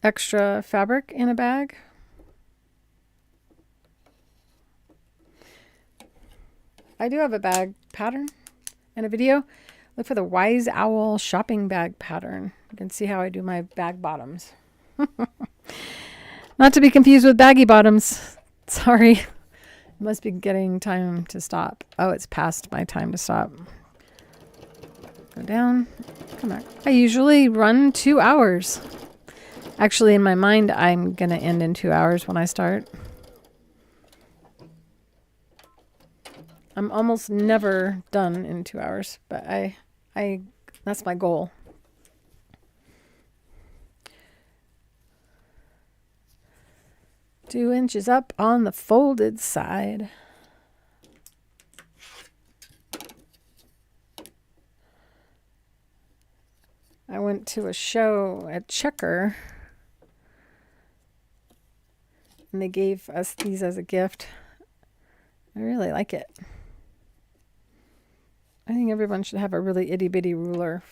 extra fabric in a bag. I do have a bag pattern and a video. Look for the Wise Owl shopping bag pattern. You can see how I do my bag bottoms. Not to be confused with baggy bottoms. Sorry. It must be getting time to stop. Oh, it's past my time to stop. Go down. Come back. I usually run 2 hours. Actually, in my mind, I'm going to end in 2 hours when I start. I'm almost never done in 2 hours, but I that's my goal. Two inches up on the folded side. I went to a show at Checker, and they gave us these as a gift. I really like it. I think everyone should have a really itty bitty ruler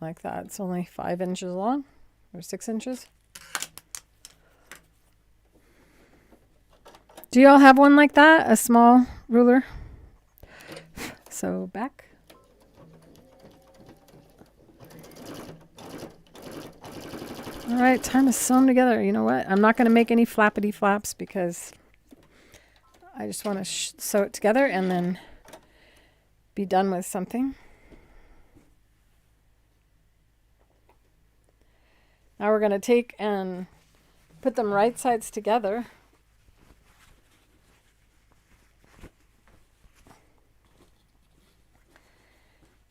like that. It's only 5 inches long or 6 inches. Do you all have one like that? A small ruler? So back. All right, time to sew them together. You know what? I'm not going to make any flappity flaps because I just want to sew it together and then be done with something. Now we're going to take and put them right sides together.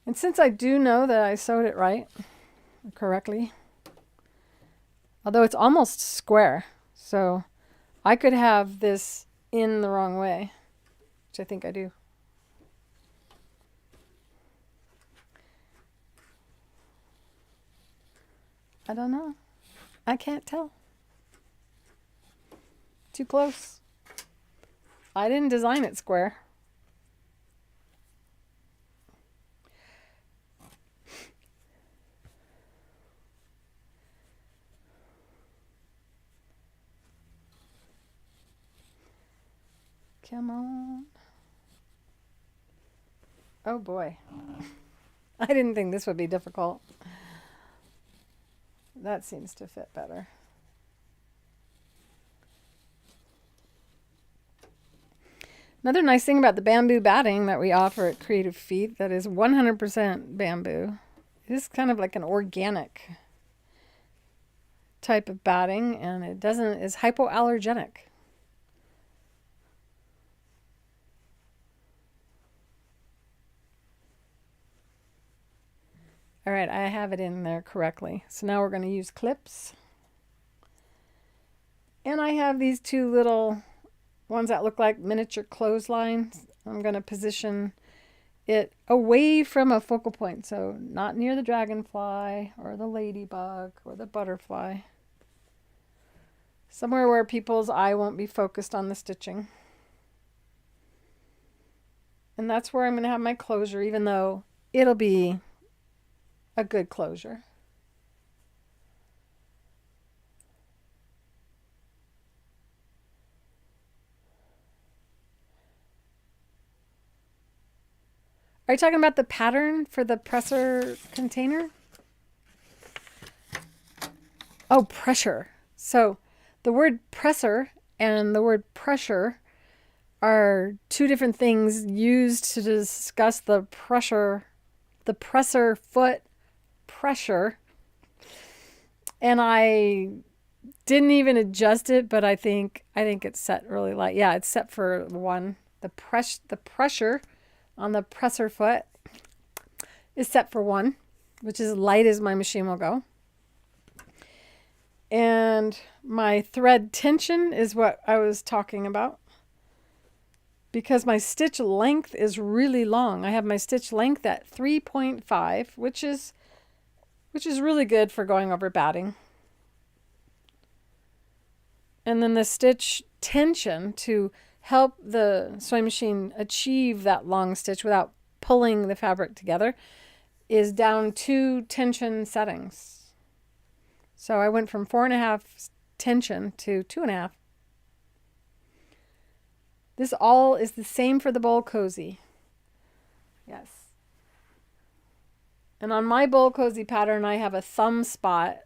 And since I do know that I sewed it right, correctly, although it's almost square, so I could have this in the wrong way, which I think I do. I don't know. I can't tell. Too close. I didn't design it square. Come on. Oh boy. I didn't think this would be difficult. That seems to fit better. Another nice thing about the bamboo batting that we offer at Creative Feet that is 100% bamboo. It is kind of like an organic type of batting, and it is hypoallergenic. All right, I have it in there correctly. So now we're going to use clips. And I have these two little ones that look like miniature clotheslines. I'm going to position it away from a focal point. So not near the dragonfly or the ladybug or the butterfly. Somewhere where people's eye won't be focused on the stitching. And that's where I'm going to have my closure, even though it'll be a good closure. Are you talking about the pattern for the presser container? Oh, pressure. So the word presser and the word pressure are two different things used to discuss the presser foot pressure. And I didn't even adjust it, but I think it's set really light. Yeah, it's set for 1. The pressure on the presser foot is set for 1, which is as light as my machine will go. And my thread tension is what I was talking about. Because my stitch length is really long. I have my stitch length at 3.5, which is really good for going over batting. And then the stitch tension to help the sewing machine achieve that long stitch without pulling the fabric together is down 2 tension settings. So I went from 4.5 tension to 2.5. This all is the same for the bowl cozy. Yes. And on my bowl cozy pattern, I have a thumb spot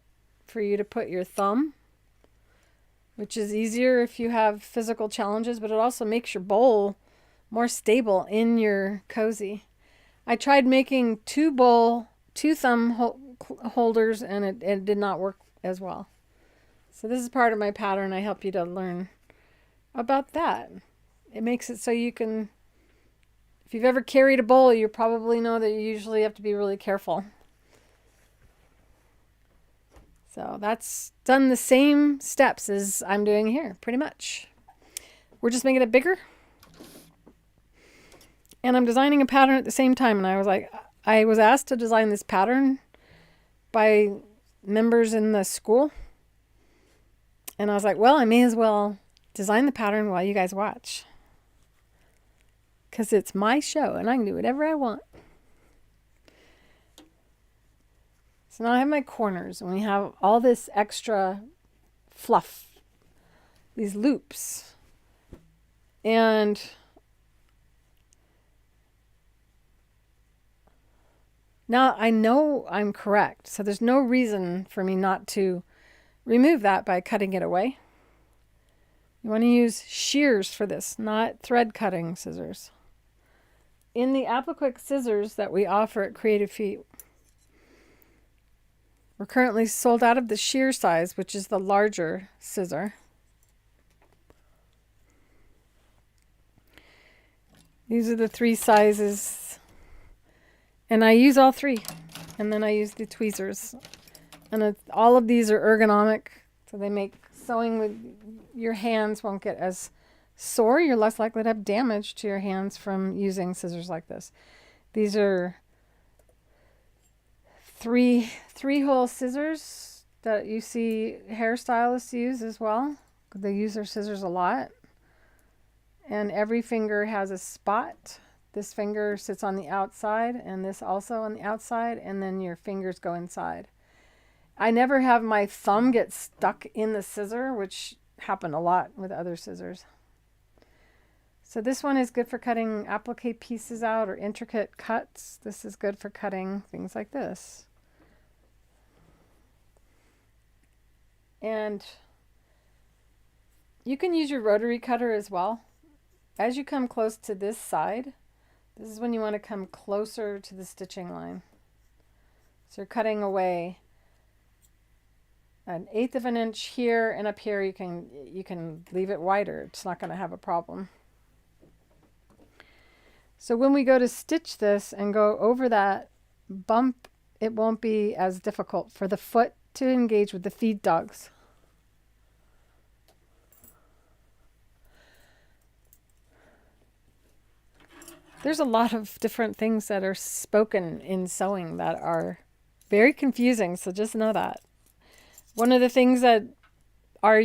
for you to put your thumb, which is easier if you have physical challenges, but it also makes your bowl more stable in your cozy. I tried making 2 thumb holders, and it did not work as well. So this is part of my pattern. I help you to learn about that. It makes it so you can, if you've ever carried a bowl, you probably know that you usually have to be really careful. So that's done the same steps as I'm doing here, pretty much. We're just making it bigger. And I'm designing a pattern at the same time. And I was asked to design this pattern by members in the school. And I was like, well, I may as well design the pattern while you guys watch. Because it's my show and I can do whatever I want. So now I have my corners and we have all this extra fluff, these loops. And now I know I'm correct. So there's no reason for me not to remove that by cutting it away. You want to use shears for this, not thread cutting scissors. In the Appliquick scissors that we offer at Creative Feet, we're currently sold out of the shear size, which is the larger scissor. These are the 3 sizes. And I use all 3. And then I use the tweezers. And all of these are ergonomic, so they make sewing with your hands won't get as sore. You're less likely to have damage to your hands from using scissors like this. These are 3-hole scissors that you see hairstylists use as well. They use their scissors a lot. And every finger has a spot. This finger sits on the outside and this also on the outside, and then your fingers go inside. I never have my thumb get stuck in the scissor, which happened a lot with other scissors. So this one is good for cutting applique pieces out or intricate cuts. This is good for cutting things like this. And you can use your rotary cutter as well. As you come close to this side, this is when you want to come closer to the stitching line. So you're cutting away 1/8 of an inch here, and up here you can leave it wider. It's not going to have a problem. So when we go to stitch this and go over that bump, it won't be as difficult for the foot to engage with the feed dogs. There's a lot of different things that are spoken in sewing that are very confusing, so just know that. One of the things that are,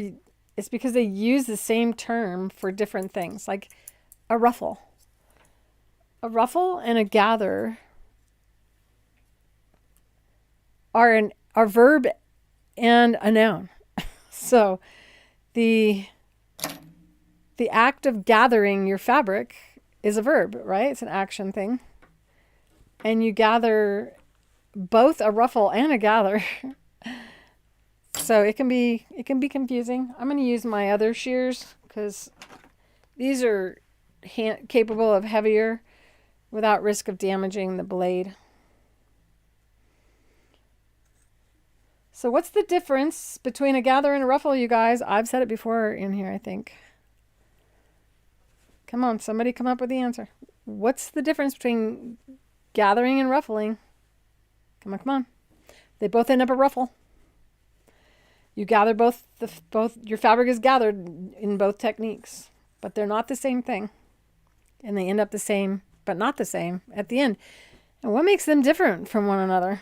it's because they use the same term for different things, like a ruffle. A ruffle and a gather are verb and a noun. So the act of gathering your fabric is a verb, right? It's an action thing. And you gather both a ruffle and a gather. So it can be confusing. I'm going to use my other shears because these are capable of heavier without risk of damaging the blade. So what's the difference between a gather and a ruffle, you guys? I've said it before in here, I think. Come on, somebody come up with the answer. What's the difference between gathering and ruffling? Come on. They both end up a ruffle. You gather both your fabric is gathered in both techniques, but they're not the same thing. And they end up the same, but not the same at the end. And what makes them different from one another?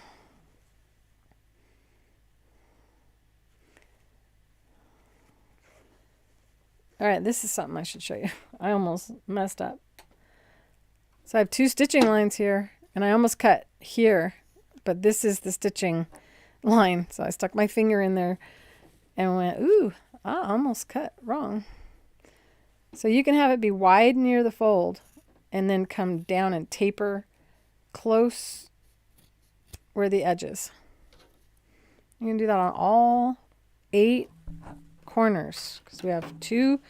All right, this is something I should show you. I almost messed up. So I have 2 stitching lines here, and I almost cut here, but this is the stitching line. So I stuck my finger in there and went, ooh, I almost cut wrong. So you can have it be wide near the fold and then come down and taper close where the edge is. You can do that on all 8 corners because we have 2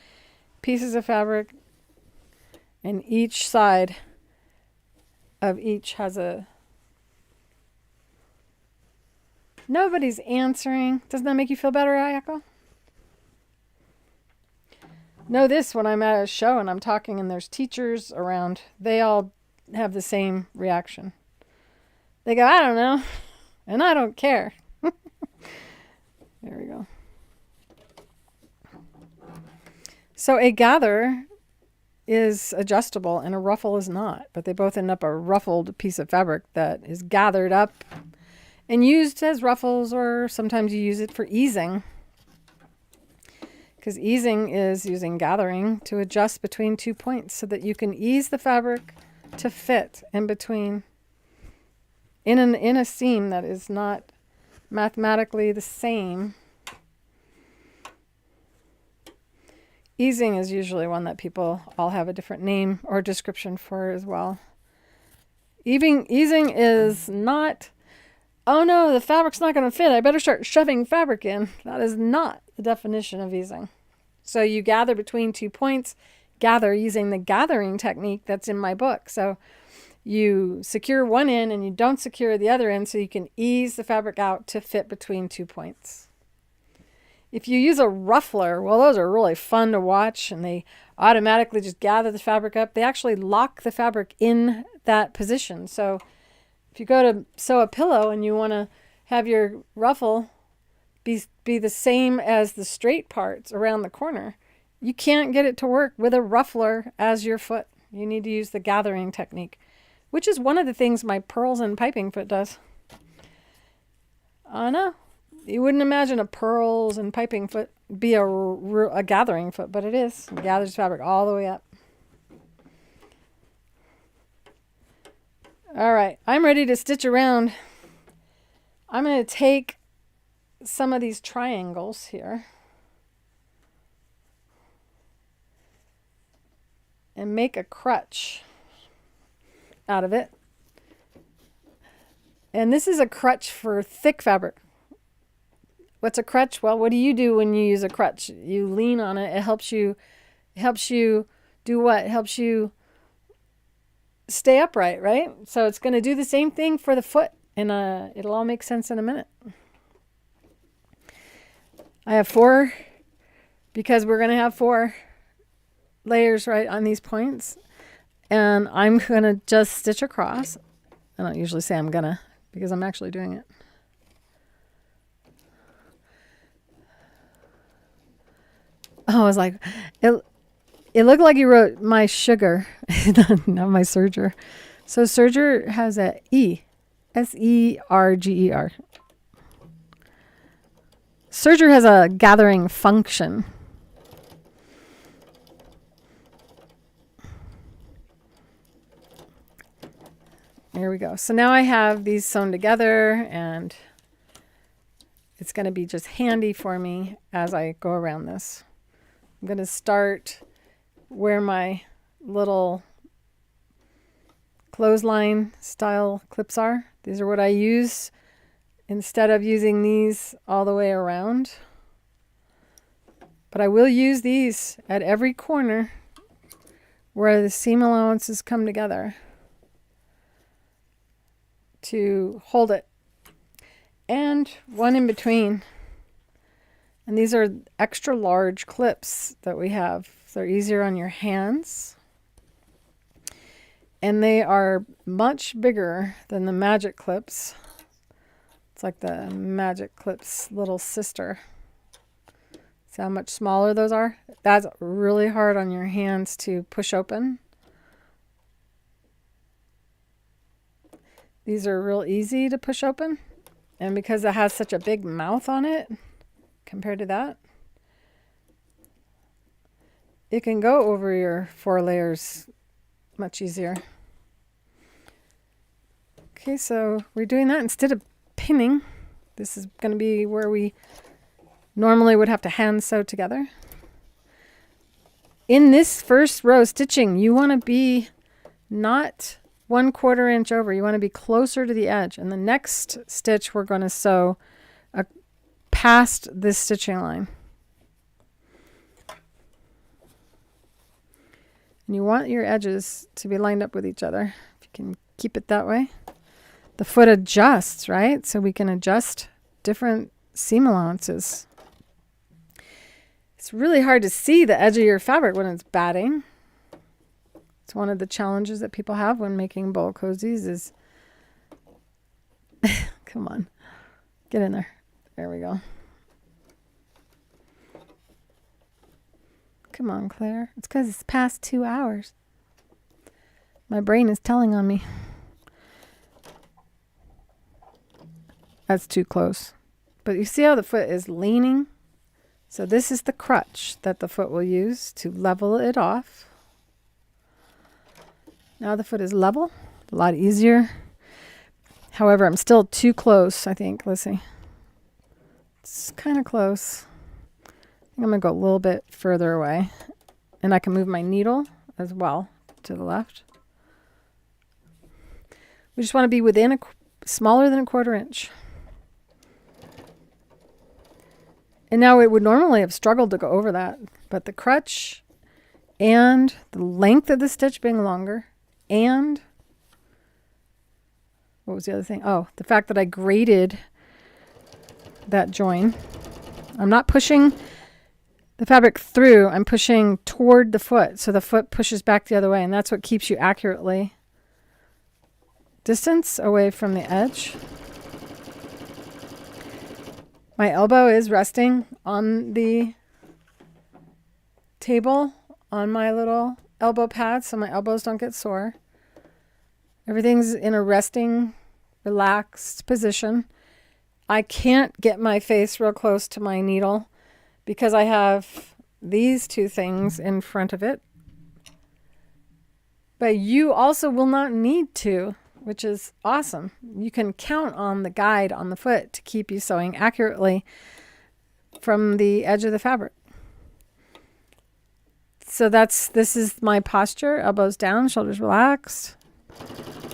pieces of fabric and each side of each has a... Nobody's answering. Doesn't that make you feel better, Ayako? Know this, when I'm at a show and I'm talking and there's teachers around, they all have the same reaction. They go, I don't know, and I don't care. There we go. So a gather is adjustable and a ruffle is not, but they both end up a ruffled piece of fabric that is gathered up and used as ruffles, or sometimes you use it for easing. Because easing is using gathering to adjust between 2 points so that you can ease the fabric to fit in between in a seam that is not mathematically the same. Easing is usually one that people all have a different name or description for as well. Easing is not, oh no, the fabric's not going to fit, I better start shoving fabric in. That is not the definition of easing. So you gather between 2 points, gather using the gathering technique that's in my book. So you secure one end and you don't secure the other end so you can ease the fabric out to fit between 2 points. If you use a ruffler, well, those are really fun to watch and they automatically just gather the fabric up. They actually lock the fabric in that position. So if you go to sew a pillow and you want to have your ruffle be the same as the straight parts around the corner, you can't get it to work with a ruffler as your foot. You need to use the gathering technique, which is one of the things my pearls and piping foot does. I know. You wouldn't imagine a pearls and piping foot be a gathering foot, but it is. It gathers fabric all the way up. All right, I'm ready to stitch around. I'm going to take some of these triangles here and make a crutch out of it. And this is a crutch for thick fabric. What's a crutch? Well, what do you do when you use a crutch? You lean on it. It helps you do what? It helps you stay upright, right? So it's going to do the same thing for the foot, and it'll all make sense in a minute. I have 4 because we're going to have 4 layers right on these points, and I'm going to just stitch across. I don't usually say I'm going to because I'm actually doing it. Oh, I was like, it looked like you wrote my sugar, not my serger. So serger has a E, S-E-R-G-E-R. Serger has a gathering function. There we go. So now I have these sewn together, and it's going to be just handy for me as I go around this. I'm going to start where my little clothesline style clips are. These are what I use instead of using these all the way around. But I will use these at every corner where the seam allowances come together to hold it. And one in between. And these are extra large clips that we have. They're easier on your hands. And they are much bigger than the Magic Clips. It's like the Magic Clips little sister. See how much smaller those are? That's really hard on your hands to push open. These are real easy to push open. And because it has such a big mouth on it, compared to that, it can go over your 4 layers much easier. Okay, so we're doing that instead of pinning. This is going to be where we normally would have to hand sew together. In this first row stitching, you want to be not 1/4 inch over. You want to be closer to the edge. And the next stitch, we're going to sew past this stitching line. And you want your edges to be lined up with each other. If you can keep it that way. The foot adjusts, right? So we can adjust different seam allowances. It's really hard to see the edge of your fabric when it's batting. It's one of the challenges that people have when making bowl cozies is, come on, get in there. There we go. Come on, Claire. It's because it's past 2 hours. My brain is telling on me. That's too close. But you see how the foot is leaning? So this is the crutch that the foot will use to level it off. Now the foot is level, a lot easier. However, I'm still too close, I think. Let's see. It's kind of close. I think I'm going to go a little bit further away. And I can move my needle as well to the left. We just want to be within smaller than 1/4 inch. And now it would normally have struggled to go over that, but the crutch and the length of the stitch being longer and what was the other thing? Oh, the fact that I graded that join. I'm not pushing the fabric through, I'm pushing toward the foot. So the foot pushes back the other way, and that's what keeps you accurately distance away from the edge. My elbow is resting on the table on my little elbow pad so my elbows don't get sore. Everything's in a resting, relaxed position. I can't get my face real close to my needle because I have these two things in front of it. But you also will not need to, which is awesome. You can count on the guide on the foot to keep you sewing accurately from the edge of the fabric. So this is my posture, elbows down, shoulders relaxed.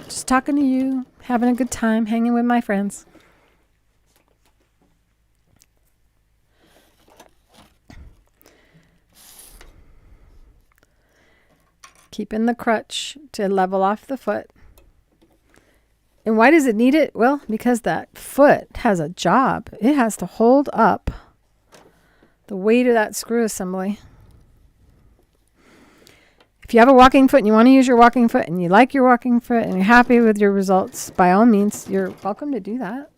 Just talking to you, having a good time, hanging with my friends. Keeping the crutch to level off the foot. And why does it need it? Well, because that foot has a job. It has to hold up the weight of that screw assembly. If you have a walking foot and you want to use your walking foot and you like your walking foot and you're happy with your results, by all means, you're welcome to do that.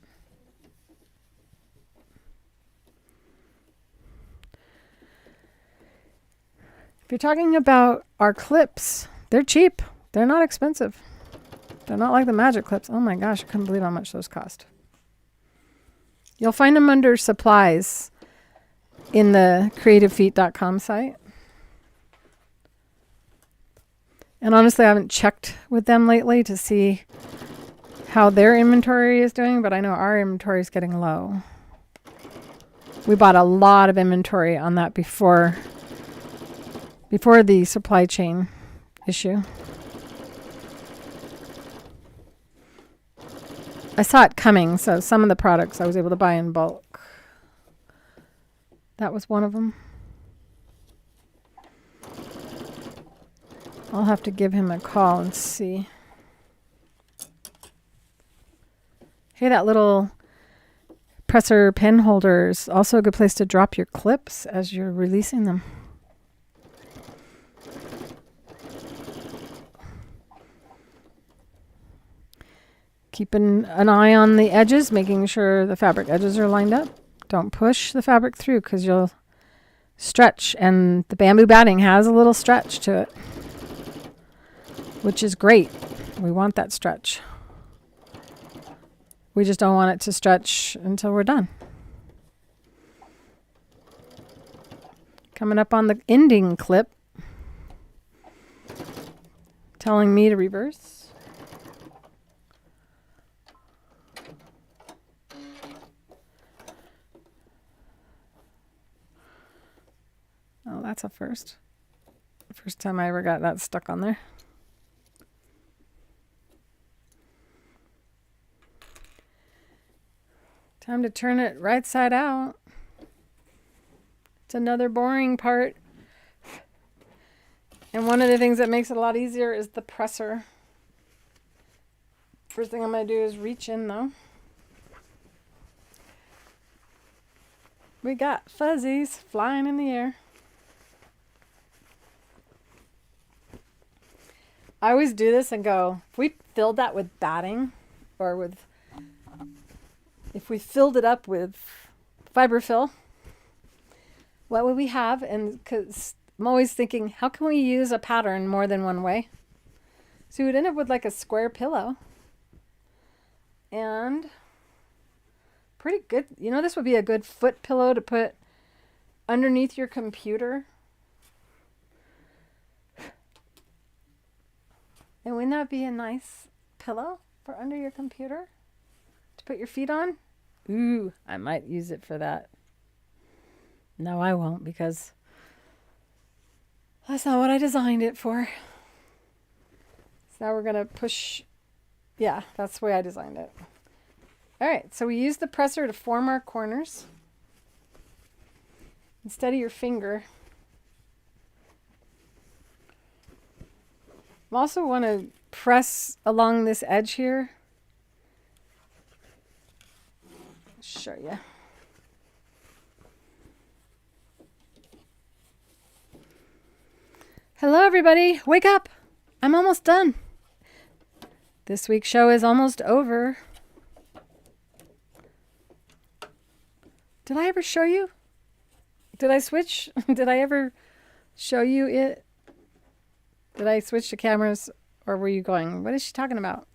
If you're talking about our clips, they're cheap. They're not expensive. They're not like the magic clips. Oh my gosh, I couldn't believe how much those cost. You'll find them under supplies in the creativefeet.com site. And honestly, I haven't checked with them lately to see how their inventory is doing, but I know our inventory is getting low. We bought a lot of inventory on that before the supply chain issue. I saw it coming, so some of the products I was able to buy in bulk. That was one of them. I'll have to give him a call and see. Hey, that little presser pen holder is also a good place to drop your clips as you're releasing them. Keeping an eye on the edges, making sure the fabric edges are lined up. Don't push the fabric through because you'll stretch, and the bamboo batting has a little stretch to it, which is great. We want that stretch. We just don't want it to stretch until we're done. Coming up on the ending clip, telling me to reverse. Oh, that's a first. First time I ever got that stuck on there. Time to turn it right side out. It's another boring part. And one of the things that makes it a lot easier is the presser. First thing I'm going to do is reach in though. We got fuzzies flying in the air. I always do this and go, if we filled that with batting or with, if we filled it up with fiberfill, what would we have? And because I'm always thinking, how can we use a pattern more than one way? So you would end up with like a square pillow. And pretty good. You know, this would be a good foot pillow to put underneath your computer. And wouldn't that be a nice pillow for under your computer to put your feet on? Ooh, I might use it for that. No, I won't, because that's not what I designed it for. So now we're going to push. Yeah, that's the way I designed it. All right, so we use the presser to form our corners. Instead of your finger. I also want to press along this edge here. Show you. Hello everybody, wake up! I'm almost done. This week's show is almost over. Did I ever show you? Did I switch? Did I ever show you it? Did I switch to cameras, or were you going, what is she talking about?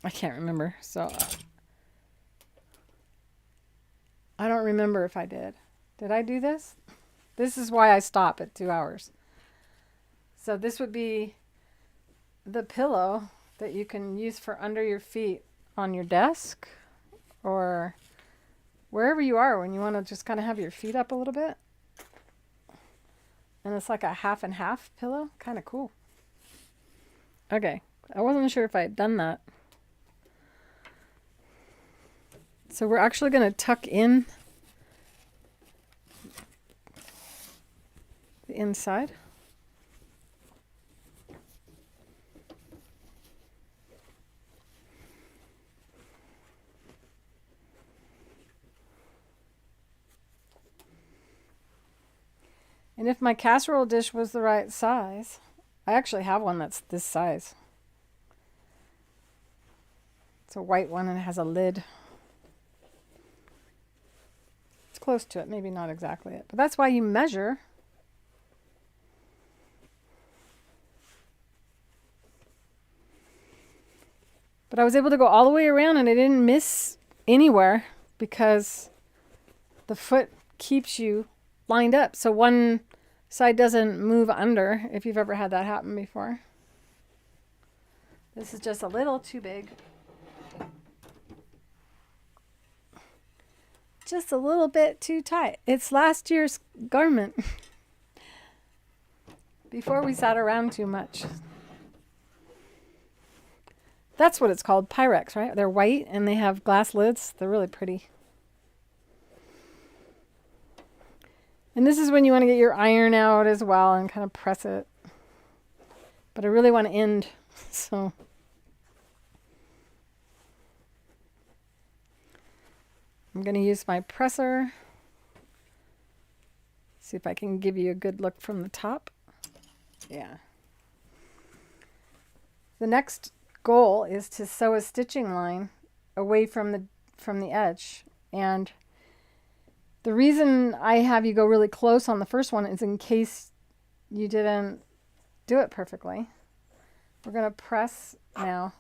I can't remember, so I don't remember if I did. Did I do this? This is why I stop at 2 hours. So this would be the pillow that you can use for under your feet on your desk or wherever you are when you want to just kind of have your feet up a little bit. And it's like a half and half pillow. Kind of cool. Okay. I wasn't sure if I had done that. So we're actually going to tuck in the inside. And if my casserole dish was the right size, I actually have one that's this size. It's a white one and it has a lid. It's close to it, maybe not exactly it, but that's why you measure. But I was able to go all the way around and I didn't miss anywhere because the foot keeps you lined up so one side doesn't move under, if you've ever had that happen before. This is just a little too big. Just a little bit too tight. It's last year's garment. Before we sat around too much. That's what it's called, Pyrex, right? They're white and they have glass lids. They're really pretty. And this is when you want to get your iron out as well and kind of press it. But I really want to end, so. I'm going to use my presser. See if I can give you a good look from the top. Yeah. The next goal is to sew a stitching line away from the edge. And the reason I have you go really close on the first one is in case you didn't do it perfectly. We're going to press now.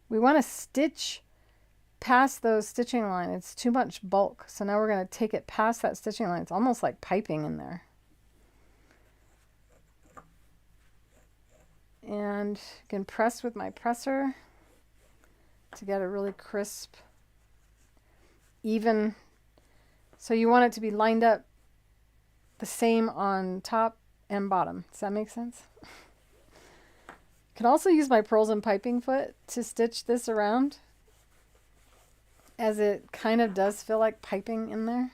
We want to stitch past those stitching line. It's too much bulk. So now we're going to take it past that stitching line. It's almost like piping in there. and you can press with my presser to get a really crisp, even. So you want it to be lined up the same on top and bottom. Does that make sense? Can also use my purls and piping foot to stitch this around, as it kind of does feel like piping in there.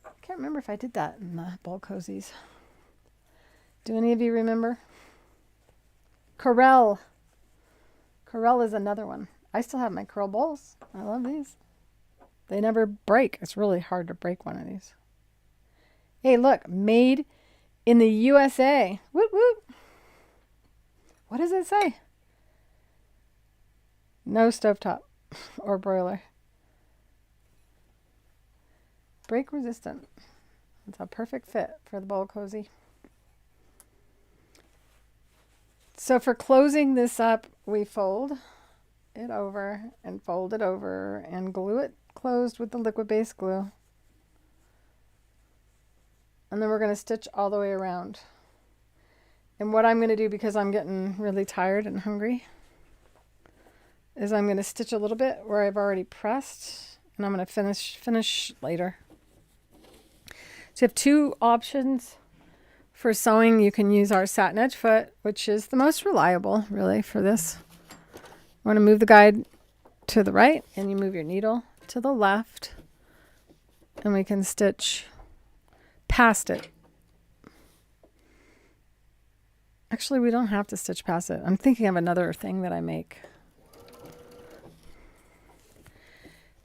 I can't remember if I did that in the ball cozies. Do any of you remember? Corelle. Corelle is another one. I still have my curl bowls. I love these. They never break. It's really hard to break one of these. Hey, look, made in the USA. Whoop, whoop. What does it say? No stovetop or broiler. Break resistant. It's a perfect fit for the bowl cozy. So for closing this up, we fold it over and fold it over and glue it closed with the liquid-based glue. And then we're going to stitch all the way around. And what I'm going to do, because I'm getting really tired and hungry, is I'm going to stitch a little bit where I've already pressed, and I'm going to finish later. So you have two options for sewing. You can use our Satinedge Foot, which is the most reliable, really, for this. You want to move the guide to the right, and you move your needle to the left, and we can stitch past it. Actually, we don't have to stitch past it. I'm thinking of another thing that I make.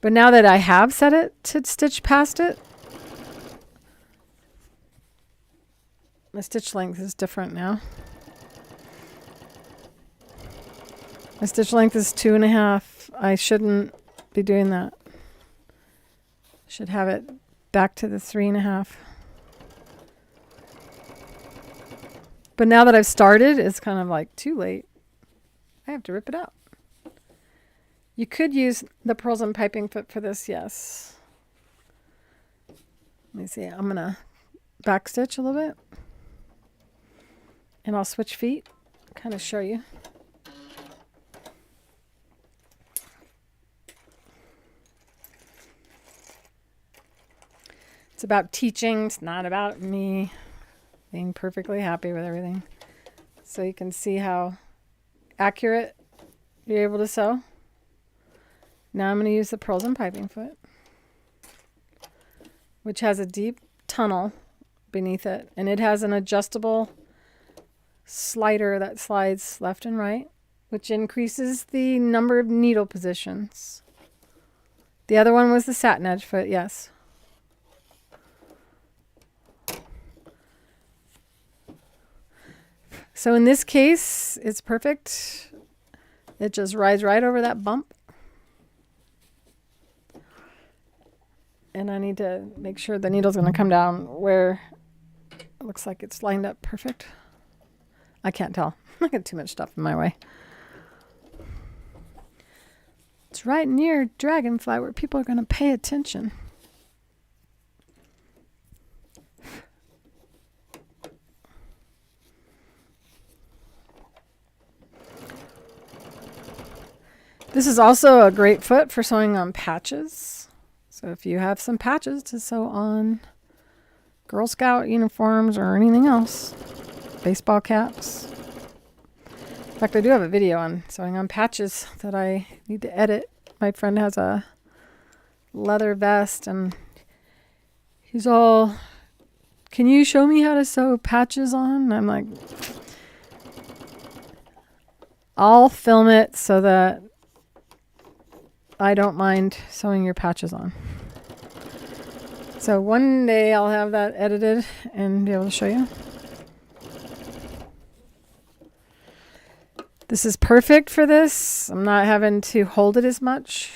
But now that I have set it to stitch past it, my stitch length is different now. My stitch length is 2.5. I shouldn't be doing that. Should have it back to the 3.5. But now that I've started, it's kind of like too late. I have to rip it out. You could use the purls and piping foot for this, yes. Let me see. I'm going to back stitch a little bit. And I'll switch feet, kind of show you. It's about teaching. It's not about me being perfectly happy with everything. So you can see how accurate you're able to sew. Now I'm going to use the purls and piping foot, which has a deep tunnel beneath it, and it has an adjustable slider that slides left and right, which increases the number of needle positions. The other one was the Satinedge Foot, yes. So in this case, it's perfect. It just rides right over that bump. And I need to make sure the needle's going to come down where it looks like it's lined up perfect. I can't tell. I got too much stuff in my way. It's right near Dragonfly where people are going to pay attention. This is also a great foot for sewing on patches. So if you have some patches to sew on Girl Scout uniforms or anything else, baseball caps. In fact, I do have a video on sewing on patches that I need to edit. My friend has a leather vest and he's all, can you show me how to sew patches on? And I'm like, I'll film it so that I don't mind sewing your patches on. So one day I'll have that edited and be able to show you. This is perfect for this. I'm not having to hold it as much.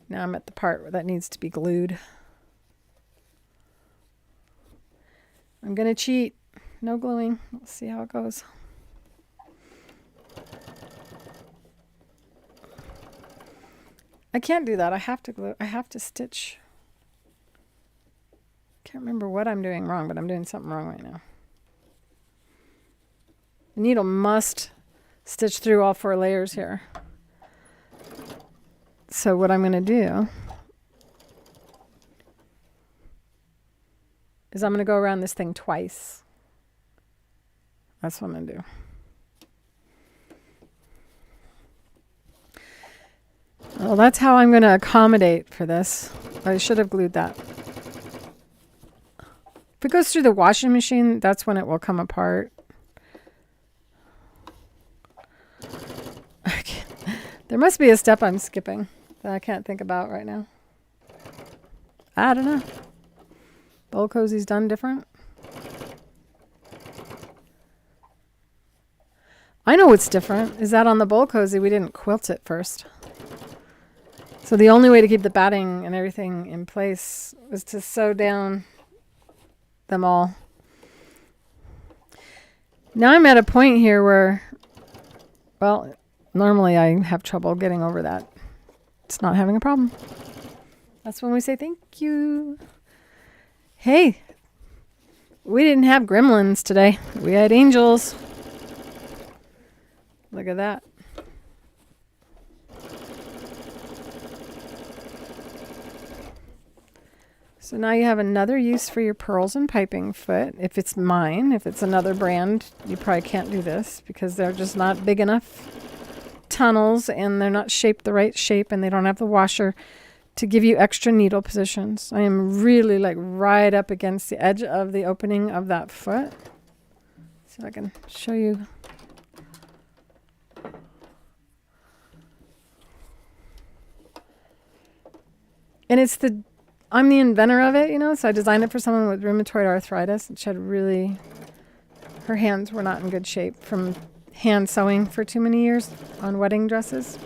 Now I'm at the part where that needs to be glued. I'm going to cheat. No gluing. Let's see how it goes. I can't do that. I have to glue. I have to stitch. Can't remember what I'm doing wrong, but I'm doing something wrong right now. The needle must stitch through all 4 layers here. So what I'm going to do is I'm going to go around this thing twice. That's what I'm going to do. Well, that's how I'm going to accommodate for this. I should have glued that. If it goes through the washing machine, that's when it will come apart. Okay. There must be a step I'm skipping that I can't think about right now. I don't know. Bowl cozy's done different. I know what's different is that on the bowl cozy we didn't quilt it first. So the only way to keep the batting and everything in place was to sew down them all. Now I'm at a point here where, well, normally I have trouble getting over that. It's not having a problem. That's when we say thank you. Hey, we didn't have gremlins today. We had angels. Look at that. So now you have another use for your pearls and piping foot. If it's mine, if it's another brand, you probably can't do this because they're just not big enough tunnels and they're not shaped the right shape and they don't have the washer to give you extra needle positions. I am really like right up against the edge of the opening of that foot. See if I can show you. And I'm the inventor of it, you know, so I designed it for someone with rheumatoid arthritis. And she had her hands were not in good shape from hand sewing for too many years on wedding dresses.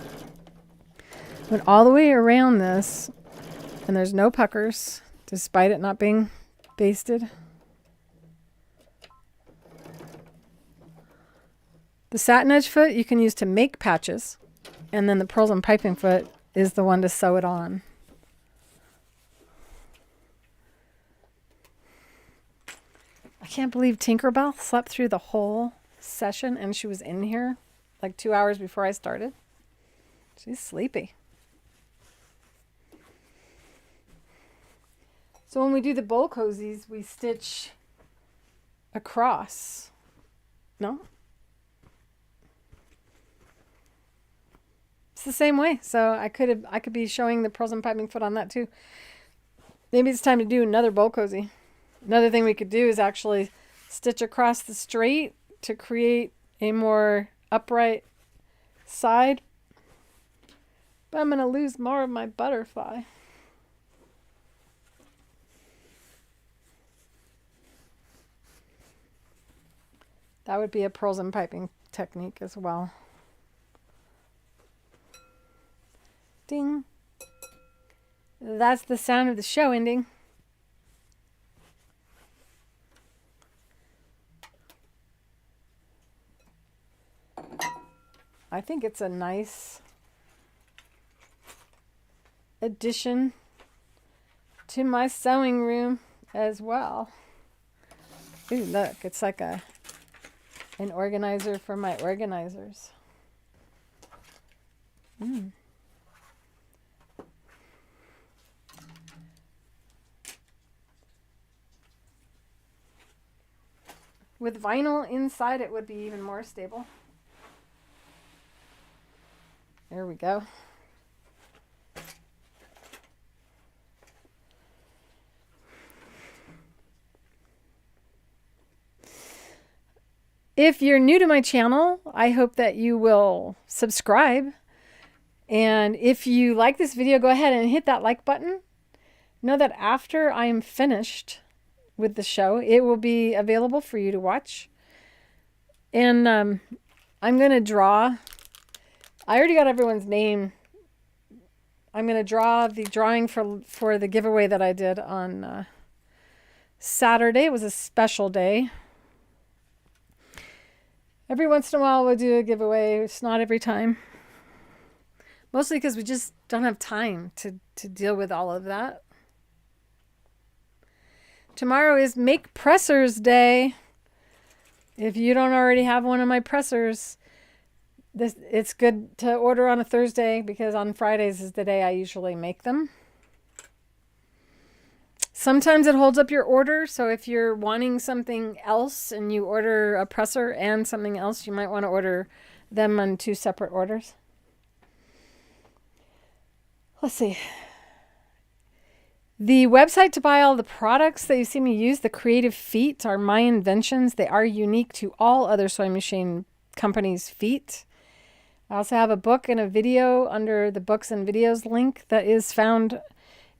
Went all the way around this, and there's no puckers, despite it not being basted. The Satinedge foot you can use to make patches, and then the pearls and piping foot is the one to sew it on. I can't believe Tinkerbell slept through the whole session and she was in here like 2 hours before I started. She's sleepy. So when we do the bowl cozies, we stitch across. No? It's the same way. So I could be showing the pearls and piping foot on that too. Maybe it's time to do another bowl cozy. Another thing we could do is actually stitch across the straight to create a more upright side. But I'm going to lose more of my butterfly. That would be a pearls and piping technique as well. Ding. That's the sound of the show ending. I think it's a nice addition to my sewing room as well. Ooh, look, it's like an organizer for my organizers. With vinyl inside, it would be even more stable. There we go. If you're new to my channel, I hope that you will subscribe. And if you like this video, go ahead and hit that like button. Know that after I am finished with the show, it will be available for you to watch. And I'm going to draw. I already got everyone's name. I'm going to draw the drawing for the giveaway that I did on Saturday. It was a special day. Every once in a while we'll do a giveaway. It's not every time. Mostly because we just don't have time to deal with all of that. Tomorrow is Make Pressers Day. If you don't already have one of my pressers, it's good to order on a Thursday because on Fridays is the day I usually make them. Sometimes it holds up your order, so if you're wanting something else and you order a presser and something else, you might want to order them on 2 separate orders. Let's see. The website to buy all the products that you see me use, the Creative Feet, are my inventions. They are unique to all other sewing machine companies' feet. I also have a book and a video under the books and videos link that is found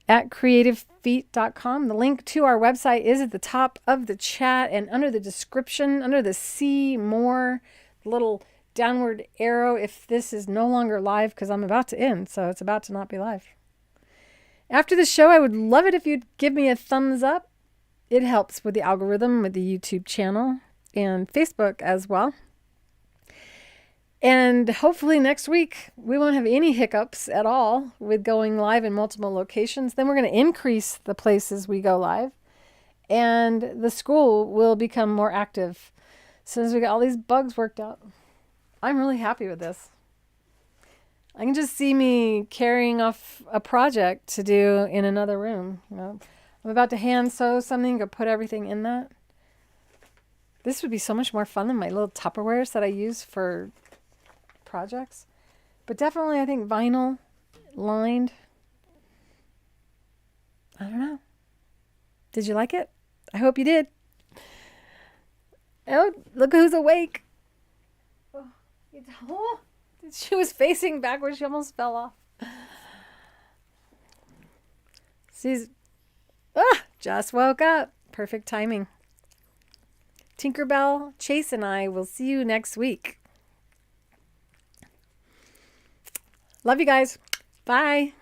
at creativefeet.com. The link to our website is at the top of the chat and under the description, under the See More, little downward arrow if this is no longer live because I'm about to end, so it's about to not be live. After the show, I would love it if you'd give me a thumbs up. It helps with the algorithm, with the YouTube channel and Facebook as well. And hopefully next week, we won't have any hiccups at all with going live in multiple locations. Then we're going to increase the places we go live. And the school will become more active as soon as we get all these bugs worked out. I'm really happy with this. I can just see me carrying off a project to do in another room. You know, I'm about to hand sew something, go put everything in that. This would be so much more fun than my little Tupperwares that I use for projects. But definitely, I think vinyl lined. I don't know. Did you like it? I hope you did. Oh, look who's awake. Oh, she was facing backwards. She almost fell off. She's just woke up. Perfect timing. Tinkerbell, Chase, and I will see you next week. Love you guys. Bye.